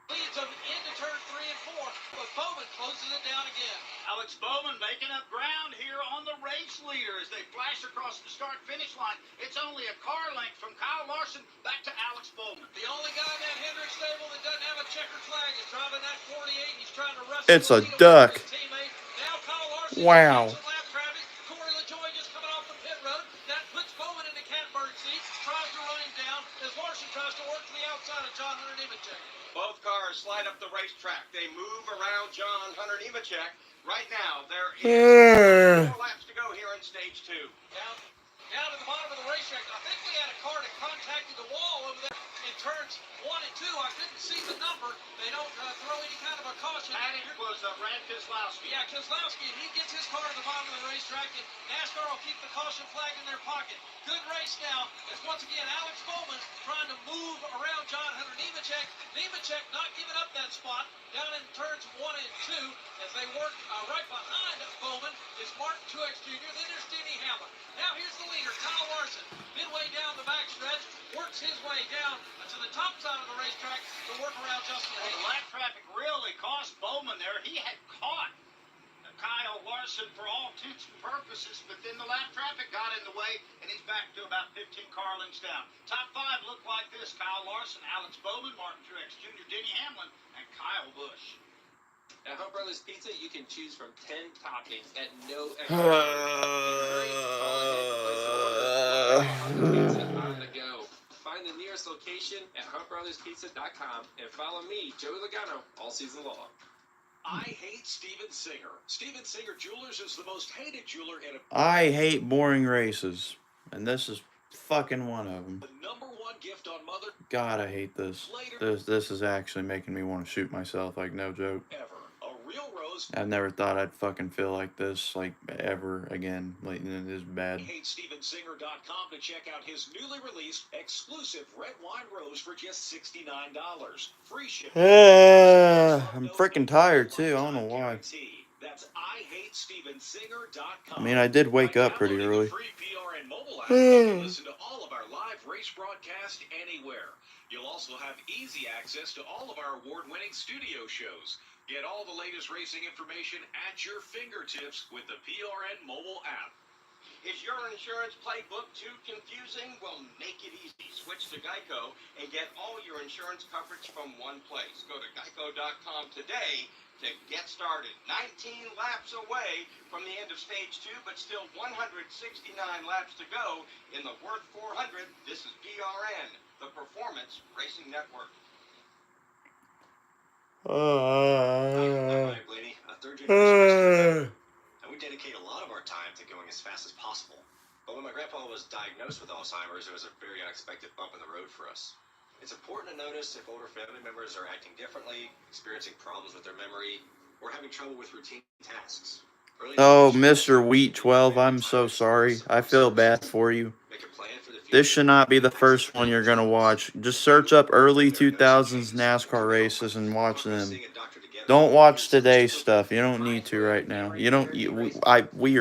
2. Leads them into turn 3 and 4, but Bowman closes it down again. Alex Bowman making up ground here on the race leader as they flash across the start-finish line. It's only a car length from Kyle Larson back to Alex Bowman. The only guy in that Hendrick stable that doesn't have a checkered flag is driving that 48. He's trying to wrestle It's a the lead duck. away from his teammate. Now Kyle Larson Wow. gets some lap traffic. Corey LaJoie just coming off the pit road. That puts Bowman in the catbird seat. Tries to run him down as Larson tries to work to the outside of John Hunter Nemechek. Both cars slide up the racetrack. They move around John Hunter Nemechek. Right now, there is 4 laps to go here in stage 2. Down to the bottom of the racetrack. I think we had a car that contacted the wall over there in turns 1 and 2. I couldn't see the number. They don't throw any kind of a caution. And it was Brad Keselowski. Yeah, Keselowski, he gets his car to the bottom of the racetrack, and NASCAR will keep the caution flag in their pocket. Good race now, as once again Alex Bowman trying to move around John Hunter Nemechek. Nemechek not giving up that spot down in turns 1 and 2 as they work right behind Bowman is Martin Truex Jr. Then there's Denny Hamlin. Now here's the leader, Kyle Larson, midway down the backstretch, works his way down to the top side of the racetrack to work around Justin The Haley. lap traffic really cost Bowman there. He had caught Kyle Larson for all intents and purposes, but then the lap traffic got in the way, and he's back to about 15 car lengths down. Top 5 look like this: Kyle Larson, Alex Bowman, Martin Truex Jr., Denny Hamlin, and Kyle Busch. At Hunt Brothers Pizza, you can choose from 10 toppings at no extra pizza on the go. Find the nearest location at huntbrotherspizza.com and follow me, Joey Logano, all season long. I hate Steven Singer. Steven Singer Jewelers is the most hated jeweler in I hate boring races, and this is fucking one of them. the #1 gift on Mother God, I hate this. This is actually making me want to shoot myself, like, no joke. ever. A real rose. I've never thought I'd fucking feel like this, like, ever again. Like, it is bad. HateStevenSinger.com to check out his newly released exclusive red wine rose for just $69. Free shipping. I'm freaking tired, too. I don't know why. That's IHateStevenSinger.com. I mean, I did wake up pretty early. Free PRN mobile app, you can listen to all of our live race broadcast anywhere. You'll also have easy access to all of our award-winning studio shows. Get all the latest racing information at your fingertips with the PRN mobile app. Is your insurance playbook too confusing? Well, make it easy. Switch to Geico and get all your insurance coverage from one place. Go to geico.com today to get started. 19 laps away from the end of stage 2, but still 169 laps to go in the Worth 400. This is PRN, the Performance Racing Network. I'm Mike Blaney, a third-generation and we dedicate a lot of our time to going as fast as possible. But when my grandpa was diagnosed with Alzheimer's, it was a very unexpected bump in the road for us. It's important to notice if older family members are acting differently, experiencing problems with their memory, or having trouble with routine tasks. Oh, Mr. Wheat 12, I'm so sorry. I feel bad for you. This should not be the first one you're going to watch. Just search up early 2000s NASCAR races and watch them. Don't watch today's stuff. You don't need to right now. You don't. We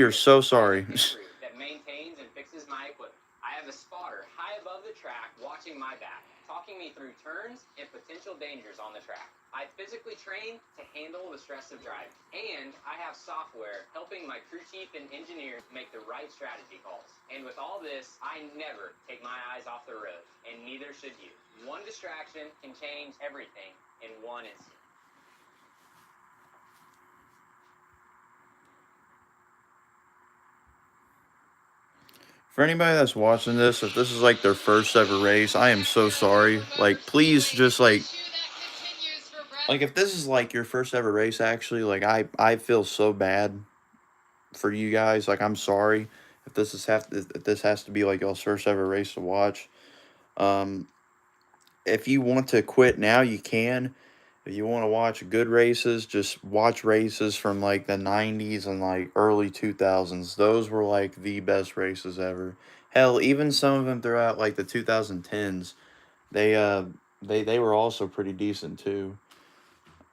are so sorry. That maintains and fixes my equipment. I have a spotter high above the track watching my back, talking me through turns and potential dangers on the track. I physically train to handle the stress of driving, and I have software helping my crew chief and engineer make the right strategy calls. And with all this, I never take my eyes off the road, and neither should you. One distraction can change everything in one instant. For anybody that's watching this, if this is like their first ever race, I am so sorry. Like, please just like Like, if this is like your first ever race, actually, like I feel so bad for you guys. Like, I'm sorry if this has to be like y'all's first ever race to watch. If you want to quit now, you can. If you want to watch good races, just watch races from like the 90s and like early 2000s. Those were like the best races ever. Hell, even some of them throughout like the 2010s, they were also pretty decent too.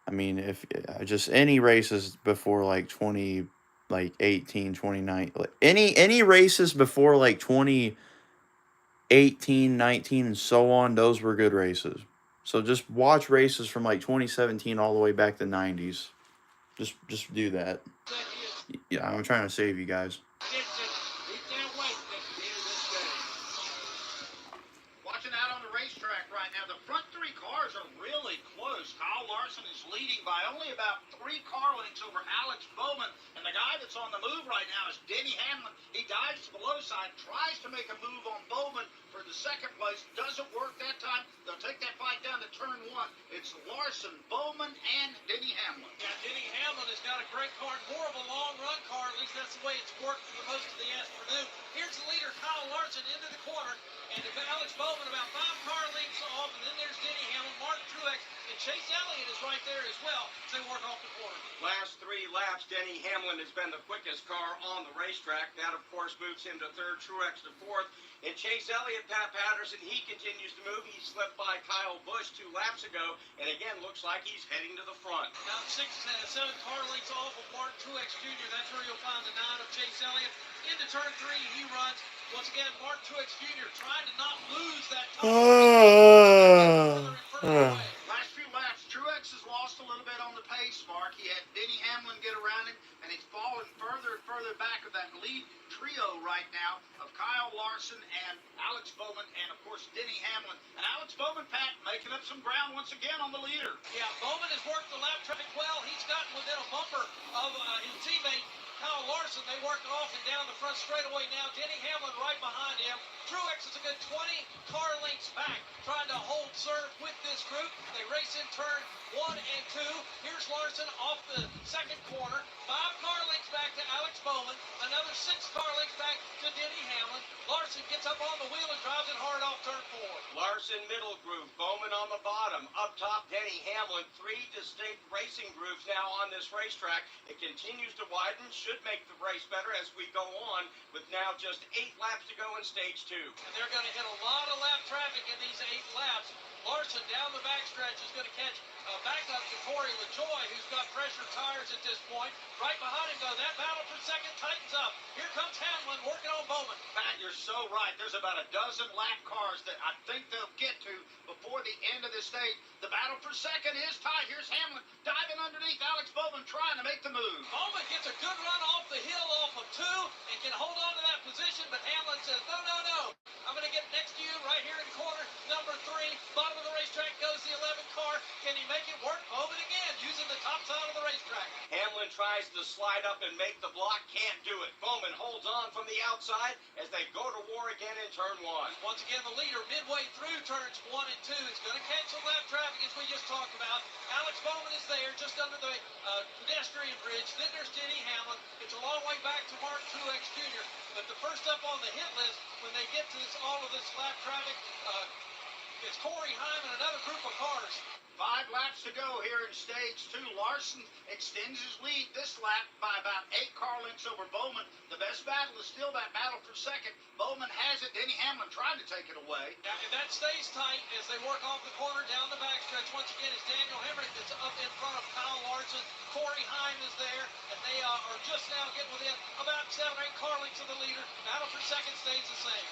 I mean, if just any races before like 20 like 18, 29, like any races before like 2018, 19 and so on, those were good races. So just watch races from like 2017 all the way back to 90s. Just do that. Yeah, I'm trying to save you guys. Watching out on the racetrack right now, the front three cars are really close. Kyle Larson is leading by only about 3 car lengths over Alex Bowman. And the guy that's on the move right now is Denny Hamlin. He dives to the low side, tries to make a move on Bowman for the second place. Doesn't work that time. They'll take that fight down to turn 1. It's Larson, Bowman, and Denny Hamlin. Yeah, Denny Hamlin has got a great car, more of a long-run car. At least that's the way it's worked for most of the afternoon. Here's the leader, Kyle Larson, into the corner. And Alex Bowman about 5 car lengths off, and then there's Denny Hamlin, Martin Truex, and Chase Elliott is right there as well as they work off the corner. Last 3 laps, Denny Hamlin has been the quickest car on the racetrack. That, of course, moves him to 3rd, Truex to 4th. And Chase Elliott, Pat Patterson, he continues to move. He slipped by Kyle Busch 2 laps ago, and again, looks like he's heading to the front. Now 6, 7 car lengths off of Martin Truex Jr. That's where you'll find the 9 of Chase Elliott. Into turn 3, he runs. Once again, Martin Truex Jr. trying to not lose that time. Last few laps, Truex has lost a little bit on the pace mark. He had Denny Hamlin get around him, and he's fallen further and further back of that lead trio right now of Kyle Larson and Alex Bowman and, of course, Denny Hamlin. And Alex Bowman, Pat, making up some ground once again on the leader. Yeah, Bowman has worked the lap traffic well. He's gotten within a bumper of his teammate, Kyle Larson. They work off and down the front straightaway now. Denny Hamlin right behind him. Truex is a good 20 car lengths back, trying to hold serve with this group. They race in turn 1 and 2. Here's Larson off the second corner. 5 car lengths back to Alex Bowman. Another 6 car lengths back to Denny Hamlin. Larson gets up on the wheel and drives it hard off turn 4. Larson middle groove, Bowman on the bottom. Up top, Denny Hamlin. 3 distinct racing grooves now on this racetrack. It continues to widen, should make the race better as we go on, with now just 8 laps to go in stage 2. And they're going to hit a lot of lap traffic in these 8 laps. Larson down the backstretch is going to catch back up to Corey LaJoie, who's got pressure tires at this point. Right behind him, though, that battle for second tightens up. Here comes Hamlin working on Bowman. Pat, you're so right. There's about a dozen lap cars that I think they'll get to before the end of this stage. The battle for second is tight. Here's Hamlin diving underneath Alex Bowman, trying to make the move. Bowman gets a good run off the hill off of 2 and can hold on to that position, but Hamlin says, no, no, no. I'm going to get next to you right here in corner number 3. Bottom of the racetrack goes the 11th car. Can he make it work? Bowman again using the top side of the racetrack. Hamlin tries to slide up and make the block. Can't do it. Bowman holds on from the outside as they go to war again in turn 1. Once again, the leader midway through turns 1 and 2 is going to catch the lap traffic as we just talked about. Alex Bowman is there just under the pedestrian bridge. Then there's Denny Hamlin. It's a long way back to Martin Truex Jr. But the first up on the hit list when they get to all of this lap traffic is Corey Heim and another group of cars. 5 laps to go here in stage 2. Larson extends his lead this lap by about 8 car lengths over Bowman. The best battle is still that battle for second. Bowman has it. Denny Hamlin trying to take it away. Now, if that stays tight as they work off the corner down the backstretch, once again, it's Daniel Hemrick that's up in front of Kyle Larson. Corey Heim is there, and they are just now getting within about 7 or 8 car lengths of the leader. Battle for second stays the same.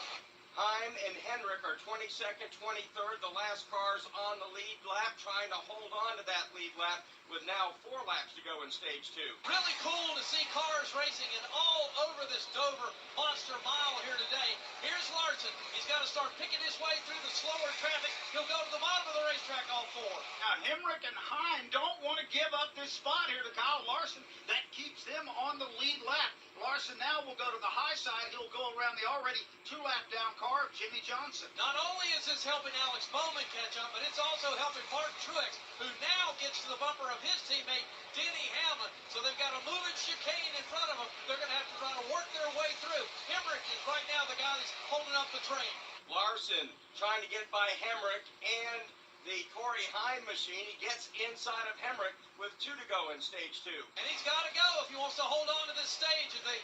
Heim and Hendrick are 22nd, 23rd, the last cars on the lead lap, trying to hold on to that lead lap with now 4 laps to go in stage 2. Really cool to see cars racing and all over this Dover Monster Mile here today. Here's Larson. He's got to start picking his way through the slower traffic. He'll go to the bottom of the racetrack all 4. Now, Hemrick and Heim don't want to give up this spot here to Kyle Larson. That keeps them on the lead lap. Larson now will go to the high side. He'll go around the already 2-lap down car of Jimmy Johnson. Not only is this helping Alex Bowman catch up, but it's also helping Martin Truex, who now gets to the bumper of his teammate, Denny Hamlin. So they've got a moving chicane in front of them. They're going to have to try to work their way through. Hemrick is right now the guy that's holding up the train. Larson trying to get by Hemrick and the Corey Hine machine. He gets inside of Hemrick with 2 to go in stage 2. And he's got to go if he wants to hold on to this stage as the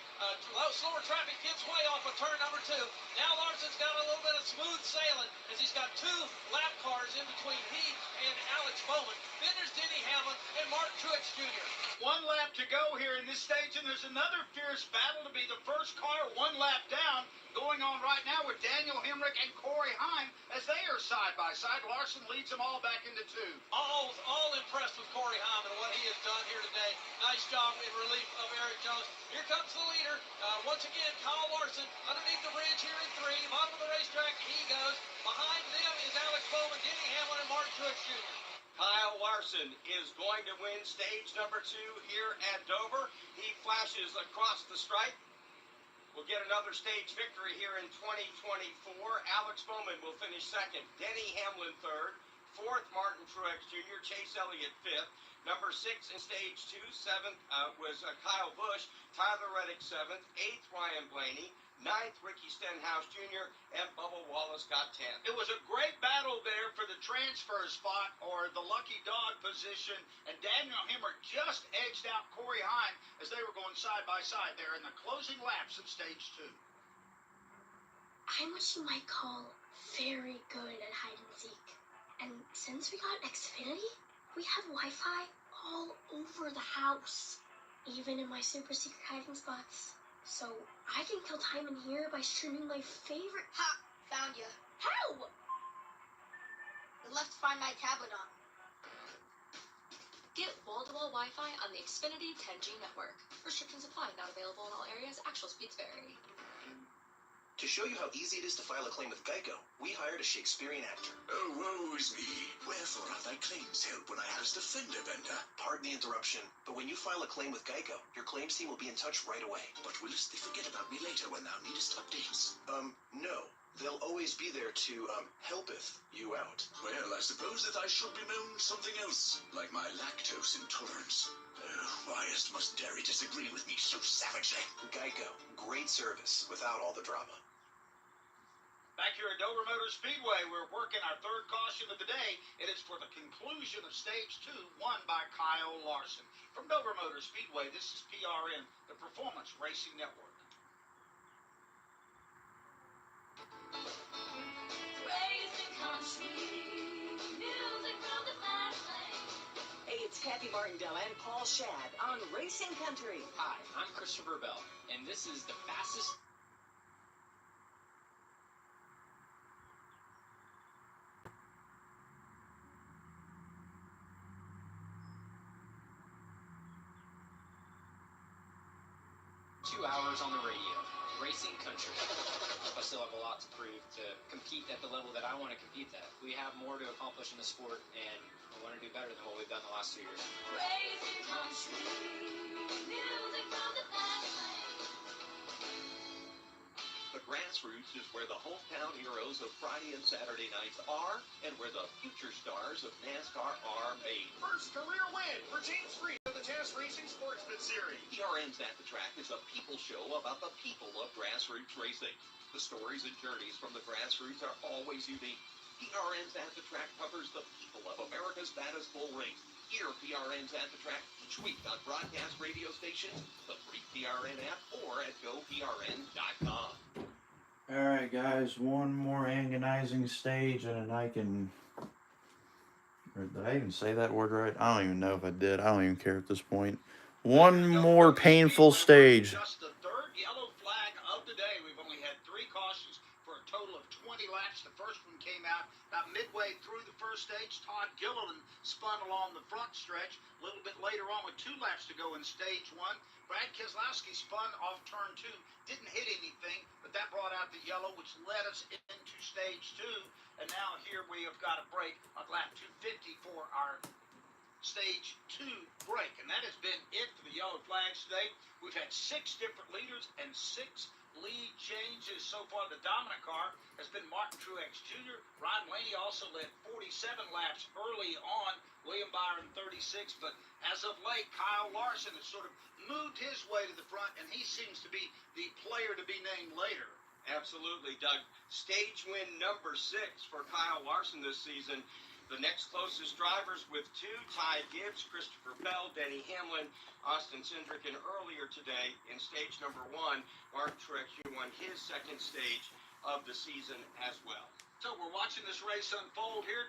slower traffic gets way off of turn number 2. Now Larson's got a little bit of smooth sailing as he's got 2 lap cars in between he and Alex Bowman. Then there's Denny Hamlin and Martin Truex Jr. 1 lap to go here in this stage, and there's another fierce battle to be the first car 1 lap down going on right now with Daniel Hemrick and Corey Hine as they are side by side. Larson leads them all back into 2. All impressed with Corey Hine and what he has done here today. Nice job in relief of Eric Jones. Here comes the leader. Once again, Kyle Larson underneath the bridge here in 3. Bottom of the racetrack, he goes. Behind them is Alex Bowman, Denny Hamlin, and Martin Truex Jr. Kyle Larson is going to win stage number 2 here at Dover. He flashes across the stripe. We'll get another stage victory here in 2024. Alex Bowman will finish 2nd. Denny Hamlin 3rd. 4th, Martin Truex Jr. Chase Elliott 5th. Number 6 in stage 2. 7th was Kyle Busch. Tyler Reddick 7th. 8th, Ryan Blaney. 9th, Ricky Stenhouse Jr. And Bubba Wallace got 10th. It was a great battle there for the transfer spot or the lucky dog position, and Daniel Hemrick just edged out Corey Hine as they were going side by side there in the closing laps of stage 2. I'm what you might call very good at hide and seek. And since we got Xfinity, we have Wi-Fi all over the house, even in my super secret hiding spots. So I can kill time in here by streaming my favorite. Ha! Found you. How? You left Find My tablet on. Get wall-to-wall Wi-Fi on the Xfinity 10G network. Restrictions apply. Not available in all areas. Actual speeds vary. To show you how easy it is to file a claim with Geico, we hired a Shakespearean actor. Oh, woe is me. Wherefore are thy claims held when I hast a fender bender? Pardon the interruption, but when you file a claim with Geico, your claims team will be in touch right away. But willst thee forget about me later when thou needest updates? No. They'll always be there to, helpeth you out. Well, I suppose that I should be known something else, like my lactose intolerance. Why must dairy disagree with me so savagely? Geico. Great service without all the drama. Back here at Dover Motor Speedway, we're working our 3rd caution of the day. It is for the conclusion of stage 2, won by Kyle Larson. From Dover Motor Speedway, this is PRN, the Performance Racing Network. Hey, it's Kathy Martindale and Paul Shad on Racing Country. Hi, I'm Christopher Bell, and this is the fastest... hours on the radio, Racing Country. I still have a lot to prove to compete at the level that I want to compete at. We have more to accomplish in the sport, and I want to do better than what we've done the last 2 years. Racing Country, music from the past. The grassroots is where the hometown heroes of Friday and Saturday nights are, and where the future stars of NASCAR are made. First career win for James Freed of the Test Racing Sportsman Series. PRN's At the Track is a people show about the people of grassroots racing. The stories and journeys from the grassroots are always unique. PRN's At the Track covers the people of America's baddest bull race. Hear PRN's At the Track each week on broadcast radio stations, the free PRN app, or at goprn.com. Alright guys, one more agonizing stage and then I can... Or did I even say that word right? I don't even know if I did. I don't even care at this point. One more painful stage. Just the 3rd yellow flag of the day. We've only had 3 cautions for a total of 20 laps. The first one came out about midway through the first stage. Todd Gilliland spun along the front stretch. A little bit later on with 2 laps to go in stage 1. Brad Keselowski spun off turn 2. Didn't hit anything, but that brought out the yellow, which led us into stage 2. And now here we have got a break on lap 250 for our stage 2 break. And that has been it for the yellow flags today. We've had 6 different leaders and 6 lead changes so far. The dominant car has been Martin Truex Jr. Ryan Blaney also led 47 laps early on. William Byron 36, but as of late, Kyle Larson has sort of moved his way to the front, and he seems to be the player to be named later. Absolutely, Doug. Stage win number 6 for Kyle Larson this season. The next closest drivers with 2, Ty Gibbs, Christopher Bell, Denny Hamlin, Austin Cindric, and earlier today in stage number 1, Martin Truex Jr. won his 2nd stage of the season as well. So we're watching this race unfold here.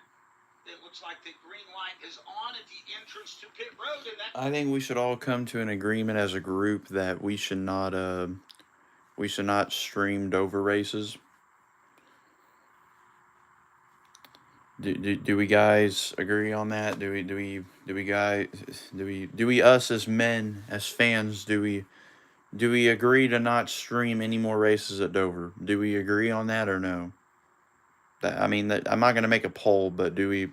It looks like the green light is on at the entrance to pit road, and that I think we should all come to an agreement as a group that we should not stream Dover races. Do we guys agree on that? Do we us as men, as fans, do we agree to not stream any more races at Dover? Do we agree on that or no? I'm not going to make a poll, but do we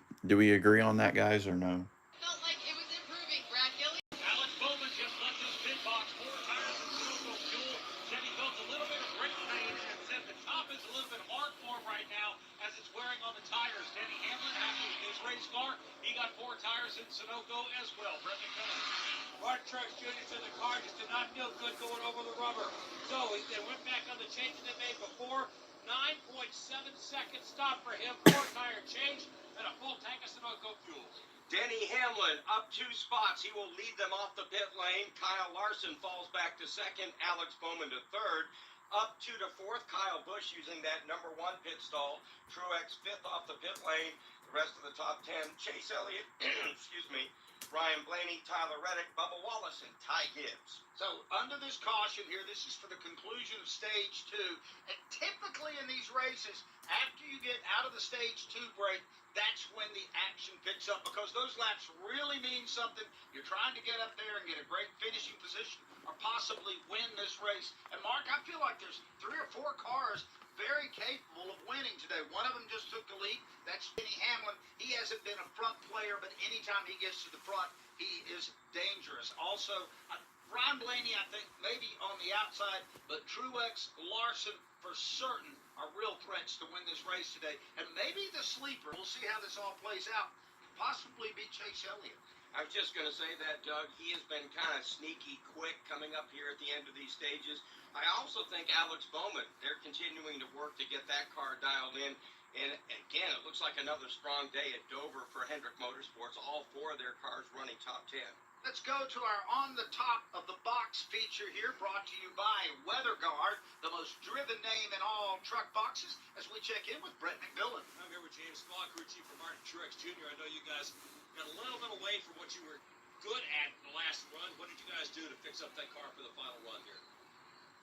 agree on that, guys, or no? Felt like it was improving. Brad Gilly. Alex Bowman just left his pit box. 4 tires of Sunoco fuel. Said he felt a little bit of brake pain and said the top is a little bit hard for him right now as it's wearing on the tires. Denny Hamlin, happy with his race car. He got 4 tires in Sunoco as well. Brett McMillan. Martin Truex Jr. said the car just did not feel good going over the rubber. So they went back on the change they made before. 9.7 second stop for him, 4 tire change, and a full tank of Sunoco fuel. Denny Hamlin up 2 spots. He will lead them off the pit lane. Kyle Larson falls back to 2nd. Alex Bowman to 3rd. Up 2 to 4th. Kyle Busch using that number 1 pit stall. Truex 5th off the pit lane. The rest of the top 10. Chase Elliott, excuse me, Ryan Blaney, Tyler Reddick, Bubba Wallace, and Ty Gibbs. So under this caution here, this is for the conclusion of stage 2. And typically in these races, after you get out of the stage 2 break, that's when the action picks up, because those laps really mean something. You're trying to get up there and get a great finishing position or possibly win this race. And Mark, I feel like there's 3 or 4 cars very capable of winning today. One of them just took the lead. That's Denny Hamlin. He hasn't been a front player, but anytime he gets to the front, he is dangerous. Also, Ryan Blaney, I think, maybe on the outside, but Truex, Larson, for certain, are real threats to win this race today. And maybe the sleeper, we'll see how this all plays out, possibly be Chase Elliott. I was just going to say that, Doug. He has been kind of sneaky quick coming up here at the end of these stages. I also think Alex Bowman, they're continuing to work to get that car dialed in. And again, it looks like another strong day at Dover for Hendrick Motorsports. All 4 of their cars running top 10. Let's go to our On the Top of the Box feature here, brought to you by WeatherGuard, the most driven name in all truck boxes, as we check in with Brett McMillan. I'm here with James Small, crew chief for Martin Truex Jr. I know you guys got a little bit away from what you were good at in the last run. What did you guys do to fix up that car for the final run here?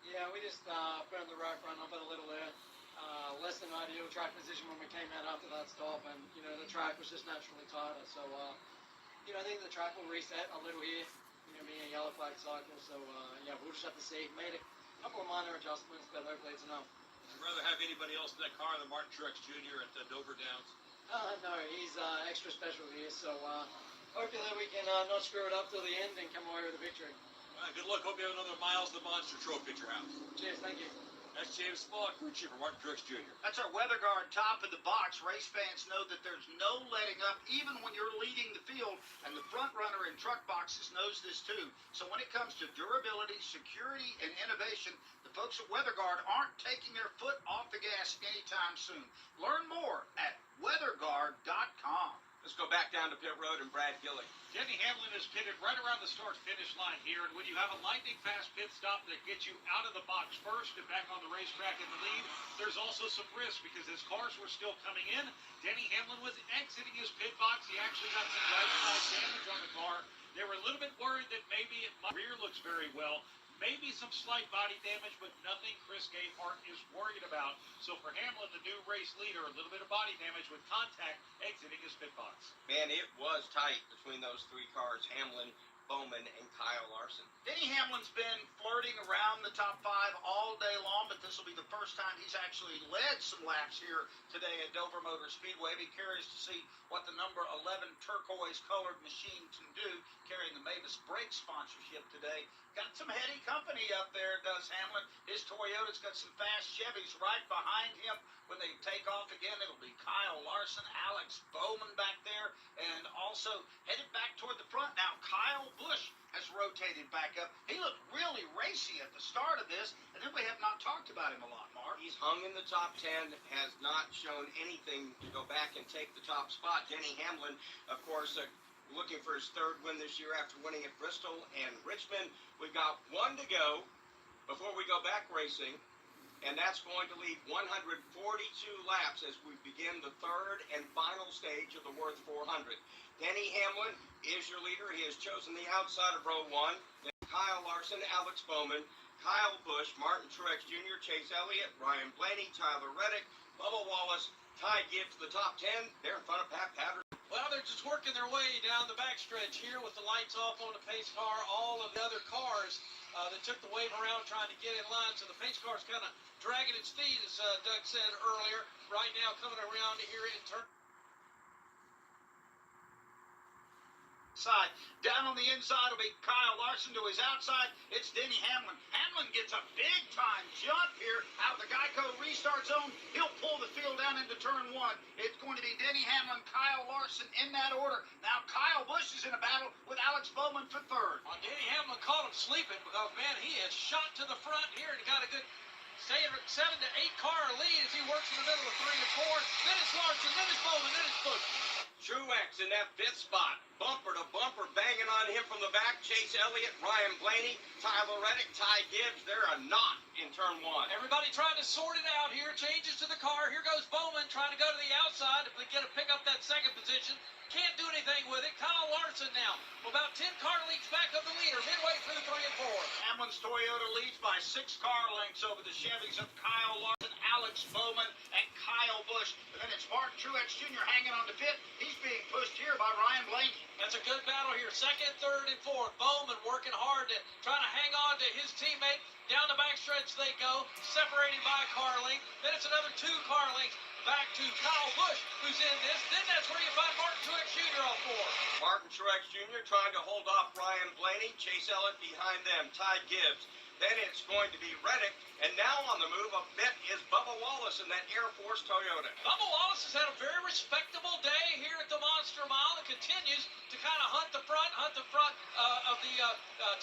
Yeah, we just put on the right front up a little there. Less than ideal track position when we came out after that stop, and the track was just naturally tighter. So I think the track will reset a little here. Being a yellow flag cycle. So we'll just have to see. Made a couple of minor adjustments, but hopefully it's enough. Would you rather have anybody else in that car than Martin Truex Jr. at the Dover Downs? No, he's extra special here. So hopefully we can not screw it up till the end and come away with a victory. All right, good luck. Hope you have another Miles the Monster trophy at your house. Cheers, thank you. That's James Small, crew chief for Martin Truex Jr. That's our WeatherGuard top of the box. Race fans know that there's no letting up, even when you're leading the field, and the front runner in truck boxes knows this too. So when it comes to durability, security, and innovation, the folks at WeatherGuard aren't taking their foot off the gas anytime soon. Learn more at weatherguard.com. Let's go back down to pit road and Brad Gilly. Denny Hamlin is pitted right around the start-finish line here, and when you have a lightning-fast pit stop that gets you out of the box first and back on the racetrack in the lead, there's also some risk because as cars were still coming in, Denny Hamlin was exiting his pit box. He actually got some right-side damage on the car. They were a little bit worried that maybe rear looks very well. Maybe some slight body damage, but nothing Chris Gayhart is worried about. So for Hamlin, the new race leader, a little bit of body damage with contact exiting his pit box. Man, it was tight between those 3 cars, Hamlin, Bowman, and Kyle Larson. Denny Hamlin's been flirting around the top 5 all day long, but this will be the first time he's actually led some laps here today at Dover Motor Speedway. Be curious to see what the number 11 turquoise-colored machine can do, carrying the Mavis this brake sponsorship today. Got some heady company up there, does Hamlin. His Toyota's got some fast Chevys right behind him. When they take off again, it'll be Kyle Larson, Alex Bowman back there, and also headed back toward the front. Now, Kyle Busch has rotated back up. He looked really racy at the start of this, and then we have not talked about him a lot, Mark. He's hung in the top 10, has not shown anything to go back and take the top spot. Denny Hamlin, of course, looking for his third win this year after winning at Bristol and Richmond. We've got one to go before we go back racing, and that's going to leave 142 laps as we begin the third and final stage of the Worth 400. Denny Hamlin is your leader. He has chosen the outside of row 1. Then Kyle Larson, Alex Bowman, Kyle Busch, Martin Truex Jr., Chase Elliott, Ryan Blaney, Tyler Reddick, Bubba Wallace, Ty Gibbs to the top 10. They're in front of Pat Patterson. Well, they're just working their way down the backstretch here with the lights off on the pace car. All of the other cars that took the wave around trying to get in line. So the pace car's kind of dragging its feet, as Doug said earlier. Right now coming around here in turn. Side. Down on the inside will be Kyle Larson. To his outside, it's Denny Hamlin. Hamlin gets a big-time jump here out of the Geico restart zone. He'll pull the field down into turn 1. It's going to be Denny Hamlin, Kyle Larson in that order. Now Kyle Busch is in a battle with Alex Bowman for third. Denny Hamlin caught him sleeping because, man, he has shot to the front here and got a good 7 to 8 car lead as he works in the middle of 3 and 4. Then it's Larson, then it's Bowman, then it's Busch. Truex in that 5th spot, bumper to bumper, banging on him from the back. Chase Elliott, Ryan Blaney, Tyler Reddick, Ty Gibbs. They're a knot in turn 1. Everybody trying to sort it out here. Changes to the car. Here goes Bowman trying to go to the outside to pick up that second position. Can't do anything with it. Kyle Larson now about 10 car lengths back of the leader, midway through 3 and 4. Hamlin's Toyota leads by 6 car lengths over the Chevys of Kyle Larson, Alex Bowman, and Kyle Busch. And then it's Martin Truex Jr. hanging on to 5th. He's being pushed here by Ryan Blaney. That's a good battle here. 2nd, 3rd, and 4th. Bowman working hard to trying to hang on to his teammate. Down the backstretch they go, separated by a car length. Then it's another 2 car lengths back to Kyle Busch, who's in this. Then that's where you find Martin Truex Jr. off 4. Martin Truex Jr. trying to hold off Ryan Blaney. Chase Elliott behind them. Ty Gibbs. Then it's going to be Reddick. And now on the move a bit is Bubba Wallace in that Air Force Toyota. Bubba Wallace has had a very respectable day here at the Monster Mile and continues to kind of hunt the front of the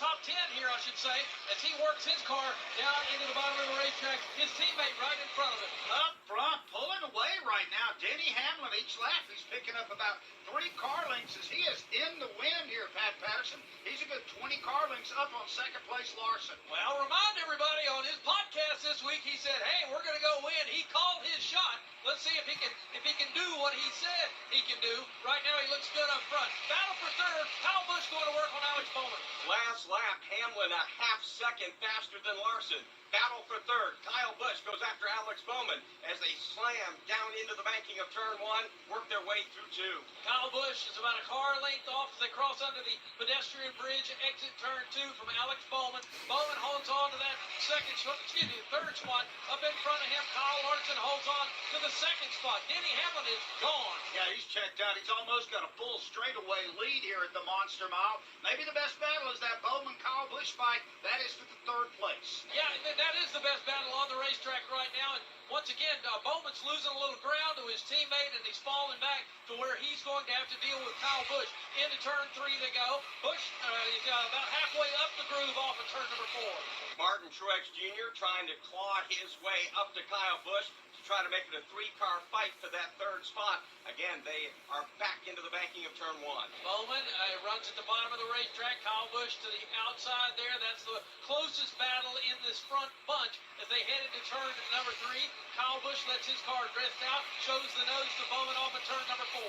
top 10 here, I should say, as he works his car down into the bottom of the racetrack. His teammate right in front of him. Up front, pulling away right now. Denny Hamlin, each lap, he's picking up about 3 car lengths as he is in the wind here, Pat Patterson. He's a good 20 car lengths up on 2nd place Larson. Well, remind everybody on his podcast this week, he said, hey, we're going to go win. He called his shot. Let's see if he can do what he said he can do. Right now he looks good up front. Battle for 3rd. Kyle Busch going to work on Alex Bowman. Last lap, Hamlin a half second faster than Larson. Battle for 3rd. Kyle Busch goes after Alex Bowman as they slam down into the banking of turn 1, work their way through 2. Kyle Busch is about a car length off as they cross under the pedestrian bridge, exit turn 2 from Alex Bowman. Bowman holds on to that 3rd spot. Up in front of him, Kyle Larson holds on to the 2nd spot. Denny Hamlin is gone. Yeah, he's checked out. He's almost got a full straightaway lead here at the Monster Mile. Maybe the best battle is that Bowman-Kyle Busch fight. That is for the 3rd place. Yeah, that is the best battle on the racetrack right now. And once again, Bowman's losing a little ground to his teammate, and he's falling back to where he's going to have to deal with Kyle Busch. Into turn 3 they go. Busch is about halfway up the groove off of turn number 4. Martin Truex Jr. trying to claw his way up to Kyle Busch to try to make it a 3-car fight for that 3rd spot. Again, they are back into the banking of turn 1. Bowman runs at the bottom of the racetrack. Kyle Busch to the outside there. That's the closest battle in this front bunch as they head into turn number 3. Kyle Busch lets his car drift out, shows the nose to Bowman off at turn number 4.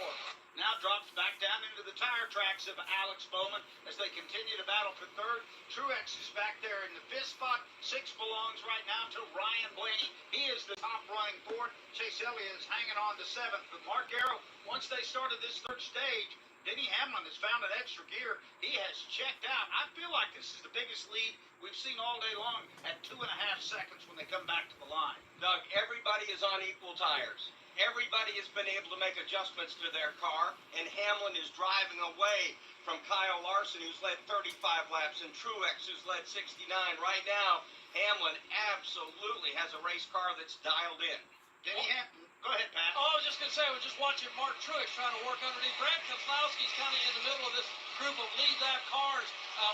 Now drops back down into the tire tracks of Alex Bowman as they continue to battle for 3rd. Truex is back there in the 5th spot. 6 belongs right now to Ryan Blaney. He is the top running 4th. Chase Elliott is hanging on to 7th. But Mark Arrow, once they started this 3rd stage, Denny Hamlin has found an extra gear. He has checked out. I feel like this is the biggest lead we've seen all day long at 2.5 seconds when they come back to the line. Doug, everybody is on equal tires. Everybody has been able to make adjustments to their car, and Hamlin is driving away from Kyle Larson, who's led 35 laps, and Truex, who's led 69. Right now, Hamlin absolutely has a race car that's dialed in. Denny Hamlin, go ahead, Pat. Oh, I was just going to say, I was just watching Mark Truex trying to work underneath. Brad Keselowski's kind of in the middle of this group of lead lap cars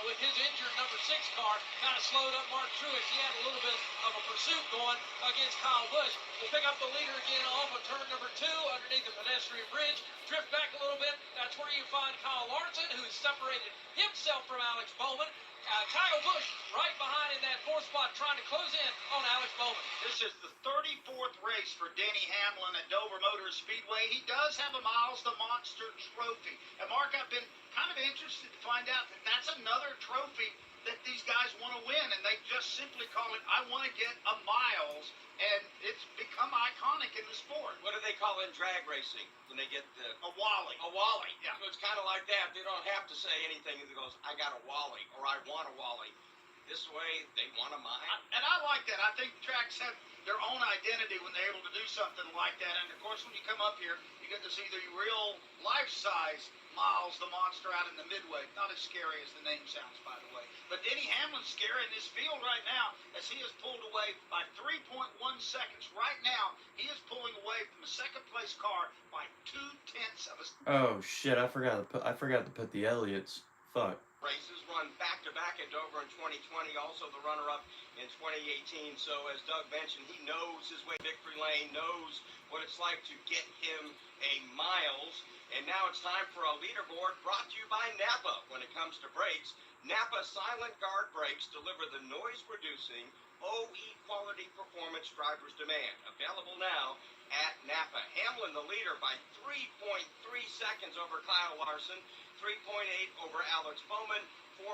with his injured number 6 car. Kind of slowed up Mark Truex. He had a little bit of a pursuit going against Kyle Busch. We'll pick up the leader again off of turn number 2 underneath the pedestrian bridge. Drift back a little bit. That's where you find Kyle Larson, who's separated himself from Alex Bowman. Kyle Busch right behind in that 4th spot, trying to close in on Alex Bowman. This is the 34th race for Denny Hamlin at Dover Motor Speedway. He does have a Miles the Monster trophy. And Mark, I've been kind of interested to find out that that's another trophy that these guys want to win, and they just simply call it, I want to get a Miles, and it's become iconic in the sport. What do they call it in drag racing when they get a Wally? A Wally. Yeah. So it's kind of like that. They don't have to say anything. It goes, I got a Wally, or I want a Wally. This way, they want a mile. And I like that. I think tracks have their own identity when they're able to do something like that. And, of course, when you come up here, you get to see the real life-size Miles the Monster out in the midway. Not as scary as the name sounds, by the way. But Denny Hamlin's scary in this field right now as he is pulled away by 3.1 seconds. Right now, he is pulling away from a second-place car by 0.2 of a second. Oh shit! I forgot to put the Elliots. Fuck. Races run back-to-back at Dover in 2020, also the runner-up in 2018. So as Doug mentioned, he knows his way to victory lane, knows what it's like to get him a Miles. And now it's time for a leaderboard brought to you by Napa. When it comes to brakes, Napa Silent Guard brakes deliver the noise-reducing OE quality performance drivers demand. Available now at Napa. Hamlin the leader by 3.3 seconds over Kyle Larson, 3.8 over Alex Bowman, 4.5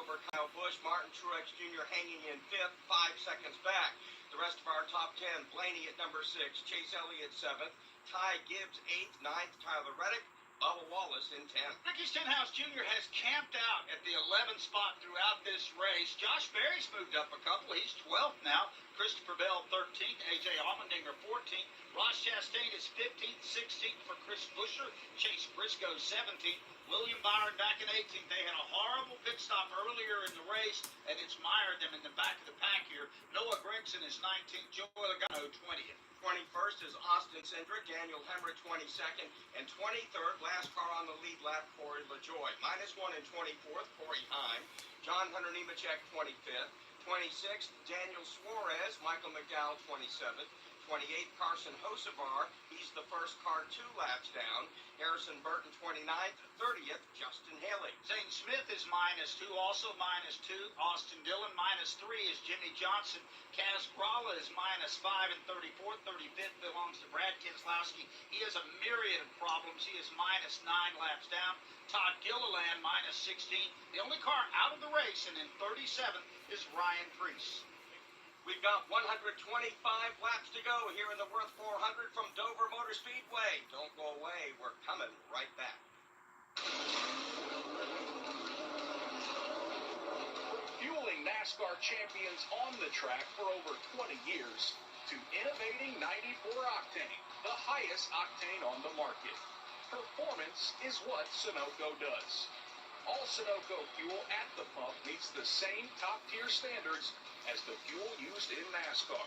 over Kyle Busch. Martin Truex Jr. hanging in 5th, 5 seconds back. The rest of our top 10, Blaney at number 6, Chase Elliott 7th, Ty Gibbs 8th, 9th, Tyler Reddick, Bubba Wallace in 10th. Ricky Stenhouse Jr. has camped out at the 11th spot throughout this race. Josh Berry's moved up a couple. He's 12th now. Christopher Bell 13th. A.J. Allmendinger 14th. Ross Chastain is 15th. 16th for Chris Buescher. Chase Briscoe 17th. William Byron back in 18th. They had a horrible pit stop earlier in the race, and it's mired them in the back of the pack here. Noah Gragson is 19th. Joey Logano 20th. 21st is Austin Cindric, Daniel Hemrick 22nd, and 23rd, last car on the lead lap, Corey LaJoie. -1 in 24th, Corey Heim. John Hunter Nemechek 25th. 26th, Daniel Suarez, Michael McDowell 27th. 28th, Carson Hocevar. He's the first car 2 laps down. Harrison Burton 29th. 30th, Justin Haley. Zane Smith is -2, also -2. Austin Dillon -3 is Jimmy Johnson. Kaz Gralla is -5 and 34th. 35th belongs to Brad Keselowski. He has a myriad of problems. He is -9 laps down. Todd Gilliland -16. The only car out of the race and in 37th is Ryan Preece. We've got 125 laps to go here in the Worth 400 from Dover Motor Speedway. Don't go away. We're coming right back. Fueling NASCAR champions on the track for over 20 years to innovating 94 octane, the highest octane on the market. Performance is what Sunoco does. All Sunoco fuel at the pump meets the same top-tier standards as the fuel used in NASCAR.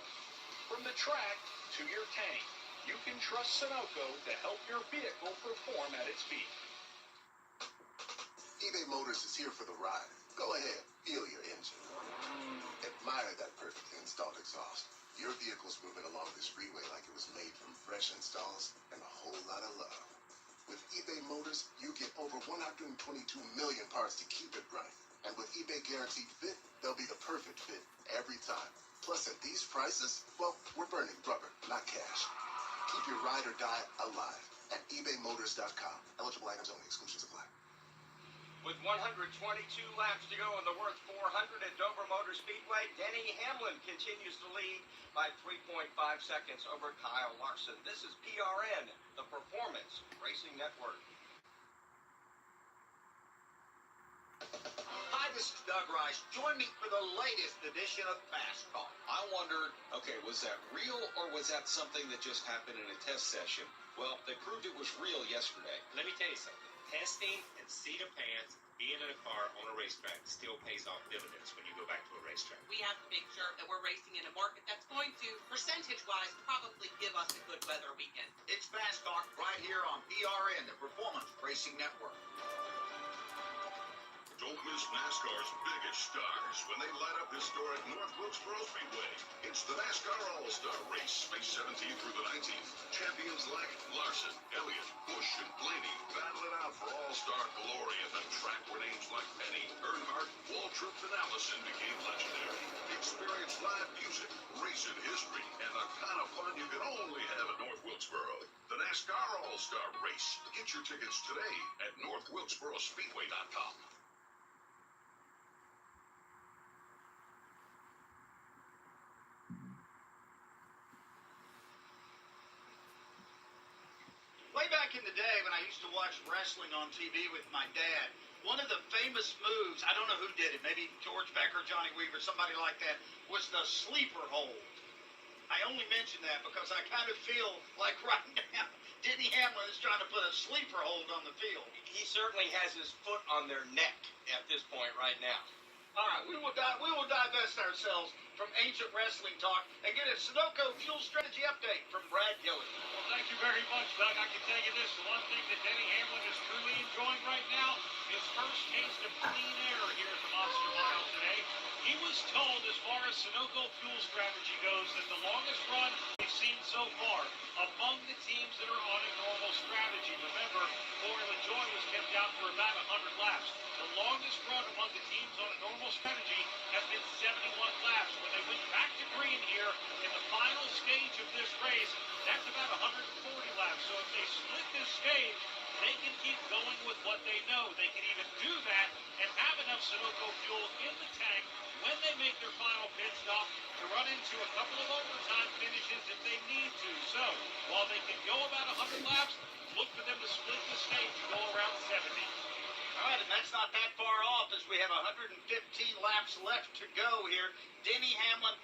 From the track to your tank, you can trust Sunoco to help your vehicle perform at its peak. eBay Motors is here for the ride. Go ahead, feel your engine. Admire that perfectly installed exhaust. Your vehicle's moving along this freeway like it was made from fresh installs and a whole lot of love. With eBay Motors, you get over 122 million parts to keep it running. And with eBay Guaranteed Fit, they'll be the perfect fit every time. Plus, at these prices, well, we're burning rubber, not cash. Keep your ride or die alive at ebaymotors.com. Eligible items only. Exclusions apply. With 122 laps to go in the Worth 400 at Dover Motor Speedway, Denny Hamlin continues to lead by 3.5 seconds over Kyle Larson. This is PRN, the Performance Racing Network. Hi, this is Doug Rice. Join me for the latest edition of Fast Talk. I wondered, okay, was that real or was that something that just happened in a test session? Well, they proved it was real yesterday. Let me tell you something. Testing and seat of pants, being in a car on a racetrack still pays off dividends when you go back to a racetrack. We have to make sure that we're racing in a market that's going to, percentage-wise, probably give us a good weather weekend. It's Fast Talk right here on PRN, the Performance Racing Network. Don't miss NASCAR's biggest stars when they light up historic North Wilkesboro Speedway. It's the NASCAR All-Star Race, May 17th through the 19th. Champions like Larson, Elliott, Busch, and Blaney battle it out for All-Star glory at the track where names like Penny, Earnhardt, Waltrip, and Allison became legendary. Experience live music, racing history, and the kind of fun you can only have at North Wilkesboro. The NASCAR All-Star Race. Get your tickets today at NorthWilkesboroSpeedway.com. Way back in the day when I used to watch wrestling on TV with my dad, one of the famous moves, I don't know who did it, maybe George Becker, Johnny Weaver, somebody like that, was the sleeper hold. I only mention that because I kind of feel like right now Denny Hamlin is trying to put a sleeper hold on the field. He certainly has his foot on their neck at this point right now. All right, we will divest ourselves from ancient wrestling talk and get a Sunoco fuel strategy update from Brad Gillis. Well, thank you very much, Doug. I can tell you this, the one thing that Denny Hamlin is truly enjoying right now, his first taste of clean air here at the Monster Mile today. He was told, as far as Sunoco fuel strategy goes, that the longest run we've seen so far among the teams that are on a normal strategy. Remember, Florida Joy was kept out for about 100 laps. The longest run among the teams on a normal strategy has been 71 laps. When they went back to green here in the final stage of this race, that's about 140 laps. So if they split this stage, they can keep going with what they know. They can even do that and have enough Sunoco fuel in the tank when they make their final pit stop to run into a couple of overtime finishes if they need to. So while they can go about 100 laps, look for them to split the stage and go around 70. All right, and that's not that far off as we have 115 laps left to go here. Denny Hamlin,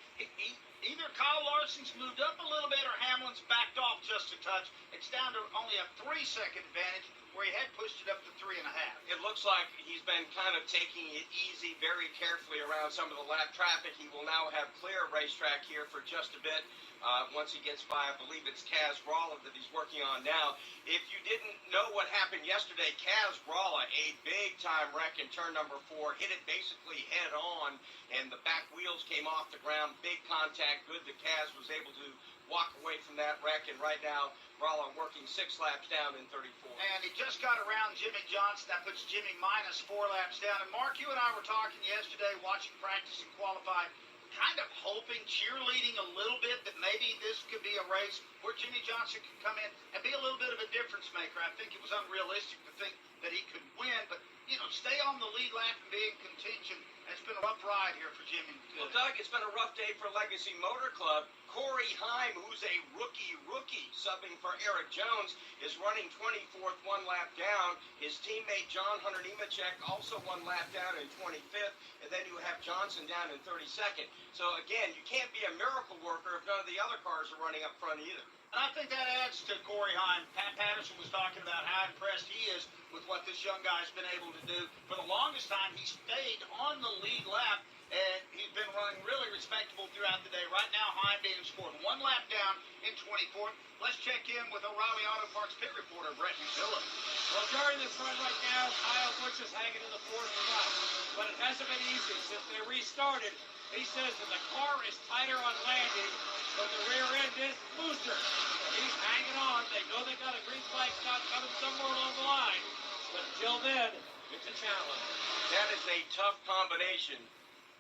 either Kyle Larson's moved up a little bit or Hamlin's backed off just a touch. It's down to only a 3-second advantage where he had pushed it up to 3.5. It looks like he's been kind of taking it easy, very carefully around some of the lap traffic. He will now have clear racetrack here for just a bit. Once he gets by, I believe it's Kaz Gralla that he's working on now. If you didn't know what happened yesterday, Kaz Gralla, a big-time wreck in turn number 4, hit it basically head-on, and the back wheels came off the ground. Big contact. Good that Kaz was able to walk away from that wreck, and right now, Gralla working 6 laps down in 34. And he just got around Jimmy Johnson. That puts Jimmy minus 4 laps down. And Mark, you and I were talking yesterday, watching practice and qualify, kind of hoping, cheerleading a little bit that maybe this could be a race where Jimmy Johnson could come in and be a little bit of a difference maker. I think it was unrealistic to think that he could win, but, you know, stay on the lead lap and be in contention. It's been a rough ride here for Jimmy. Well, Doug, it's been a rough day for Legacy Motor Club. Corey Heim, who's a rookie, subbing for Eric Jones, is running 24th, 1 lap down. His teammate John Hunter Nemechek also 1 lap down in 25th, and then you have Johnson down in 32nd. So again, you can't be a miracle worker if none of the other cars are running up front either. And I think that adds to Corey Heim. Pat Patterson was talking about how impressed he is with what this young guy's been able to do. For the longest time, he stayed on the lead lap, and he's been running really respectable throughout the day. Right now, Heim being scored 1 lap down in 24th. Let's check in with O'Reilly Auto Parts pit reporter Brett Muzilla. Well, during this run right now, Kyle Busch is hanging in the 4th spot, but it hasn't been easy since they restarted. He says that the car is tighter on landing, but the rear end is looser. He's hanging on. They know they got a green flag stop coming somewhere along the line, but until then, it's a challenge. That is a tough combination.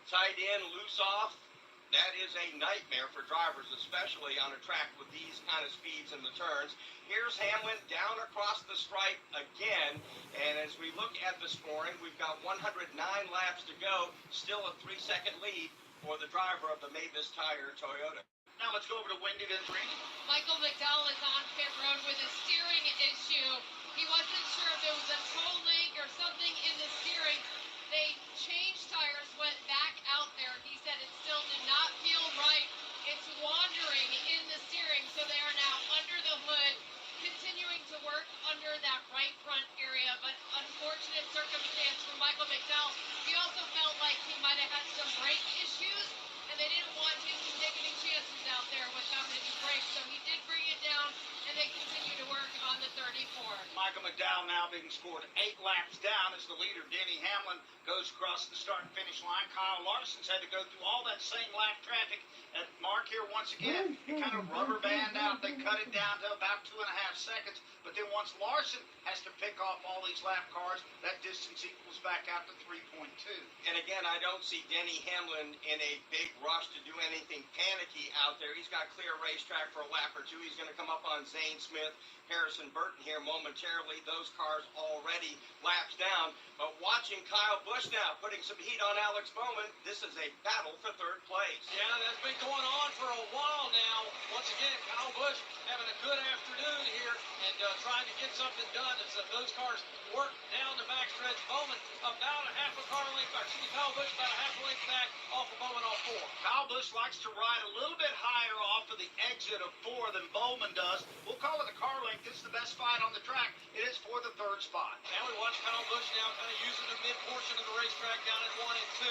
Tight in, loose off. That is a nightmare for drivers, especially on a track with these kind of speeds in the turns. Here's Hamlin down across the stripe again. And as we look at the scoring, we've got 109 laps to go. Still a 3-second lead for the driver of the Mavis Tire Toyota. Now let's go over to Wendy Venturini. Michael McDowell is on pit road with a steering issue. He wasn't sure if it was a toe link or something in the steering. They changed tires having scored 8 laps down as the leader, Denny Hamlin, goes across the start and finish line. Kyle Larson's had to go through all that same lap traffic. And Mark here once again, they kind of rubber band out. They cut it down to about 2.5 seconds. But then once Larson has to pick off all these lap cars, that distance equals back out to 3.2. And again, I don't see Denny Hamlin in a big rush to do anything panicky out there. He's got clear racetrack for a lap or two. He's going to come up on Zane Smith, Harrison Burton here momentarily. Those cars already laps down. But watching Kyle Busch now putting some heat on Alex Bowman, this is a battle for third place. Yeah, that's been going on for a while now. Once again, Kyle Busch having a good afternoon here and trying to get something done as those cars work down the backstretch. Bowman about a half a car length back. Kyle Busch about a half a length back off of Bowman off 4. Kyle Busch likes to ride a little bit higher off of the exit of 4 than Bowman does. We'll call it a car length. This is the best fight on the track. It is for the 3rd spot. Now we watch Kyle Busch now kind of using the mid portion of the racetrack down at 1 and 2.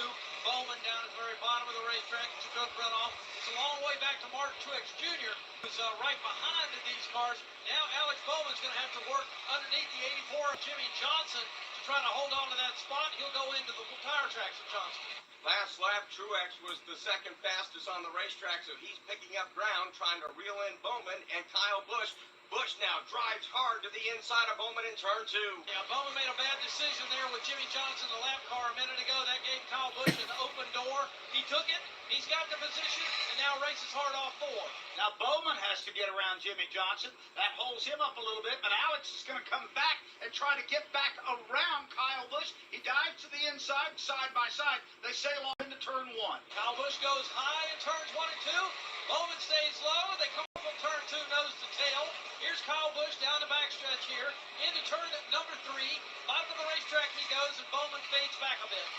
Bowman down at the very bottom of the racetrack. It's a good runoff. It's a long way back to Martin Truex Jr., who's right behind these cars. Now Alex Bowman's going to have to work underneath the 84 of Jimmy Johnson to try to hold on to that spot. He'll go into the tire tracks of Johnson. Last lap, Truex was the second fastest on the racetrack, so he's picking up ground, trying to reel in Bowman and Kyle Busch. Busch now drives hard to the inside of Bowman in turn 2. Yeah, Bowman made a bad decision there with Jimmy Johnson, the lap car, a minute ago. That gave Kyle Busch an open door. He took it. He's got the position, and now races hard off 4. Now Bowman has to get around Jimmy Johnson. That holds him up a little bit, but Alex is going to come back and try to get back around Kyle Busch. He dives to the inside, side by side. They sail on into turn 1. Kyle Busch goes high in turns 1 and 2. Bowman stays low. They come up from turn 2, nose to tail. Here's Kyle Busch down the backstretch here. Into turn number 3. Bottom of the racetrack he goes, and Bowman fades back a bit.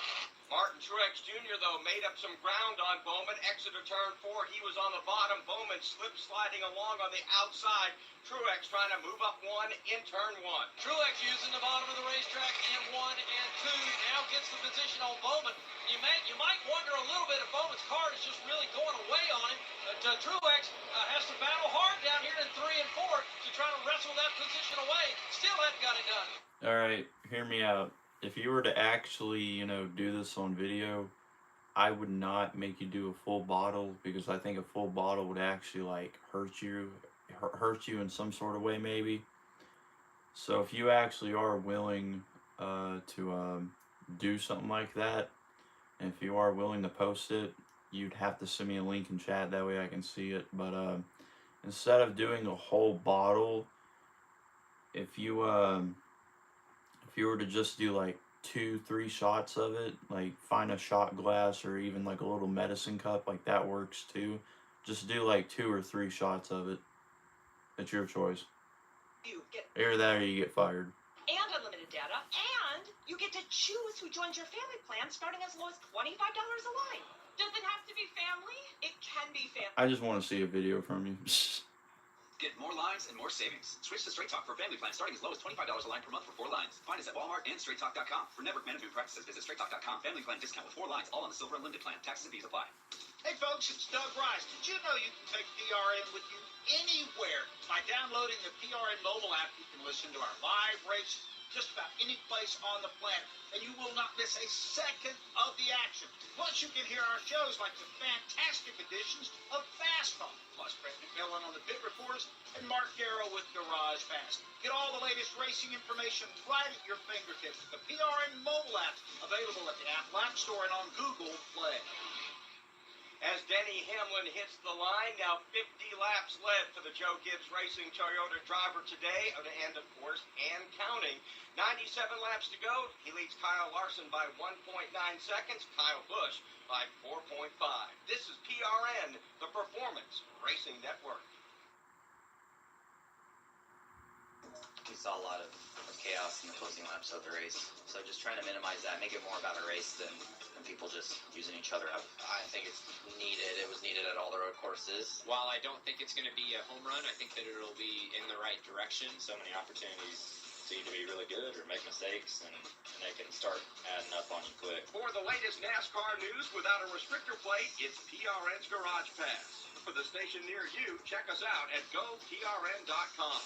Martin Truex Jr., though, made up some ground on Bowman. Exit of turn 4, he was on the bottom. Bowman sliding along on the outside. Truex trying to move up 1 in turn 1. Truex using the bottom of the racetrack in 1 and 2. Now gets the position on Bowman. You might wonder a little bit if Bowman's car is just really going away on him. But Truex has to battle hard down here in 3 and 4 to try to wrestle that position away. Still hasn't got it done. All right, hear me out. If you were to actually, do this on video, I would not make you do a full bottle, because I think a full bottle would actually hurt you in some sort of way maybe. So if you actually are willing to do something like that, and if you are willing to post it, you'd have to send me a link in chat, that way I can see it. But instead of doing a whole bottle, if you were to just do 2-3 shots of it, find a shot glass or even a little medicine cup, that works too. Just do 2 or 3 shots of it. It's your choice. You get Either that or you get fired. and unlimited data, and you get to choose who joins your family plan starting as low as $25 a line. Does it have to be family? It can be family. I just want to see a video from you. Get more lines and more savings. Switch to Straight Talk for family plan starting as low as $25 a line per month for 4 lines. Find us at Walmart and StraightTalk.com. For network management practices, visit StraightTalk.com. Family plan discount with 4 lines, all on the Silver Unlimited plan. Taxes and fees apply. Hey folks, it's Doug Rice. Did you know you can take PRN with you anywhere? By downloading the PRN mobile app, you can listen to our live races just about any place on the planet, and you will not miss a second of the action. Plus, you can hear our shows like the fantastic editions of Fast Talk, plus Brett McMillan on the Pit Reporters, and Mark Garrow with Garage Pass. Get all the latest racing information right at your fingertips with the PRN mobile app, available at the Apple App Store and on Google Play. As Denny Hamlin hits the line, now 50 laps led for the Joe Gibbs Racing Toyota driver today, and of course, and counting. 97 laps to go. He leads Kyle Larson by 1.9 seconds, Kyle Busch by 4.5. This is PRN, the Performance Racing Network. We saw a lot of chaos in the closing laps of the race, so just trying to minimize that, make it more about a race than people just using each other up. I think it's needed. It was needed at all the road courses. While I don't think it's going to be a home run, I think that it'll be in the right direction. So many opportunities to either be really good or make mistakes, and they can start adding up on you quick. For the latest NASCAR news without a restrictor plate, it's PRN's Garage Pass. For the station near you, check us out at GoPRN.com.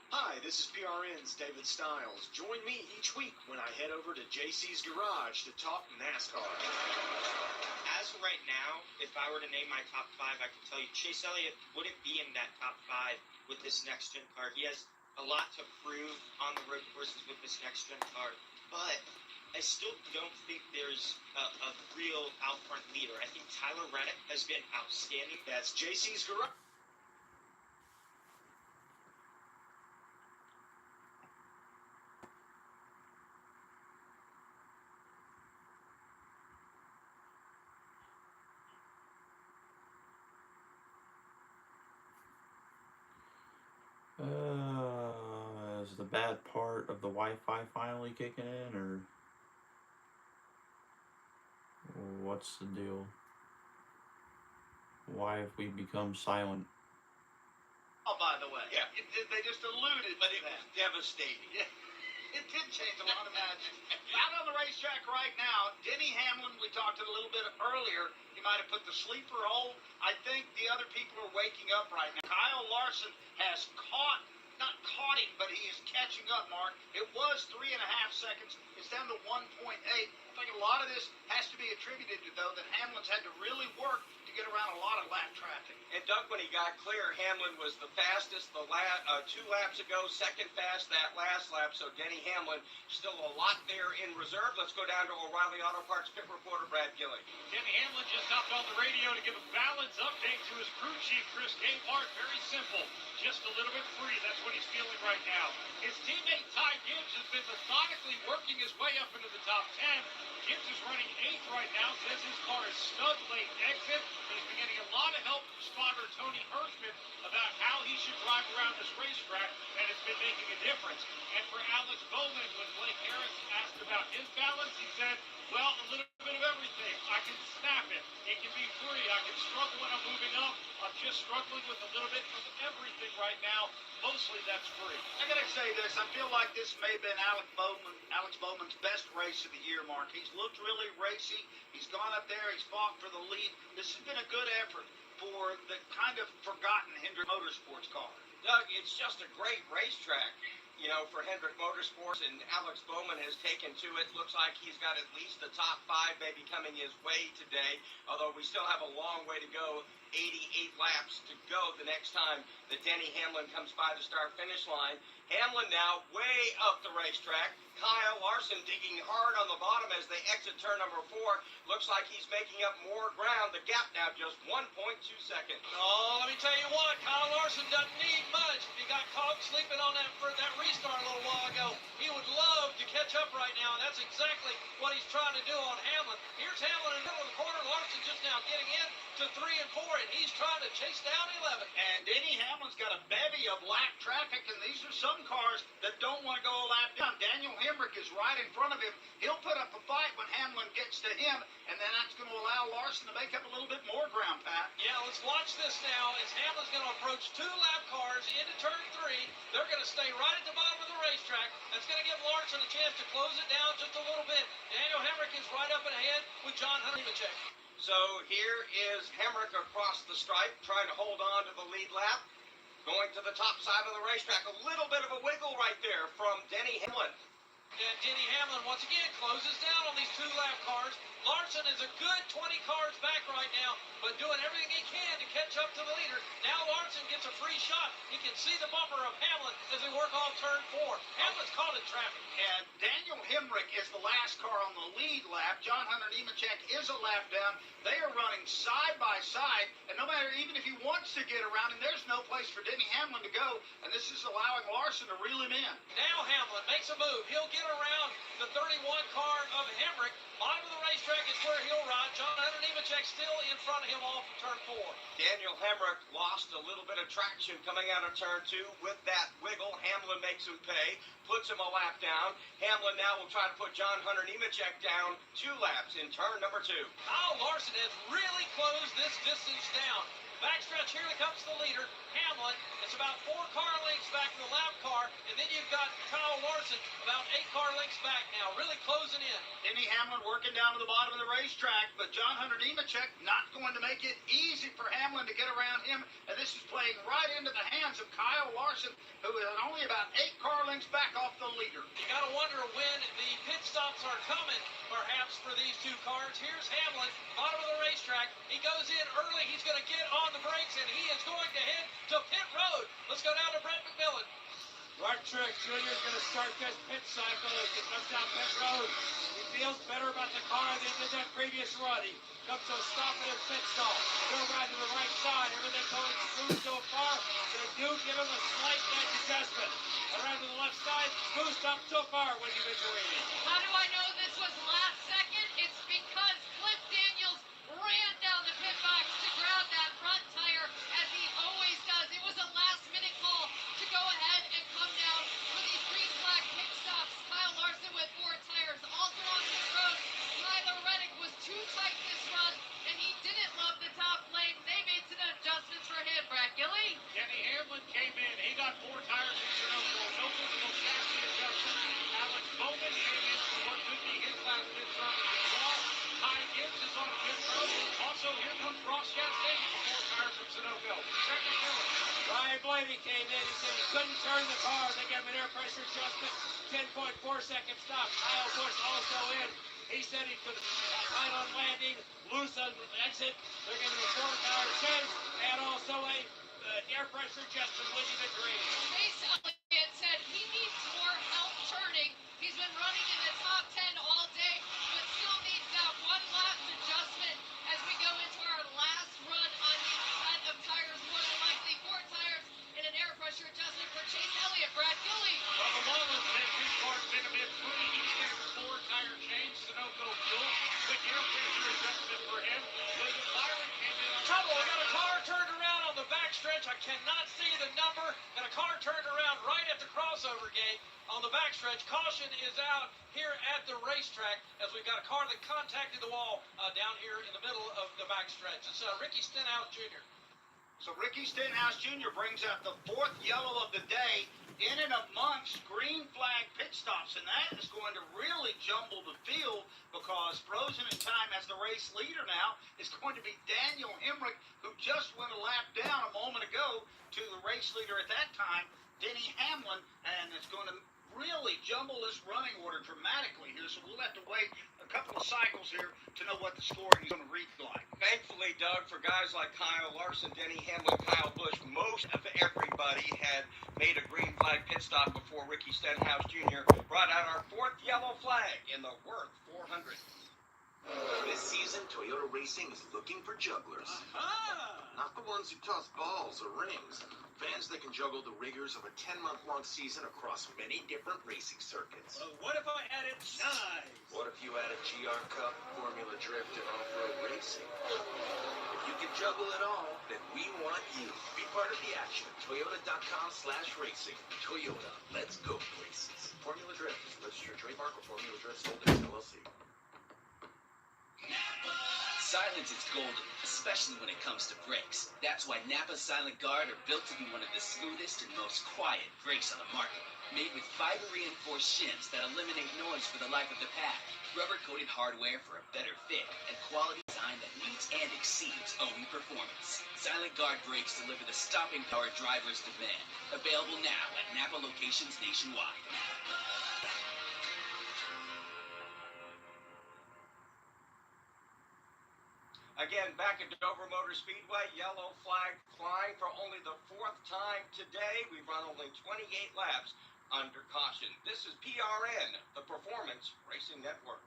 Hi, this is PRN's David Stiles. Join me each week when I head over to JC's Garage to talk NASCAR. As of right now, if I were to name my top 5, I can tell you Chase Elliott wouldn't be in that top 5 with this next-gen car. He has a lot to prove on the road courses with this next-gen car, but I still don't think there's a real out-front leader. I think Tyler Reddick has been outstanding. That's JC's Garage. Is the bad part of the Wi-Fi finally kicking in, or what's the deal? Why have we become silent? Oh, by the way. Yeah. They just alluded But to it that. was devastating. It did change a lot of matches. Out on the racetrack right now, Denny Hamlin, we talked a little bit earlier, he might have put the sleeper hold. I think the other people are waking up right now. Kyle Larson has not caught him, but he is catching up, Mark. It was 3.5 seconds. It's down to 1.8. I think a lot of this has to be attributed to, though, that Hamlin's had to really work to get around a lot of lap traffic. And Doug, when he got clear, Hamlin was the fastest 2 laps ago, second fast that last lap. So Denny Hamlin still a lot there in reserve. Let's go down to O'Reilly Auto Parts pit reporter Brad Gilly. Denny Hamlin just hopped on the radio to give a balance update to his crew chief, Chris Gabehart. Very simple. Just a little bit free. That's what he's feeling right now. His teammate Ty Gibbs has been methodically working his way up into the top 10. Gibbs is running 8th right now. Says his car is snug late exit. He's been getting a lot of help from spotter Tony Hirschman about how he should drive around this racetrack, and it's been making a difference. And for Alex Bowman, when Blake Harris asked about his balance, he said, well, a little bit of everything. I can snap it. It can be free. I can struggle when I'm moving up. I'm just struggling with a little bit of everything right now. Mostly that's free. I gotta say this. I feel like this may have been Alex Bowman's best race of the year, Mark. He's looked really racy. He's gone up there. He's fought for the lead. This has been a good effort for the kind of forgotten Hendrick Motorsports car. Doug, it's just a great racetrack, you know, for Hendrick Motorsports, and Alex Bowman has taken to it. Looks like he's got at least the top 5 maybe coming his way today, although we still have a long way to go. 88 laps to go the next time that Denny Hamlin comes by the start-finish line. Hamlin now way up the racetrack. Kyle Larson digging hard on the bottom as they exit turn number 4. Looks like he's making up more ground. The gap now just 1.2 seconds. Oh, let me tell you what, Kyle Larson doesn't need much. If he got caught sleeping on that restart a little while ago, he would love to catch up right now, and that's exactly what he's trying to do on Hamlin. Here's Hamlin in the middle of the corner. Larson just now getting in to 3 and 4, and he's trying to chase down 11. And Denny Hamlin's got a bevy of lap traffic, and these are some cars that don't want to go a lap down. Daniel Hemrick is right in front of him. He'll put up a fight when Hamlin gets to him, and then that's going to allow Larson to make up a little bit more ground, Pat. Yeah, let's watch this now as Hamlin's going to approach 2 lap cars into turn 3. They're going to stay right at the bottom of the racetrack. That's going to give Larson a chance to close it down just a little bit. Daniel Hemrick is right up and ahead with John Hunter. So here is Hemrick across the stripe, trying to hold on to the lead lap. Going to the top side of the racetrack. A little bit of a wiggle right there from Denny Hamlin. And Denny Hamlin, once again, closes down on these 2 lap cars. Larson is a good 20 cars back right now, but doing everything he can to catch up to the leader. Now Larson gets a free shot. He can see the bumper of Hamlin as they work off turn 4. Hamlin's caught in traffic. And Daniel Hemrick is the last car on the lead lap. John Hunter Nemechek is a lap down. They are running side by side, and no matter, even if he wants to get around him, there's no place for Denny Hamlin to go, and this is allowing Larson to reel him in. Now Hamlin makes a move. He'll get around the 31 car of Hemrick. Bottom of the racetrack is where he'll ride. John Hunter Nemechek still in front of him off of turn 4. Daniel Hemrick lost a little bit of traction coming out of turn 2 with that wiggle. Hamlin makes him pay, puts him a lap down. Hamlin now will try to put John Hunter Nemechek down 2 laps in turn number 2. Kyle Larson has really closed this distance down. Backstretch, here comes the leader. Hamlin. It's about 4 car lengths back to the lap car, and then you've got Kyle Larson about 8 car lengths back now, really closing in. Denny Hamlin working down to the bottom of the racetrack, but John Hunter Nemechek not going to make it easy for Hamlin to get around him, and this is playing right into the hands of Kyle Larson, who is only about 8 car lengths back off the leader. You got to wonder when the pit stops are coming, perhaps, for these 2 cars. Here's Hamlin, bottom of the racetrack. He goes in early. He's going to get on the brakes, and he is going to head to pit road. Let's go down to Brett McMillan. Mark Truex Jr. is going to start this pit cycle as he comes down pit road. He feels better about the car than he did that previous run. He comes to a stop in his pit stall. He'll ride to the right side. Everything going smooth so far. They do give him a slight edge adjustment. Around to the left side, smooth stop so far, Wendy Victorini. How do I know this was last second? It's because Cliff Daniels ran down the pit box to grab that front tire, as he always does. It was a last-minute call to go ahead and come down for these green flag pit stops. Kyle Larson with 4 tires. Also on this road, Tyler Reddick was too tight this run, and he didn't love the top lane. They made some adjustments for him, Brad Gilly. Denny Hamlin came in. He got 4 tires in Sunoco. No physical chassis adjustment. Alex Bowman came in for what could be his last pit stop as we saw. Ty Gibbs is on pit road. Also, here comes Ross Chastain for 4 tires from Sunoco. Second killer. Ryan Blaney came in. He said he couldn't turn the car. They gave him an air pressure adjustment. 10.4-second stop. Kyle Busch also in. He said he could tight on landing, loose on exit. They're giving him a 4-tire change and also a air pressure adjustment. Wendy Victorini. Chase Elliott said he needs more help turning. He's been running in the top 10 all day, but still needs that 1 lap adjustment as we go into our last run on these set of tires. More than likely 4 tires and an air pressure adjustment for Chase Elliott. Brad Gilly. Well, the long one said his car's been a bit free. He's getting a 4-tire change. Sunoco fuel. Quick air pressure adjustment for him. William Byron came in on Trouble, we got a car turned around on the backstretch. I cannot see the number. And a car turned around right at the crossover gate on the backstretch. Caution is out here at the racetrack as we've got a car that contacted the wall down here in the middle of the backstretch. It's Ricky Stenhouse Jr. So Ricky Stenhouse Jr. brings out the 4th yellow of the day in and amongst green flag pit stops, and that is going to really jumble the field because frozen in time as the race leader now is going to be Daniel Hemrick, who just went a lap down a moment ago to the race leader at that time, Denny Hamlin, and it's going to really jumble this running order dramatically here, so we'll have to wait a couple of cycles here to know what the scoring is going to read like. Thankfully, Doug, for guys like Kyle Larson, Denny Hamlin, Kyle Busch, most of everybody had made a green flag pit stop before Ricky Stenhouse Jr. brought out our 4th yellow flag in the Worth 400. This season, Toyota Racing is looking for jugglers. Not the ones who toss balls or rings. Fans that can juggle the rigors of a 10-month-long season across many different racing circuits. What if I added size? What if you added GR Cup, Formula Drift, and off-road racing? If you can juggle it all, then we want you. Be part of the action at Toyota.com/racing. Toyota, let's go places. Formula Drift is a registered trademark of Formula Drift sold as LLC. Silence is golden, especially when it comes to brakes. That's why Napa Silent Guard are built to be one of the smoothest and most quiet brakes on the market. Made with fiber-reinforced shims that eliminate noise for the life of the pad, rubber-coated hardware for a better fit, and quality design that meets and exceeds OE performance. Silent Guard brakes deliver the stopping power drivers demand. Available now at Napa locations nationwide. Again, back at Dover Motor Speedway, yellow flag flying for only the 4th time today. We've run only 28 laps under caution. This is PRN, the Performance Racing Network.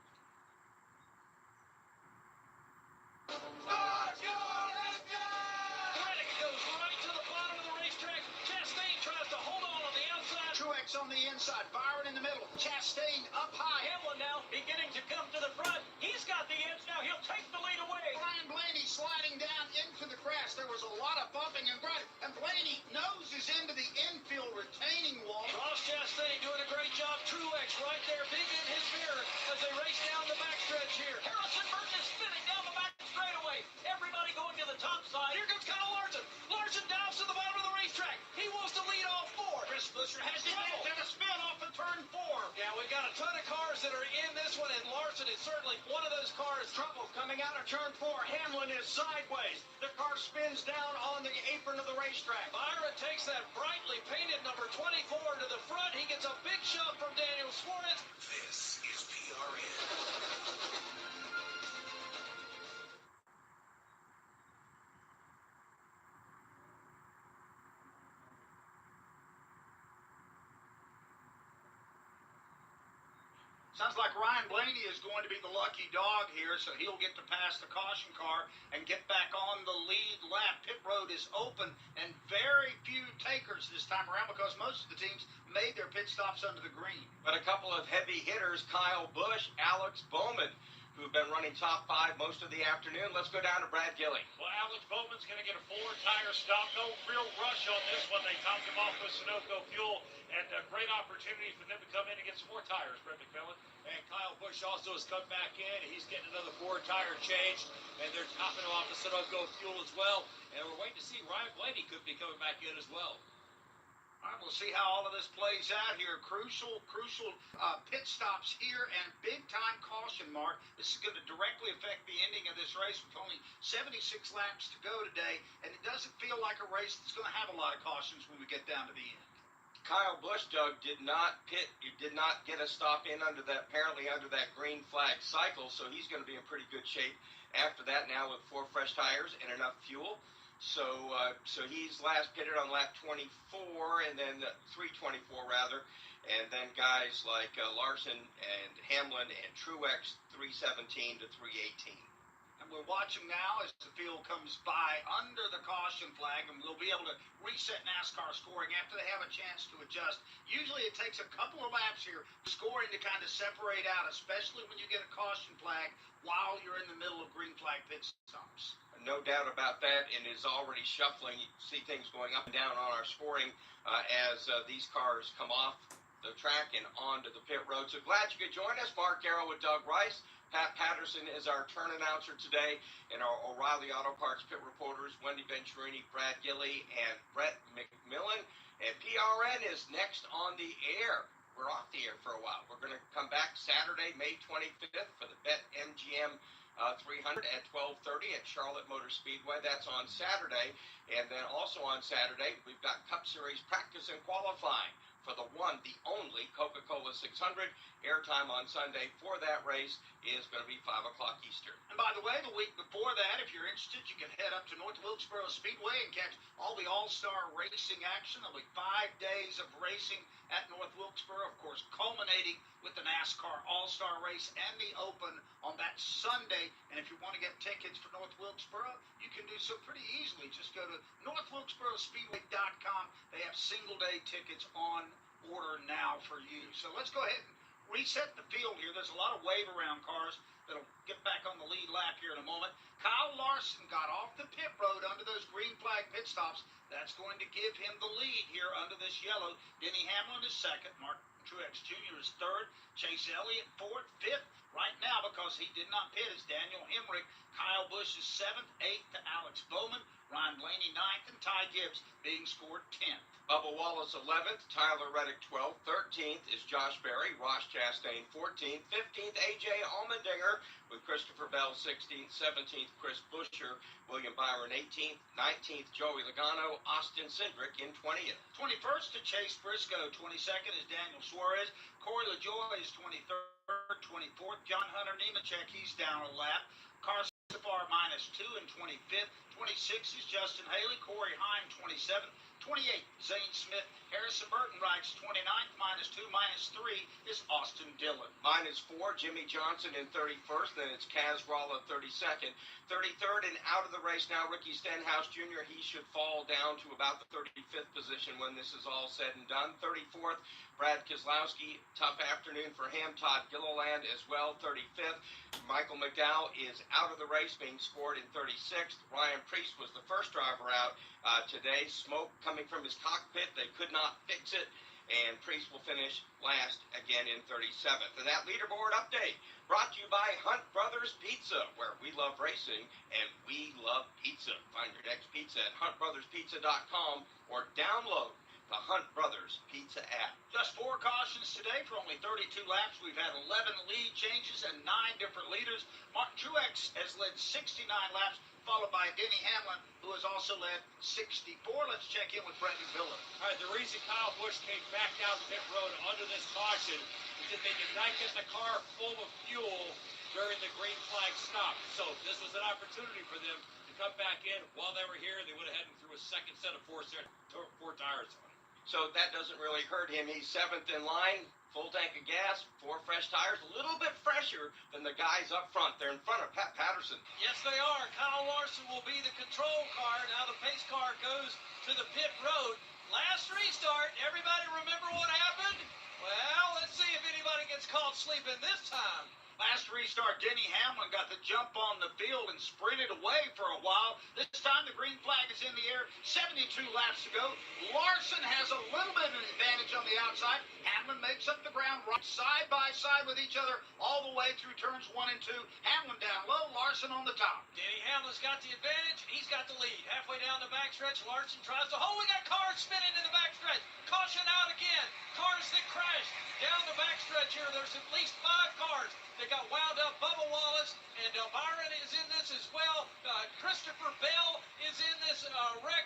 Reddick goes right to the bottom of the racetrack. Chastain tries to hold on the outside. Truex on the inside, Byron in the middle, Chastain up high. Hamlin now beginning to come to the front. He's got the edge now. He'll take the lead away. Ryan Blaney sliding down into the grass. There was a lot of bumping and grinding, and Blaney noses into the infield retaining wall. Ross Chastain doing a great job. Truex right there, big in his mirror as they race down the backstretch here. Harrison Burton is spinning down the back straightaway. Everybody going to the top side. Here comes Kyle Larson. Larson dives to the bottom of the race. Busher has trouble. And a spin off of turn 4. Yeah, we've got a ton of cars that are in this one, and Larson is certainly one of those cars. Trouble coming out of turn 4. Hamlin is sideways. The car spins down on the apron of the racetrack. Byron takes that brightly painted number 24 to the front. He gets a big shove from Daniel Suarez. This is PRN. Sounds like Ryan Blaney is going to be the lucky dog here, so he'll get to pass the caution car and get back on the lead lap. Pit road is open, and very few takers this time around because most of the teams made their pit stops under the green. But a couple of heavy hitters, Kyle Busch, Alex Bowman, who've been running top 5 most of the afternoon. Let's go down to Brad Gilly. Well, Alex Bowman's going to get a 4-tire stop. No real rush on this one. They topped him off with Sunoco fuel, and a great opportunity for them to come in and get some more tires, Brett McMillan. And Kyle Busch also has come back in. He's getting another 4-tire change, and they're topping him off with Sunoco fuel as well. And we're waiting to see Ryan Blaney could be coming back in as well. All right, we'll see how all of this plays out here. Crucial pit stops here and big-time caution mark. This is going to directly affect the ending of this race with only 76 laps to go today, and it doesn't feel like a race that's going to have a lot of cautions when we get down to the end. Kyle Busch, Doug, did not pit. You did not get a stop in apparently under that green flag cycle, so he's going to be in pretty good shape after that now with 4 fresh tires and enough fuel. So he's last pitted on lap 24, and then 324 rather, and then guys like Larson and Hamlin and Truex 317 to 318. And we'll watch them now as the field comes by under the caution flag, and we'll be able to reset NASCAR scoring after they have a chance to adjust. Usually it takes a couple of laps here scoring to kind of separate out, especially when you get a caution flag while you're in the middle of green flag pit stops. No doubt about that, and is already shuffling. You see things going up and down on our scoring as these cars come off the track and onto the pit road. So glad you could join us. Mark Garrow with Doug Rice. Pat Patterson is our turn announcer today, and our O'Reilly Auto Parts pit reporters, Wendy Venturini, Brad Gilly, and Brett McMillan. And PRN is next on the air. We're off the air for a while. We're going to come back Saturday, May 25th for the BetMGM 300 at 12:30 at Charlotte Motor Speedway. That's on Saturday. And then also on Saturday, we've got Cup Series practice and qualifying for the one, the only Coca-Cola 600. Airtime on Sunday for that race is going to be 5 o'clock Eastern. And by the way, the week before that, if you're interested, you can head up to North Wilkesboro Speedway and catch all the all-star racing action. There'll be 5 days of racing at North Wilkesboro, of course, culminating with the NASCAR All-Star Race and the Open on that Sunday. And if you want to get tickets for North Wilkesboro, you can do so pretty easily. Just go to NorthWilkesboroSpeedway.com. They have single-day tickets on order now for you. So let's go ahead and reset the field here. There's a lot of wave-around cars that'll get back on the lead lap here in a moment. Kyle Larson got off the pit road under those green flag pit stops. That's going to give him the lead here under this yellow. Denny Hamlin is second. Mark Truex Jr. is third. Chase Elliott fourth. Fifth right now, because he did not pit, is Daniel Hemrick. Kyle Busch is seventh. Eighth to Alex Bowman. Ryan Blaney ninth, and Ty Gibbs being scored 10th. Bubba Wallace 11th, Tyler Reddick 12th, 13th is Josh Berry, Ross Chastain 14th, 15th A.J. Allmendinger with Christopher Bell 16th, 17th Chris Buescher, William Byron 18th, 19th Joey Logano, Austin Cindric in 20th. 21st to Chase Briscoe, 22nd is Daniel Suarez, Corey LaJoie is 23rd, 24th John Hunter Nemechek, he's down a lap, Carson Safar -2 in 25th, 26th is Justin Haley, Corey Heim 27th, 28th, Zane Smith, Harrison Burton Wright's 29th, -2, -3 is Austin Dillon. -4, Jimmy Johnson in 31st, then it's Kaz Ralla 32nd. 33rd and out of the race now, Ricky Stenhouse Jr., he should fall down to about the 35th position when this is all said and done. 34th, Brad Keselowski, tough afternoon for him. Todd Gilliland as well, 35th. Michael McDowell is out of the race, being scored in 36th. Ryan Preece was the first driver out today. Smoke coming from his cockpit. They could not fix it, and Preece will finish last again in 37th. And that leaderboard update brought to you by Hunt Brothers Pizza, where we love racing and we love pizza. Find your next pizza at huntbrotherspizza.com or download the Hunt Brothers Pizza app. Just 4 cautions today for only 32 laps. We've had 11 lead changes and 9 different leaders. Martin Truex has led 69 laps, followed by Denny Hamlin, who has also led 64. Let's check in with Brendan Miller. All right, the reason Kyle Busch came back down pit road under this caution is that they did not get the car full of fuel during the green flag stop. So this was an opportunity for them to come back in while they were here. They would have had him through a second set of four tires on him. So that doesn't really hurt him. He's 7th in line, full tank of gas, 4 fresh tires, a little bit fresher than the guys up front. They're in front of Pat Patterson. Yes, they are. Kyle Larson will be the control car. Now the pace car goes to the pit road. Last restart, everybody remember what happened? Well, let's see if anybody gets caught sleeping this time. Last restart, Denny Hamlin got the jump on the field and sprinted away for a while. This time the green flag is in the air. 72 laps to go. Larson has a little bit of an advantage on the outside. Hamlin makes up the ground right side by side with each other all the way through turns 1 and 2. Hamlin down low, Larson on the top. Denny Hamlin's got the advantage. He's got the lead. Halfway down the backstretch, Larson tries to... Oh, we got cars spinning in the backstretch. Caution out again. Cars that crashed down the backstretch here. There's at least 5 cars that got wound up. Bubba Wallace and Byron is in this as well. Christopher Bell is in this wreck.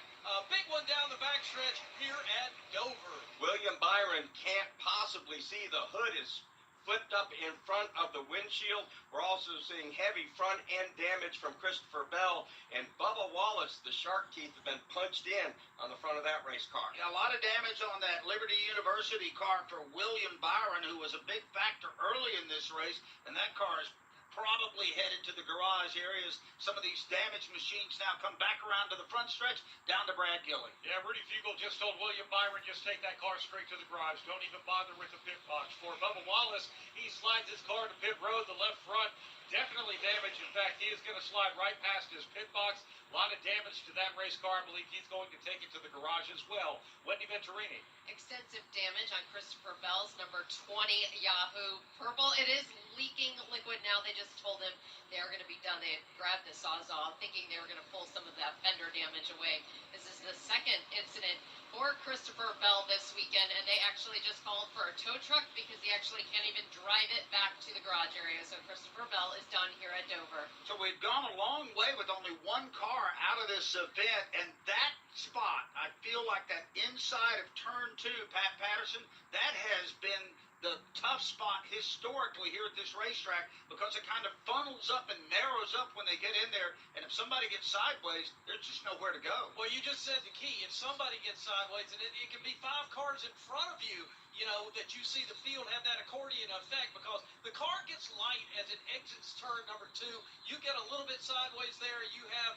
Big one down the backstretch here at Dover. William Byron can't possibly see. The hood is flipped up in front of the windshield. We're also seeing heavy front end damage from Christopher Bell, and Bubba Wallace, the shark teeth have been punched in on the front of that race car. Yeah, a lot of damage on that Liberty University car for William Byron, who was a big factor early in this race, and that car is probably headed to the garage areas. Some of these damaged machines now come back around to the front stretch, down to Brad Gilly. Yeah, Rudy Fugle just told William Byron, just take that car straight to the garage. Don't even bother with the pit box. For Bubba Wallace, he slides his car to pit road. The left front definitely damaged. In fact, he is going to slide right past his pit box. A lot of damage to that race car. I believe he's going to take it to the garage as well. Wendy Venturini. Extensive damage on Christopher Bell's number 20 Yahoo Purple. It is leaking liquid now. They just told him they are going to be done. They had grabbed the Sawzall thinking they were going to pull some of that fender damage away. This is the second incident for Christopher Bell this weekend, and they actually just called for a tow truck because he actually can't even drive it back to the garage area. So Christopher Bell is done here at Dover. So we've gone a long way with only 1 car out of this event, and that spot, I feel like that inside of turn 2, Pat Patterson, that has been the tough spot historically here at this racetrack because it kind of funnels up and narrows up when they get in there, and if somebody gets sideways, there's just nowhere to go. Well, you just said the key. If somebody gets sideways, and it can be 5 cars in front of you, you know, that you see the field have that accordion effect because the car gets light as it exits turn number 2. You get a little bit sideways there. You have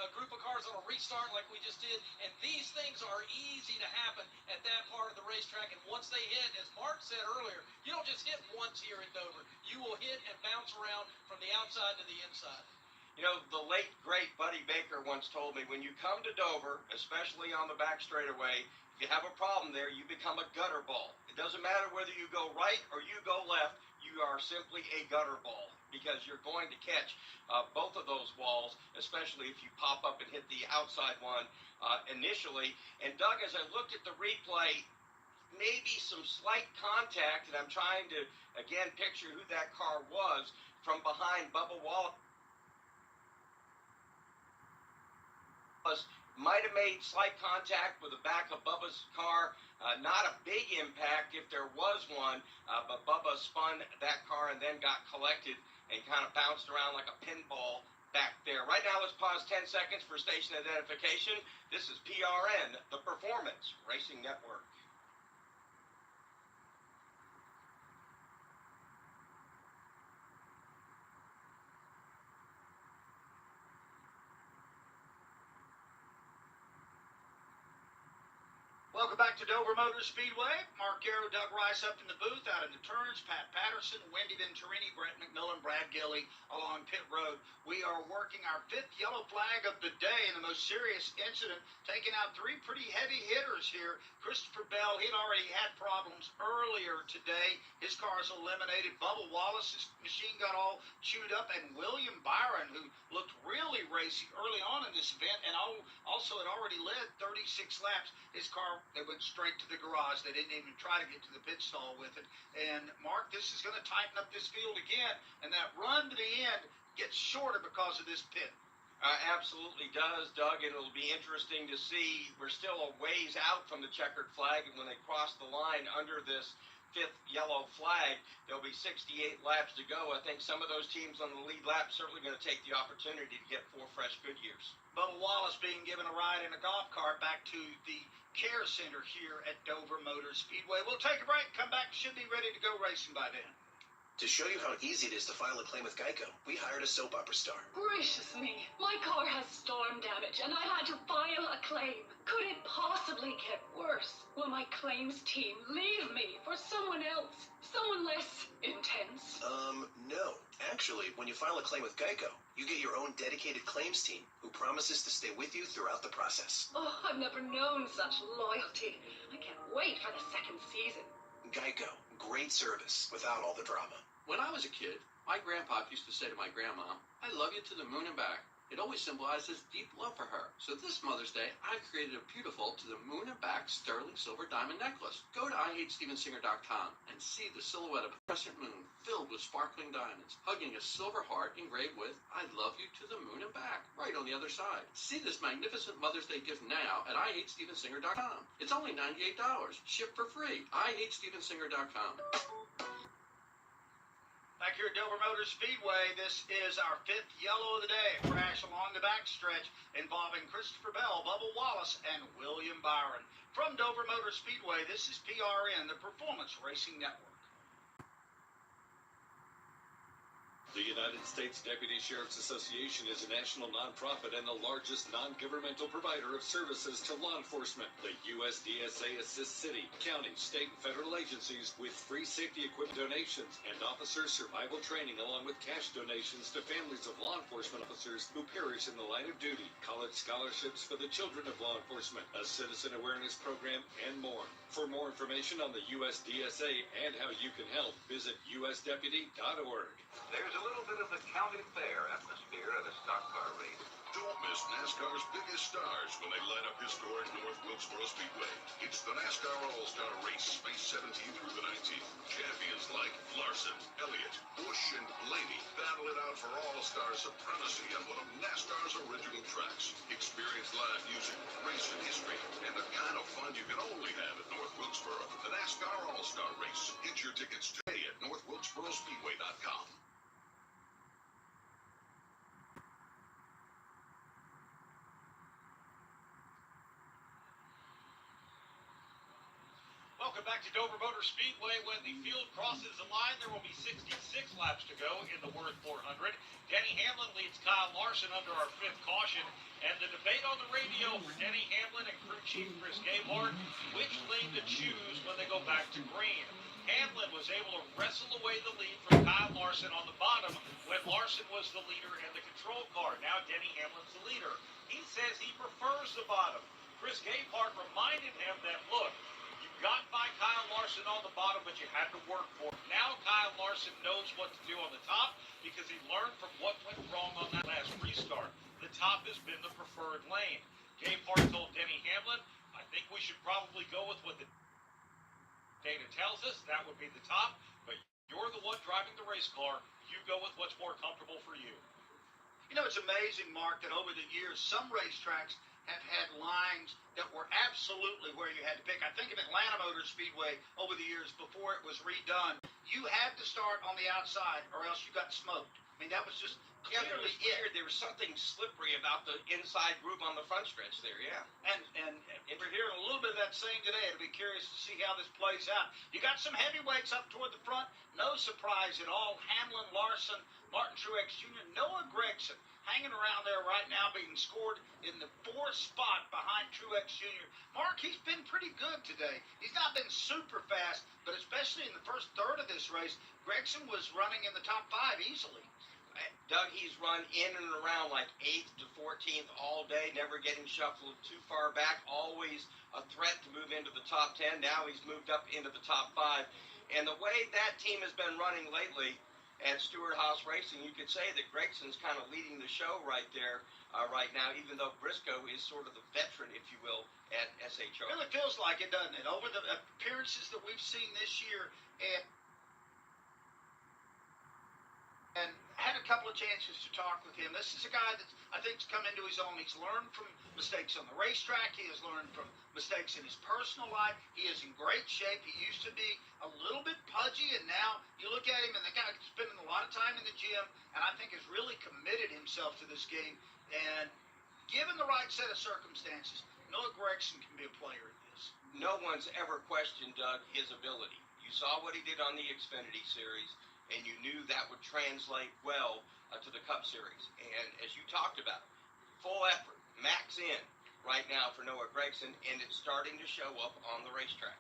a group of cars on a restart like we just did, and these things are easy to happen at that part of the racetrack. And once they hit, as Mark said earlier, you don't just hit once here at Dover. You will hit and bounce around from the outside to the inside. You know, the late, great Buddy Baker once told me, when you come to Dover, especially on the back straightaway, if you have a problem there, you become a gutter ball. It doesn't matter whether you go right or you go left, you are simply a gutter ball because you're going to catch both of those walls, especially if you pop up and hit the outside one initially. And Doug, as I looked at the replay, maybe some slight contact, and I'm trying to, again, picture who that car was from behind Bubba Wallace. Might have made slight contact with the back of Bubba's car. Not a big impact if there was one, but Bubba spun that car and then got collected and kind of bounced around like a pinball back there. Right now, let's pause 10 seconds for station identification. This is PRN, the Performance Racing Network. Welcome back to Dover Motor Speedway. Mark Garrow, Doug Rice up in the booth, out in the turns. Pat Patterson, Wendy Venturini, Brett McMillan, Brad Gilly along pit road. We are working our 5th yellow flag of the day in the most serious incident, taking out 3 pretty heavy hitters here. Christopher Bell, he'd already had problems earlier today. His car is eliminated. Bubba Wallace's machine got all chewed up, and William Byron, who looked really racy early on in this event and also had already led 36 laps, his car They went straight to the garage. They didn't even try to get to the pit stall with it. And, Mark, this is going to tighten up this field again. And that run to the end gets shorter because of this pit. Absolutely does, Doug. It'll be interesting to see. We're still a ways out from the checkered flag, and when they cross the line under this fifth yellow flag, there'll be 68 laps to go. I think some of those teams on the lead lap certainly going to take the opportunity to get 4 fresh Goodyears. Bubba Wallace being given a ride in a golf cart back to the care center here at Dover Motor Speedway. We'll take a break, come back, should be ready to go racing by then. To show you how easy it is to file a claim with Geico, we hired a soap opera star. Gracious me, my car has storm damage and I had to file a claim. Could it possibly get worse? Will my claims team leave me for someone else? Someone less intense? No. Actually, when you file a claim with Geico, you get your own dedicated claims team who promises to stay with you throughout the process. Oh, I've never known such loyalty. I can't wait for the second season. Geico. Great service without all the drama. When I was a kid, my grandpa used to say to my grandma, "I love you to the moon and back." It always symbolized his deep love for her. So this Mother's Day, I've created a beautiful to the moon and back sterling silver diamond necklace. Go to IHateStevensinger.com and see the silhouette of a crescent moon filled with sparkling diamonds, hugging a silver heart engraved with "I love you to the moon and back" right on the other side. See this magnificent Mother's Day gift now at IHateStevensinger.com. It's only $98. Shipped for free. IHateStevensinger.com. Back here at Dover Motor Speedway, this is our 5th yellow of the day. A crash along the backstretch involving Christopher Bell, Bubba Wallace, and William Byron. From Dover Motor Speedway, this is PRN, the Performance Racing Network. The United States Deputy Sheriff's Association is a national nonprofit and the largest non-governmental provider of services to law enforcement. The USDSA assists city, county, state, and federal agencies with free safety equipment donations and officer survival training, along with cash donations to families of law enforcement officers who perish in the line of duty, college scholarships for the children of law enforcement, a citizen awareness program, and more. For more information on the USDSA and how you can help, visit usdeputy.org. There's a little bit of the county fair atmosphere at a stock car race. Don't miss NASCAR's biggest stars when they light up historic North Wilkesboro Speedway. It's the NASCAR All-Star Race, May 17th through the 19th. Champions like Larson, Elliott, Busch, and Blaney battle it out for All-Star supremacy on one of NASCAR's original tracks. Experience live music, racing history, and the kind of fun you can only have at North Wilkesboro. The NASCAR All-Star Race. Get your tickets today at NorthWilkesboroSpeedway.com. Welcome back to Dover Motor Speedway. When the field crosses the line, there will be 66 laps to go in the Worth 400. Denny Hamlin leads Kyle Larson under our 5th caution. And the debate on the radio for Denny Hamlin and crew chief Chris Gabehart, which lane to choose when they go back to green. Hamlin was able to wrestle away the lead from Kyle Larson on the bottom when Larson was the leader in the control car. Now Denny Hamlin's the leader. He says he prefers the bottom. Chris Gabehart reminded him that, look, got by Kyle Larson on the bottom, but you had to work for it. Now Kyle Larson knows what to do on the top because he learned from what went wrong on that last restart. The top has been the preferred lane. Gabehart told Denny Hamlin, I think we should probably go with what the data tells us. That would be the top, but you're the one driving the race car. You go with what's more comfortable for you. You know, it's amazing, Mark, that over the years, some racetracks have had lines that were absolutely where you had to pick. I think of Atlanta Motor Speedway over the years before it was redone. You had to start on the outside or else you got smoked. I mean, that was just clearly weird. There was something slippery about the inside groove on the front stretch there, yeah. And we're hearing a little bit of that same today. It'll be curious to see how this plays out. You got some heavyweights up toward the front. No surprise at all. Hamlin, Larson, Martin Truex Jr., Noah Gragson hanging around there right now, being scored in the 4th spot behind Truex Jr. Mark, he's been pretty good today. He's not been super fast, but especially in the first third of this race, Gragson was running in the top 5 easily. Doug, he's run in and around like 8th to 14th all day, never getting shuffled too far back, always a threat to move into the top 10. Now he's moved up into the top 5. And the way that team has been running lately, at Stewart Haas Racing. You could say that Gregson's kind of leading the show right there right now, even though Briscoe is sort of the veteran, if you will, at SHR. It really feels like it, doesn't it? Over the appearances that we've seen this year, and had a couple of chances to talk with him. This is a guy that I think's come into his own. He's learned from mistakes on the racetrack. He has learned from mistakes in his personal life. He is in great shape. He used to be a little bit pudgy, and now you look at him, and the guy's spending a lot of time in the gym, and I think has really committed himself to this game. And given the right set of circumstances, Noah Gragson can be a player in this. No one's ever questioned, Doug, his ability. You saw what he did on the Xfinity Series, and you knew that would translate well to the Cup Series. And as you talked about, full effort, max in right now for Noah Gragson, and it's starting to show up on the racetrack.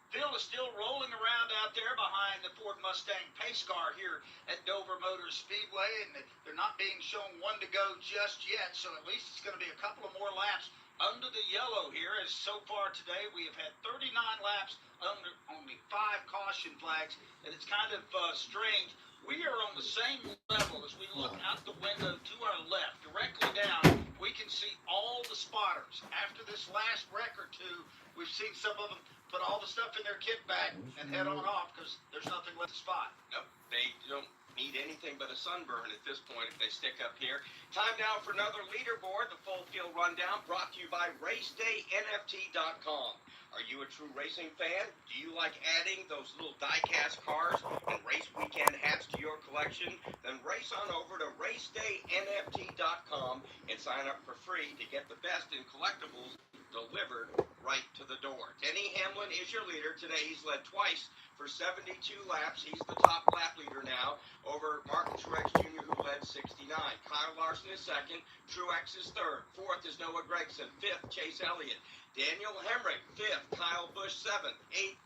Phil is still rolling around out there behind the Ford Mustang pace car here at Dover Motor Speedway, and they're not being shown one to go just yet, so at least it's going to be a couple of more laps under the yellow here, as so far today we have had 39 laps under only 5 caution flags, and it's kind of strange. We are on the same level as we look out the window to our left, directly down. We can see all the spotters. After this last wreck or two, we've seen some of them put all the stuff in their kit bag and head on off because there's nothing left to spot. Nope, they don't need anything but a sunburn at this point if they stick up here. Time now for another leaderboard, the full field rundown brought to you by RaceDayNFT.com. Are you a true racing fan? Do you like adding those little die-cast cars and race weekend hats to your collection? Then race on over to RaceDayNFT.com and sign up for free to get the best in collectibles delivered right to the door. Denny Hamlin is your leader today. He's led twice for 72 laps. He's the top lap leader now over Martin Truex Jr., who led 69. Kyle Larson is second. Truex is third. Fourth is Noah Gragson. Fifth, Chase Elliott. Daniel Hemrick, fifth. Kyle Busch, seventh. Eighth,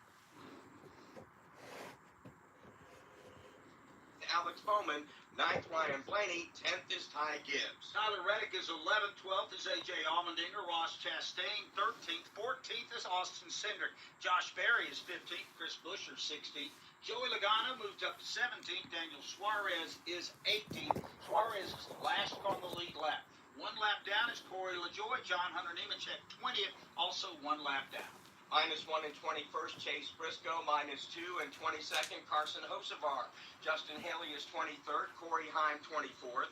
Alex Bowman. Ninth, Ryan Blaney. 10th is Ty Gibbs. Tyler Reddick is 11th. 12th is A.J. Allmendinger. Ross Chastain, 13th. 14th is Austin Cindric. Josh Berry is 15th. Chris Buescher, 16th. Joey Logano moved up to 17th. Daniel Suarez is 18th. Suarez is last on the lead lap. One lap down is Corey LaJoie. John Hunter Nemechek, 20th. Also one lap down. -1 and 21st, Chase Briscoe. -2 and 22nd, Carson Hocevar. Justin Haley is 23rd. Corey Heim, 24th.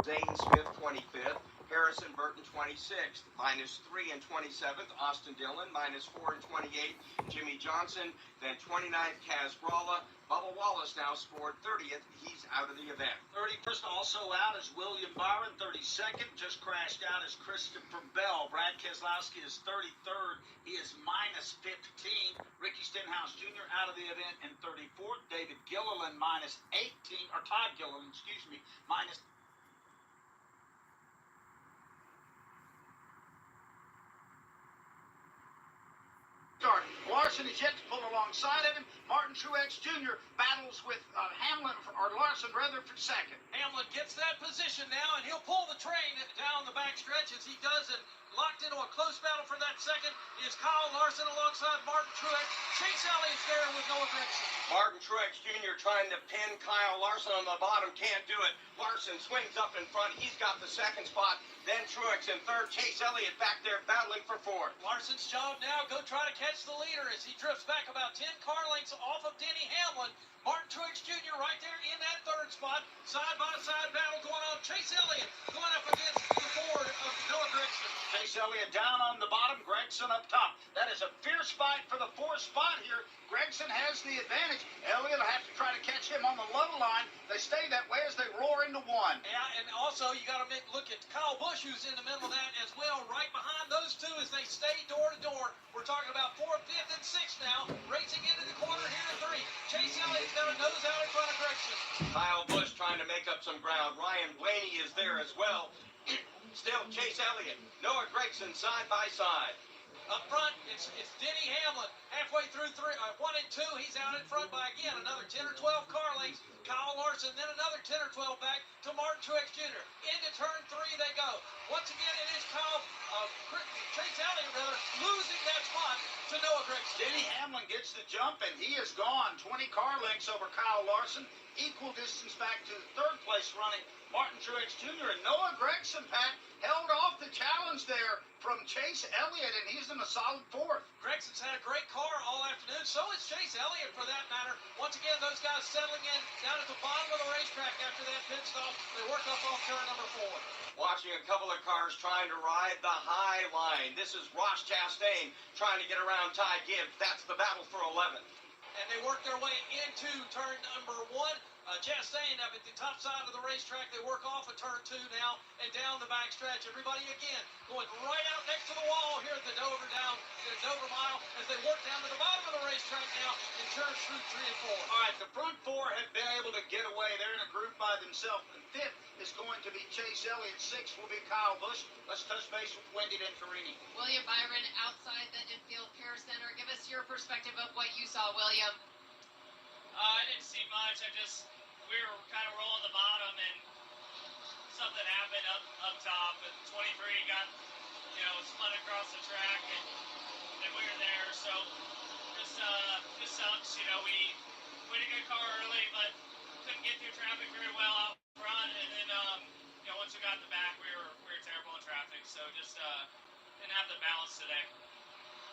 Zane Smith, 25th. Harrison Burton, 26th. -3 and 27th, Austin Dillon. -4 and 28th, Jimmy Johnson. Then 29th, Kaz Gralla. Bubba Wallace now scored 30th. He's out of the event. 31st also out is William Byron. 32nd just crashed out is Christopher Bell. Brad Keselowski is 33rd. He is -15. Ricky Stenhouse Jr. out of the event in 34th. David Gilliland -18, or Todd Gilliland, excuse me, minus. Larson is yet to pull alongside of him. Martin Truex Jr. battles with Hamlin, or Larson rather, for second. Hamlin gets that position now, and he'll pull the train down the backstretch as he does, and locked into a close battle for that second is Kyle Larson alongside Martin Truex. Chase Elliott's there with Noah Gragson. Martin Truex Jr. trying to pin Kyle Larson on the bottom, can't do it. Larson swings up in front. He's got the second spot. Then Truex in third. Chase Elliott back there battling for fourth. Larson's job now, go try to catch the leader as he drifts back about 10 car lengths off of Denny Hamlin. Martin Truex Jr. right there in that third spot. Side-by-side battle going on. Chase Elliott going up against the Ford of Noah Gragson. Chase Elliott down on the bottom, Gragson up top. That is a fierce fight for the fourth spot here. Gragson has the advantage. Elliott will have to try to catch him on the low line. They stay that way as they roar into one. Yeah, and also you got to look at Kyle Busch, who's in the middle of that as well, right behind those two as they stay door to door. We're talking about 4th, 5th, and 6th now, racing into the corner here in 3. Chase Elliott's got a nose out in front of Gragson. Kyle Busch trying to make up some ground. Ryan Blaney is there as well. Still Chase Elliott, Noah Gragson side by side. Up front, it's Denny Hamlin. Halfway through 1 and 2, he's out in front by, again, another 10 or 12 car lengths. Kyle Larson, then another 10 or 12 back to Martin Truex Jr. Into turn 3 they go. Once again, it is Chase Elliott, losing that spot to Noah Gragson. Denny Hamlin gets the jump, and he is gone 20 car lengths over Kyle Larson. Equal distance back to third place running Martin Truex Jr. And Noah Gragson, Pat, held off the challenge there from Chase Elliott, and he's in a solid fourth. Gregson's had a great car all afternoon. So is Chase Elliott, for that matter. Once again, those guys settling in down at the bottom of the racetrack after that pit stop. They work up off turn number 4. Watching a couple of cars trying to ride the high line. This is Ross Chastain trying to get around Ty Gibbs. That's the battle for 11. And they work their way into turn number 1. Chastain up at the top side of the racetrack. They work off of turn 2 now and down the back stretch. Everybody again going right out next to the wall here at the Dover Mile as they work down to the bottom of the racetrack now in turns through 3 and 4. All right, the front 4 have been able to get away. They're in a group by themselves. And 5th is going to be Chase Elliott. 6th will be Kyle Busch. Let's touch base with Wendy Venturini. William Byron outside the infield care center. Give us your perspective of what you saw, William. I didn't see much. We were kind of rolling the bottom, and something happened up top, and 23 got, spun across the track, and we were there. So just sucks. We had a good car early, but couldn't get through traffic very well out front, and then once we got in the back, we were terrible in traffic. So just didn't have the balance today.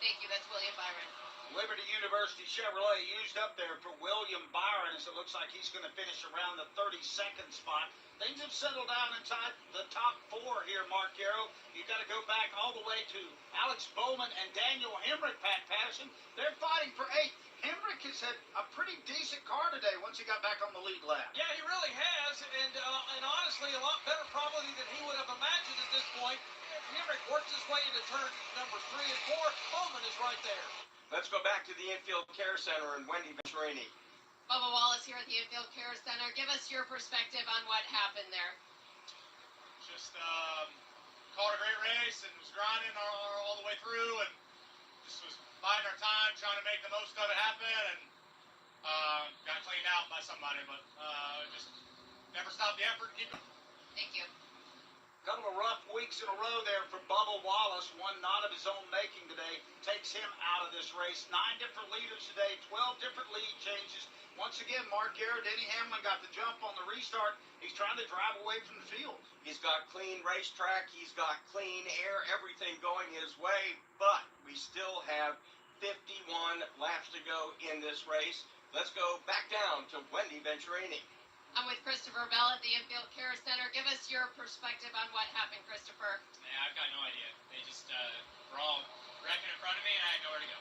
Thank you. That's William Byron. Liberty University Chevrolet used up there for William Byron, as it looks like he's going to finish around the 32nd spot. Things have settled down inside the top 4 here, Mark Yarrow. You've got to go back all the way to Alex Bowman and Daniel Hemrick, Pat Patterson. They're fighting for 8th. Hemrick has had a pretty decent car today once he got back on the lead lap. Yeah, he really has, and honestly, a lot better probably than he would have imagined at this point. Hemrick worked his way into turn number 3 and 4. Bowman is right there. Let's go back to the infield care center and Wendy Venturini. Bubba Wallace here at the infield care center. Give us your perspective on what happened there. Just called a great race and was grinding all the way through, and just was biding our time, trying to make the most of it happen, and got cleaned out by somebody, but just never stopped the effort. Keep it. Thank you. Couple of rough weeks in a row there for Bubba Wallace. One not of his own making today takes him out of this race. 9 different leaders today, 12 different lead changes. Once again, Mark Yarrow, Denny Hamlin got the jump on the restart. He's trying to drive away from the field. He's got clean racetrack. He's got clean air, everything going his way. But we still have 51 laps to go in this race. Let's go back down to Wendy Venturini. I'm with Christopher Bell at the infield care center. Give us your perspective on what happened, Christopher. Yeah, I've got no idea. They just were all wrecking in front of me, and I had nowhere to go.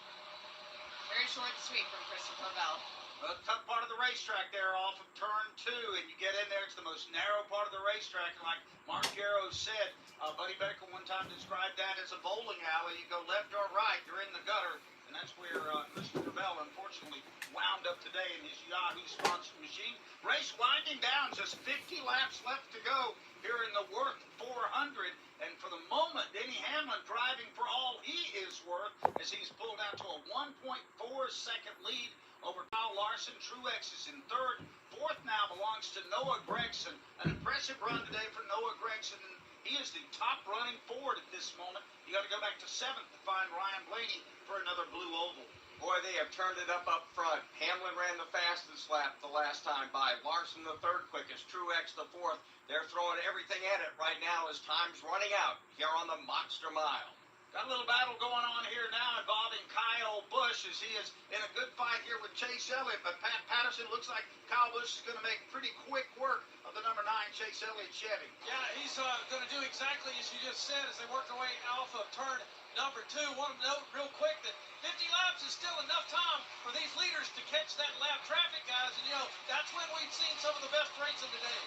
Very short and sweet from Christopher Bell. Well, tough part of the racetrack there off of turn 2, and you get in there, it's the most narrow part of the racetrack, and like Mark Yarrow said, Buddy Becker one time described that as a bowling alley. You go left or right, you're in the gutter, and that's where Christopher Bell unfortunately wound up today in his Yahoo sponsored machine. Race winding down, just 50 laps left to go here in the Worth 400, and for the moment, Denny Hamlin driving for all he is worth as he's pulled out to a 1.4-second lead over Kyle Larson. Truex is in 3rd. 4th now belongs to Noah Gragson. An impressive run today for Noah Gragson, and he is the top running Ford at this moment. You got to go back to 7th to find Ryan Blaney for another blue oval. Boy, they have turned it up front. Hamlin ran the fastest lap the last time by. Larson the 3rd quickest. Truex the 4th. They're throwing everything at it right now as time's running out here on the Monster Mile. Got a little battle going on here now involving Kyle Busch as he is in a good fight here with Chase Elliott. But Pat Patterson looks like Kyle Busch is going to make pretty quick work of the number 9 Chase Elliott Chevy. Yeah, he's going to do exactly as you just said as they work their way off of turn number 2. Want to note real quick that 50 laps is still enough time for these leaders to catch that lap traffic, guys. And, that's when we've seen some of the best racing today.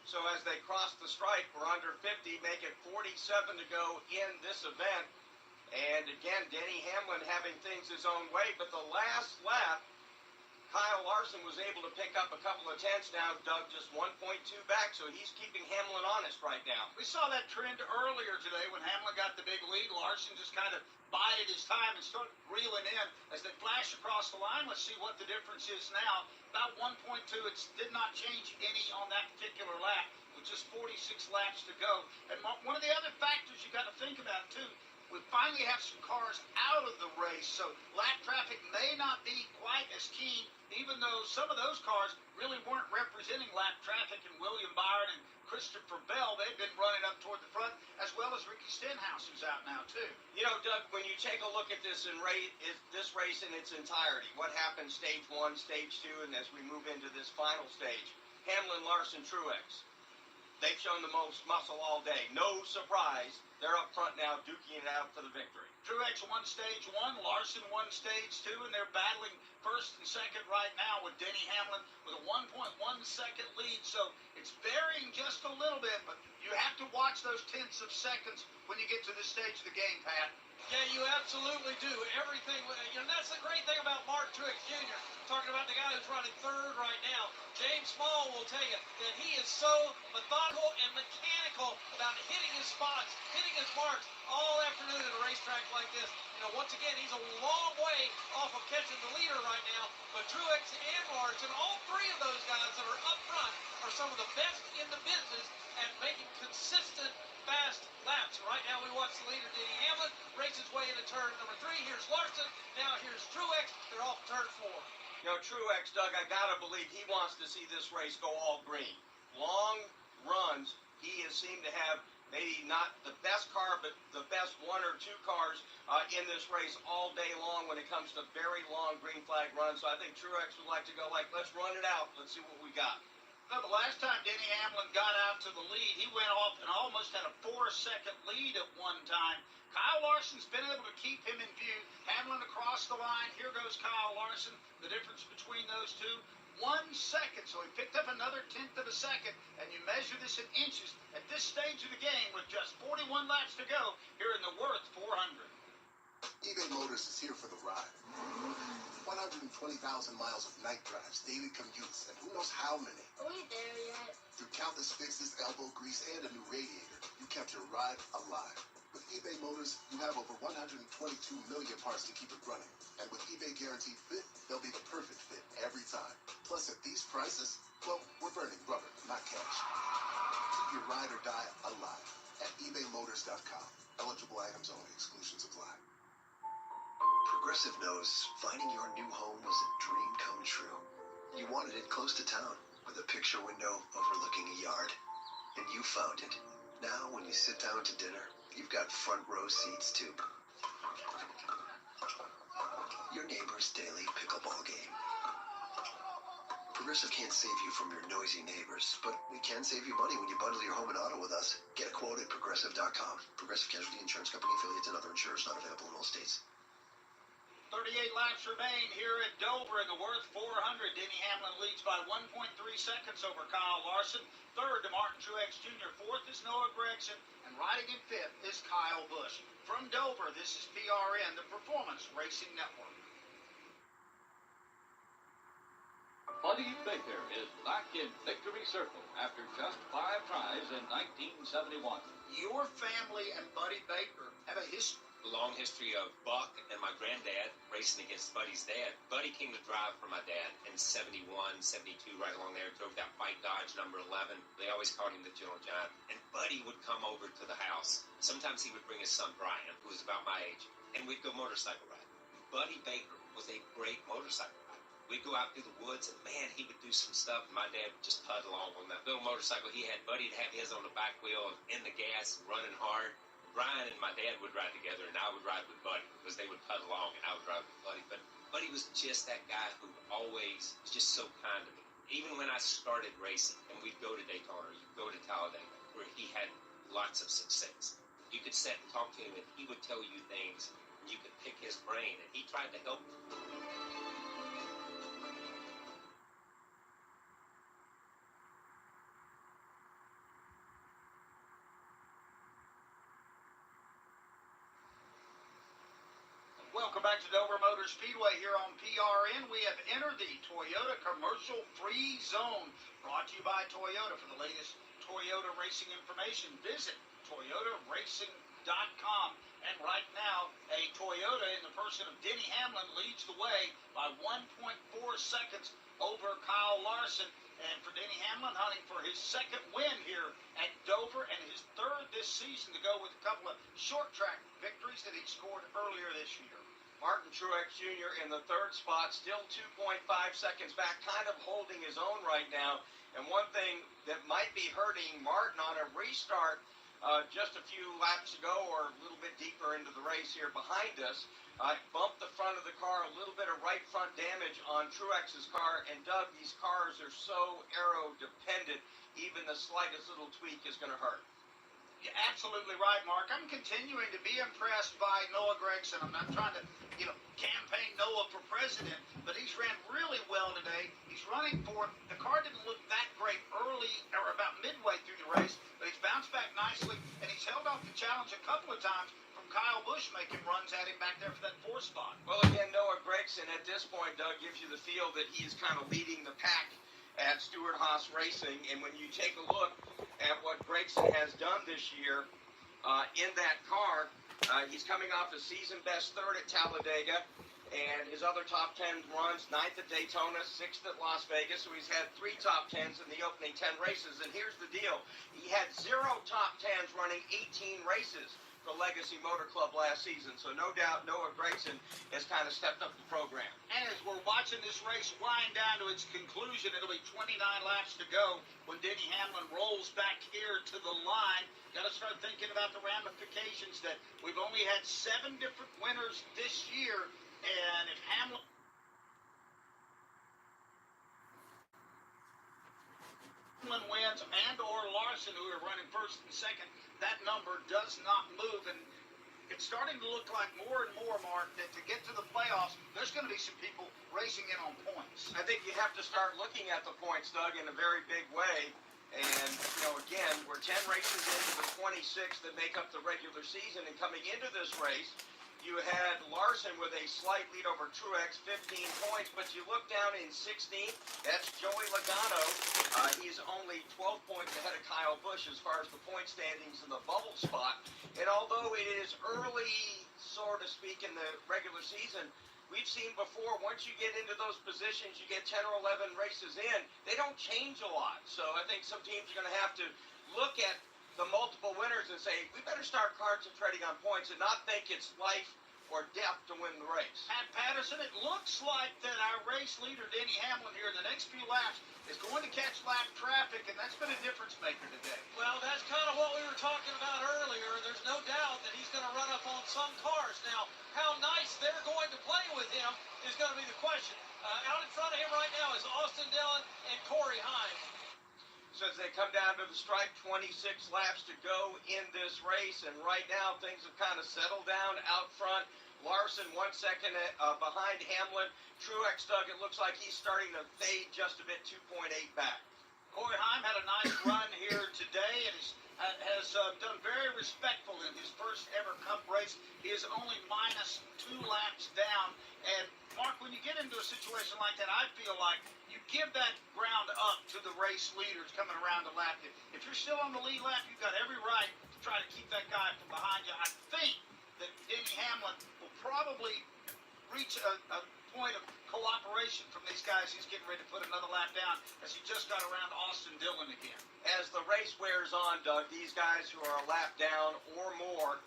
So as they cross the stripe, we're under 50, make it 47 to go in this event. And again, Denny Hamlin having things his own way. But the last lap, Kyle Larson was able to pick up a couple of tenths now. Doug just 1.2 back, so he's keeping Hamlin honest right now. We saw that trend earlier today when Hamlin got the big lead. Larson just kind of bided his time and started reeling in as they flash across the line. Let's see what the difference is now. About 1.2. It did not change any on that particular lap with just 46 laps to go. And one of the other factors you got to think about, too, we finally have some cars out of the race, so lap traffic may not be quite as keen, even though some of those cars really weren't representing lap traffic. And William Byron and Christopher Bell, they've been running up toward the front, as well as Ricky Stenhouse, who's out now, too. You know, Doug, when you take a look at this race in its entirety, what happened stage 1, stage 2, and as we move into this final stage, Hamlin, Larson, Truex, they've shown the most muscle all day. No surprise, they're up front now duking it out for the victory. Truex won stage 1, Larson won stage 2, and they're battling first and second right now with Denny Hamlin with a 1.1 second lead. So it's varying just a little bit, but you have to watch those tenths of seconds when you get to this stage of the game, Pat. Yeah, you absolutely do. Everything, that's the great thing about Mark Truex Jr. Talking about the guy who's running third right now. James Small will tell you that he is so methodical and mechanical about hitting his spots, hitting his marks all afternoon at a racetrack like this. Once again, he's a long way off of catching the leader right now. But Truex and Larson, all three of those guys that are up front, are some of the best in the business at making consistent fast laps. Right now we watch the leader, Denny Hamlin, race his way into turn number 3. Here's Larson. Now here's Truex. They're off turn 4. Truex, Doug, I gotta believe he wants to see this race go all green. Long runs, he has seemed to have maybe not the best car, but the best 1 or 2 cars in this race all day long when it comes to very long green flag runs. So I think Truex would like to go let's run it out. Let's see what we got. The last time Denny Hamlin got out to the lead, he went off and almost had a 4-second lead at one time. Kyle Larson's been able to keep him in view. Hamlin across the line. Here goes Kyle Larson. The difference between those two, 1 second. So he picked up another tenth of a second. And you measure this in inches at this stage of the game with just 41 laps to go here in the Worth 400. eBay Motors is here for the ride. 120,000 miles of night drives, daily commutes, and who knows how many. Are we there yet? Through countless fixes, elbow grease, and a new radiator, you kept your ride alive. With eBay Motors, you have over 122 million parts to keep it running. And with eBay Guaranteed Fit, they'll be the perfect fit every time. Plus, at these prices, well, we're burning rubber, not cash. Keep your ride or die alive at ebaymotors.com. Eligible items only. Exclusions apply. Progressive knows finding your new home was a dream come true. You wanted it close to town, with a picture window overlooking a yard. And you found it. Now, when you sit down to dinner, you've got front row seats to your neighbor's daily pickleball game. Progressive can't save you from your noisy neighbors, but we can save you money when you bundle your home and auto with us. Get a quote at Progressive.com. Progressive Casualty Insurance Company affiliates and other insurers not available in all states. 38 laps remain here at Dover in the Worth 400. Denny Hamlin leads by 1.3 seconds over Kyle Larson. Third to Martin Truex Jr. Fourth is Noah Gragson. And riding in fifth is Kyle Busch. From Dover, this is PRN, the Performance Racing Network. Buddy Baker is back in victory circle after just 5 tries in 1971. Your family and Buddy Baker have a history. Long history of Buck and my granddad racing against Buddy's dad. Buddy came to drive for my dad in 71, 72, right along there. Drove that white Dodge number 11. They always called him the Gentle Giant. And Buddy would come over to the house. Sometimes he would bring his son Brian, who was about my age, and we'd go motorcycle riding. Buddy Baker was a great motorcycle rider. We'd go out through the woods, and man, he would do some stuff, and my dad would just putt along on that little motorcycle he had. Buddy'd have his on the back wheel, in the gas, running hard. Brian and my dad would ride together, and I would ride with Buddy, because they would putt along, and I would ride with Buddy. But Buddy was just that guy who always was just so kind to me. Even when I started racing, and we'd go to Daytona, or you'd go to Talladega, where he had lots of success. You could sit and talk to him, and he would tell you things, and you could pick his brain, and he tried to help you. Welcome back to Dover Motor Speedway here on PRN. We have entered the Toyota Commercial Free Zone. Brought to you by Toyota. For the latest Toyota racing information, visit toyotaracing.com. And right now, a Toyota in the person of Denny Hamlin leads the way by 1.4 seconds over Kyle Larson. And for Denny Hamlin, hunting for his second win here at Dover and his third this season to go with a couple of short track victories that he scored earlier this year. Martin Truex Jr. in the third spot, still 2.5 seconds back, kind of holding his own right now. And one thing that might be hurting Martin on a restart just a few laps ago or a little bit deeper into the race here behind us, bumped the front of the car, a little bit of right front damage on Truex's car. And Doug, these cars are so aero dependent, even the slightest little tweak is going to hurt. You're absolutely right, Mark. I'm continuing to be impressed by Noah Gragson. I'm not trying to, campaign Noah for president, but he's ran really well today. He's running for, the car didn't look that great early or about midway through the race, but he's bounced back nicely, and he's held off the challenge a couple of times from Kyle Busch making runs at him back there for that 4th spot. Well, again, Noah Gragson at this point, Doug, gives you the feel that he's kind of leading the pack at Stewart-Haas Racing. And when you take a look at what Gragson has done this year in that car, he's coming off a season-best 3rd at Talladega, and his other top 10 runs, 9th at Daytona, 6th at Las Vegas. So he's had 3 top 10s in the opening 10 races. And here's the deal. He had 0 top 10s running 18 races for Legacy Motor Club last season. So no doubt Noah Gragson has kind of stepped up the program. And as we're watching this race wind down to its conclusion, it'll be 29 laps to go when Denny Hamlin rolls back here to the line. Got to start thinking about the ramifications that we've only had 7 different winners this year. And if Hamlin wins and or Larson, who are running 1st and 2nd, that number does not move. And it's starting to look like more and more, Mark, that to get to the playoffs, there's going to be some people racing in on points. I think you have to start looking at the points, Doug, in a very big way. And, again, we're 10 races into the 26 that make up the regular season. And coming into this race, you had Larson with a slight lead over Truex, 15 points. But you look down in 16th, that's Joey Logano. He's only 12 points ahead of Kyle Busch as far as the point standings in the bubble spot. And although it is early, so to speak, in the regular season, we've seen before, once you get into those positions, you get 10 or 11 races in, they don't change a lot. So I think some teams are going to have to look at the multiple winners and say, we better start concentrating on points and not think it's life or death to win the race. Pat Patterson, it looks like that our race leader, Denny Hamlin, here in the next few laps is going to catch lap traffic, and that's been a difference maker today. Well, that's kind of what we were talking about earlier. There's no doubt that he's going to run up on some cars. Now, how nice they're going to play with him is going to be the question. Out in front of him right now is Austin Dillon and Corey Heim. So as they come down to the stripe, 26 laps to go in this race, and right now things have kind of settled down out front. Larson 1 second behind Hamlin. Truex, Doug, it looks like he's starting to fade just a bit, 2.8 back. Corey Heim had a nice run here today and has done very respectful in his first ever Cup race. He is only -2 laps down. And Mark, when you get into a situation like that, I feel like you give that ground up to the race leaders coming around the lap. If you're still on the lead lap, you've got every right to try to keep that guy from behind you. I think that Denny Hamlin will probably reach a point of cooperation from these guys. He's getting ready to put another lap down as he just got around Austin Dillon again. As the race wears on, Doug, these guys who are a lap down or more,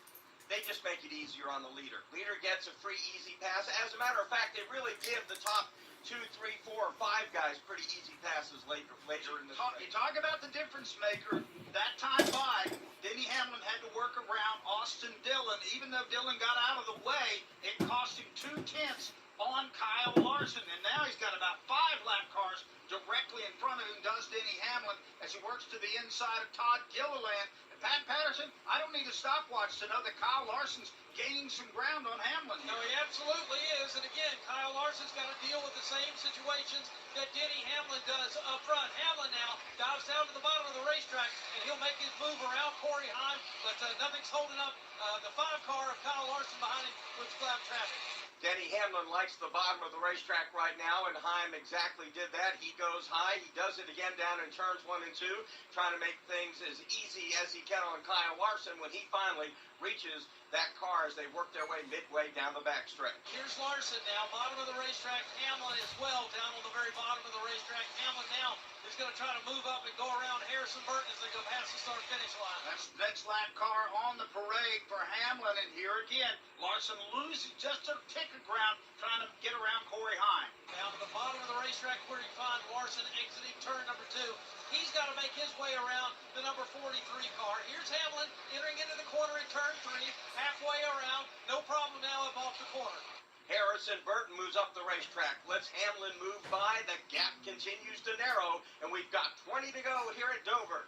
they just make it easier on the leader. Leader gets a free, easy pass. As a matter of fact, they really give the top 2, 3, 4, or 5 guys pretty easy passes later in the race. You talk about the difference maker. That time by, Denny Hamlin had to work around Austin Dillon. Even though Dillon got out of the way, it cost him 2/10 on Kyle Larson. And now he's got about 5 lap cars directly in front of him, does Denny Hamlin, as he works to the inside of Todd Gilliland. And Pat Patterson, I don't need a stopwatch to know that Kyle Larson's gaining some ground on Hamlin. No, he absolutely is. And again, Kyle Larson's got to deal with the same situations that Denny Hamlin does up front. Hamlin now dives down to the bottom of the racetrack, and he'll make his move around Corey Heim, but nothing's holding up the 5 car of Kyle Larson behind him with lap traffic. Denny Hamlin likes the bottom of the racetrack right now, and Heim exactly did that. He goes high. He does it again down in turns 1 and 2, trying to make things as easy as he can on Kyle Larson when he finally reaches that car as they work their way midway down the backstretch. Here's Larson now, bottom of the racetrack. Hamlin as well, down on the very bottom of the racetrack. Hamlin now is going to try to move up and go around Harrison Burton as they go past the start-finish line. That's the next lap car on the parade for Hamlin, and here again, Larson losing just a tick of ground trying to get around Corey Heim. Down to the bottom of the racetrack where you find Larson exiting turn number 2. He's got to make his way around the number 43 car. Here's Hamlin entering into the corner in turn 3, halfway around. No problem now up off the corner. Harrison Burton moves up the racetrack. Lets Hamlin move by. The gap continues to narrow, and we've got 20 to go here at Dover.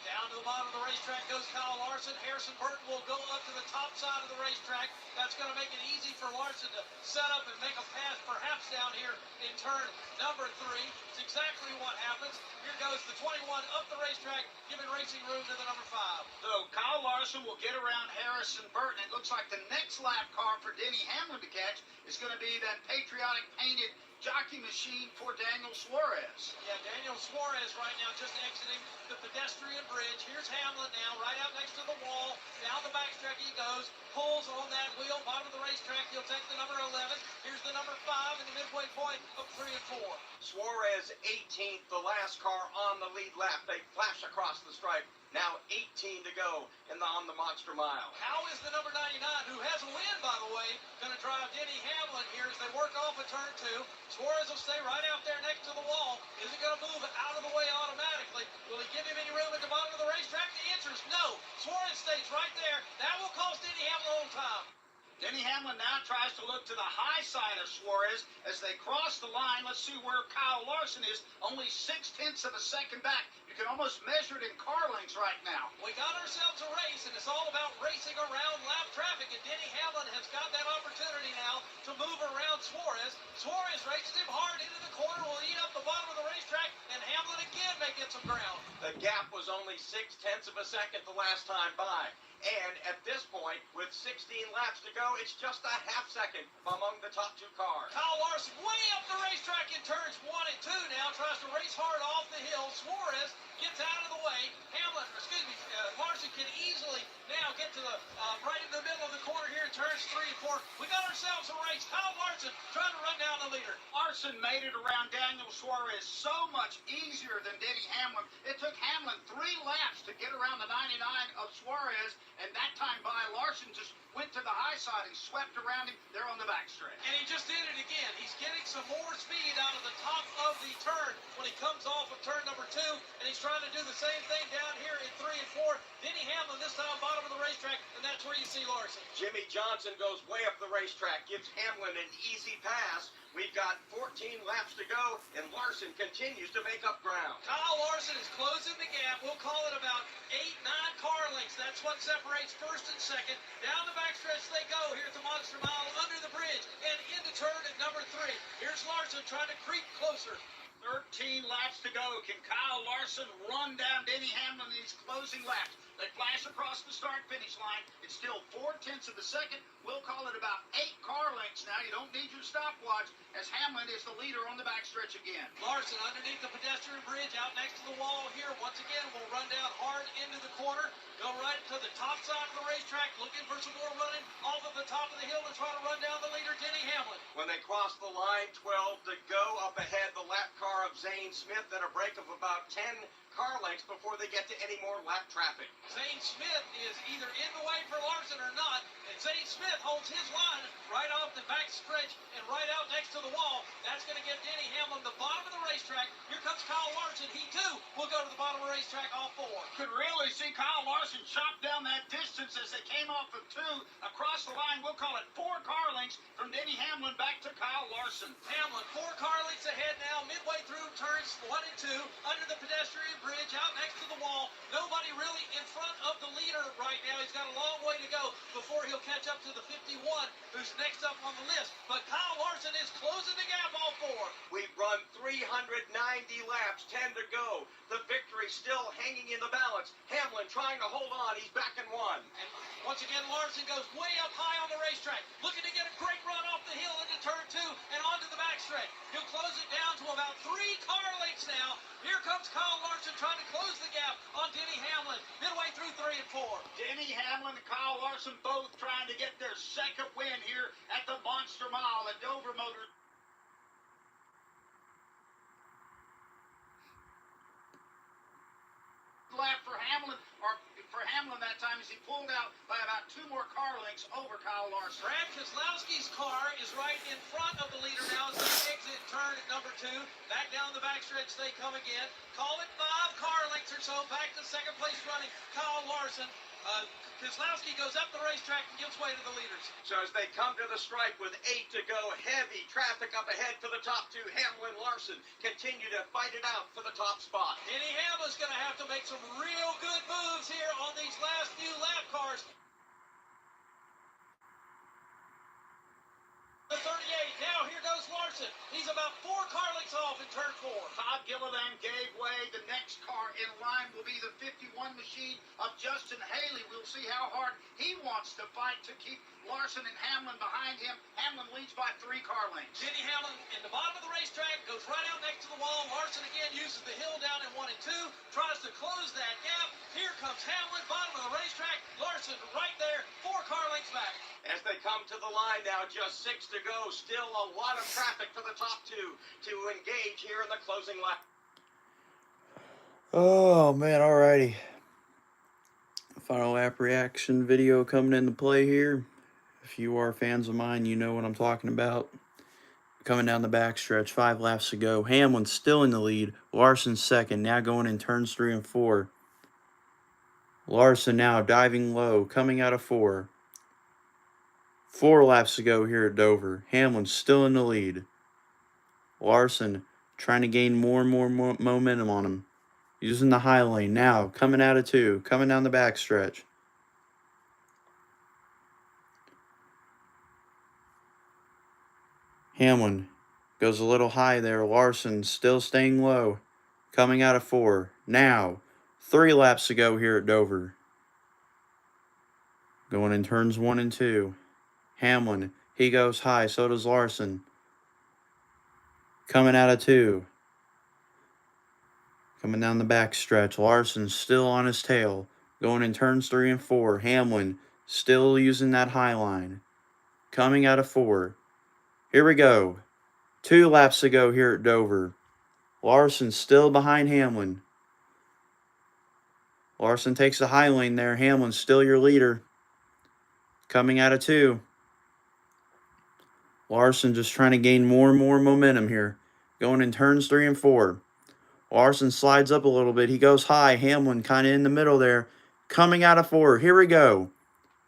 Down to the bottom of the racetrack goes Kyle Larson. Harrison Burton will go up to the top side of the racetrack. That's going to make it easy for Larson to set up and make a pass, perhaps down here in turn number 3. It's exactly what happens. Here goes the 21 up the racetrack, giving racing room to the number 5. So Kyle Larson will get around Harrison Burton. It looks like the next lap car for Denny Hamlin to catch is going to be that patriotic painted jockey machine for Daniel Suarez. Yeah, Daniel Suarez right now just exiting the pedestrian bridge. Here's Hamlin now, right out next to the wall. Down the backstretch he goes, pulls on that wheel, bottom of the racetrack. He'll take the number 11. Here's the number 5 in the midway point of 3 and 4. Suarez 18th, the last car on the lead lap. They flash across the stripe. Now 18 to go on the Monster Mile. How is the number 99, who has a win, by the way, going to drive Denny Hamlin here as they work off of turn 2? Suarez will stay right out there next to the wall. Is he going to move out of the way automatically? Will he give him any room at the bottom of the racetrack? The answer is no. Suarez stays right there. That will cost Denny Hamlin on time. Denny Hamlin now tries to look to the high side of Suarez as they cross the line. Let's see where Kyle Larson is. Only 0.6 of a second back. You can almost measure it in car lengths right now. We got ourselves a race, and it's all about racing around lap traffic, and Denny Hamlin has got that opportunity now to move around Suarez. Suarez races him hard into the corner, will eat up the bottom of the racetrack, and Hamlin again may get some ground. The gap was only 0.6 of a second the last time by. And at this point, with 16 laps to go, it's just a half second among the top 2 cars. Kyle Larson way up the racetrack in turns 1 and 2 now, tries to race hard off the hill. Suarez gets out of the way. Larson can easily now get to the right in the middle of the corner here in turns 3 and 4. We got ourselves a race. Kyle Larson trying to run down the leader. Larson made it around Daniel Suarez so much easier than Denny Hamlin. It took Hamlin 3 laps to get around the 99 of Suarez, and that time by Larson just went to the high side and swept around him there on the backstretch. And he just did it again. He's getting some more speed out of the top of the turn when he comes off of turn number 2, and he's trying to do the same thing down here in 3 and 4. Denny Hamlin this time bottom of the racetrack, and that's where you see Larson. Jimmy Johnson goes way up the racetrack, gives Hamlin an easy pass. We've got 14 laps to go, and Larson continues to make up ground. Kyle Larson is closing the gap. We'll call it about 8-9 car lengths. That's what separates first and second. Down the backstretch they go here at the Monster Mile, under the bridge, and into turn at number 3. Here's Larson trying to creep closer. 13 laps to go. Can Kyle Larson run down Denny Hamlin in these closing laps? They flash across the start-finish line. It's still 0.4 of a second. We'll call it about 8 car lengths now. You don't need your stopwatch as Hamlin is the leader on the backstretch again. Larson underneath the pedestrian bridge out next to the wall here. Once again, will run down hard into the corner. Go right to the top side of the racetrack, looking for some more running off of the top of the hill to try to run down the leader, Denny Hamlin. When they cross the line, 12 to go. Up ahead, the lap car of Zane Smith at a break of about 10 car lengths before they get to any more lap traffic. Zane Smith is either in the way for Larson or not, and Zane Smith holds his line right off the back stretch and right out next to the wall. That's going to get Denny Hamlin the bottom of the racetrack. Here comes Kyle Larson. He, too, will go to the bottom of the racetrack all 4. Could really see Kyle Larson chop down that distance as they came off of 2 across the line. We'll call it 4 car lengths from Denny Hamlin back to Kyle Larson. Hamlin, 4 car lengths ahead now, midway through turns 1 and 2, under the pedestrian bridge, out next to the wall. Nobody really in front of the leader right now. He's got a long way to go before he'll catch up to the 51, who's next up on the list. But Kyle Larson is closing the gap all 4. We've run 390 laps, 10 to go. The victory still hanging in the balance. Hamlin trying to hold on. He's back in 1. And once again, Larson goes way up high on the racetrack, looking to get a great run off the hill trying to get their second win here at the Monster Mile at Dover Motors. Lap for Hamlin, or for Hamlin that time, as he pulled out by about 2 more car lengths over Kyle Larson. Brad Keselowski's car is right in front of the leader now as they exit turn at number 2. Back down the backstretch they come again. Call it 5 car lengths or so. Back to second place running Kyle Larson. Keselowski goes up the racetrack and gives way to the leaders. So as they come to the stripe with 8 to go, heavy traffic up ahead for the top 2. Hamlin, Larson continue to fight it out for the top spot. Denny Hamlin's going to have to make some real good moves here on these last few lap cars. The 38. Now here goes Larson. He's about 4 car lengths off in turn 4. Todd Gilliland gave way. The next car in line will be the 51 machine of Justin Haley. We'll see how hard he wants to fight to keep Larson and Hamlin behind him. Hamlin leads by 3 car lengths. Denny Hamlin in the bottom of the racetrack goes right out next to the wall. Larson again uses the hill down in 1 and 2. Tries to close that gap. Here comes Hamlin, bottom of the racetrack. Larson right there, 4 car lengths back. As they come to the line now, just 6 to go. Still a lot of traffic for the top 2 to engage here in the closing lap. Oh, man, alrighty. Final lap reaction video coming into play here. If you are fans of mine, you know what I'm talking about. Coming down the backstretch, 5 laps to go. Hamlin still in the lead. Larson second, now going in turns 3 and 4. Larson now diving low, coming out of 4. 4 laps to go here at Dover. Hamlin still in the lead. Larson trying to gain more and more momentum on him. Using the high lane now. Coming out of 2. Coming down the backstretch. Hamlin goes a little high there. Larson still staying low. Coming out of 4. Now 3 laps to go here at Dover. Going in turns 1 and 2. Hamlin, he goes high, so does Larson. Coming out of 2. Coming down the backstretch, Larson still on his tail. Going in turns 3 and 4. Hamlin still using that high line. Coming out of 4. Here we go. 2 laps to go here at Dover. Larson still behind Hamlin. Larson takes the high lane there. Hamlin still your leader. Coming out of 2. Larson just trying to gain more and more momentum here. Going in turns 3 and 4. Larson slides up a little bit. He goes high. Hamlin kind of in the middle there. Coming out of 4. Here we go.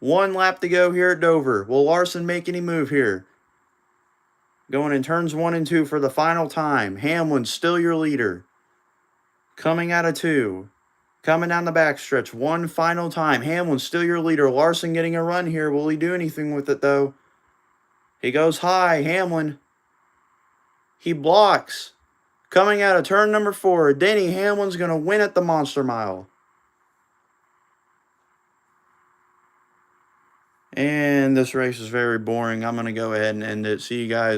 1 lap to go here at Dover. Will Larson make any move here? Going in turns 1 and 2 for the final time. Hamlin still your leader. Coming out of 2. Coming down the backstretch. 1 final time. Hamlin still your leader. Larson getting a run here. Will he do anything with it though? He goes high. Hamlin. He blocks. Coming out of turn number 4. Denny Hamlin's going to win at the Monster Mile. And this race is very boring. I'm going to go ahead and end it. See you guys.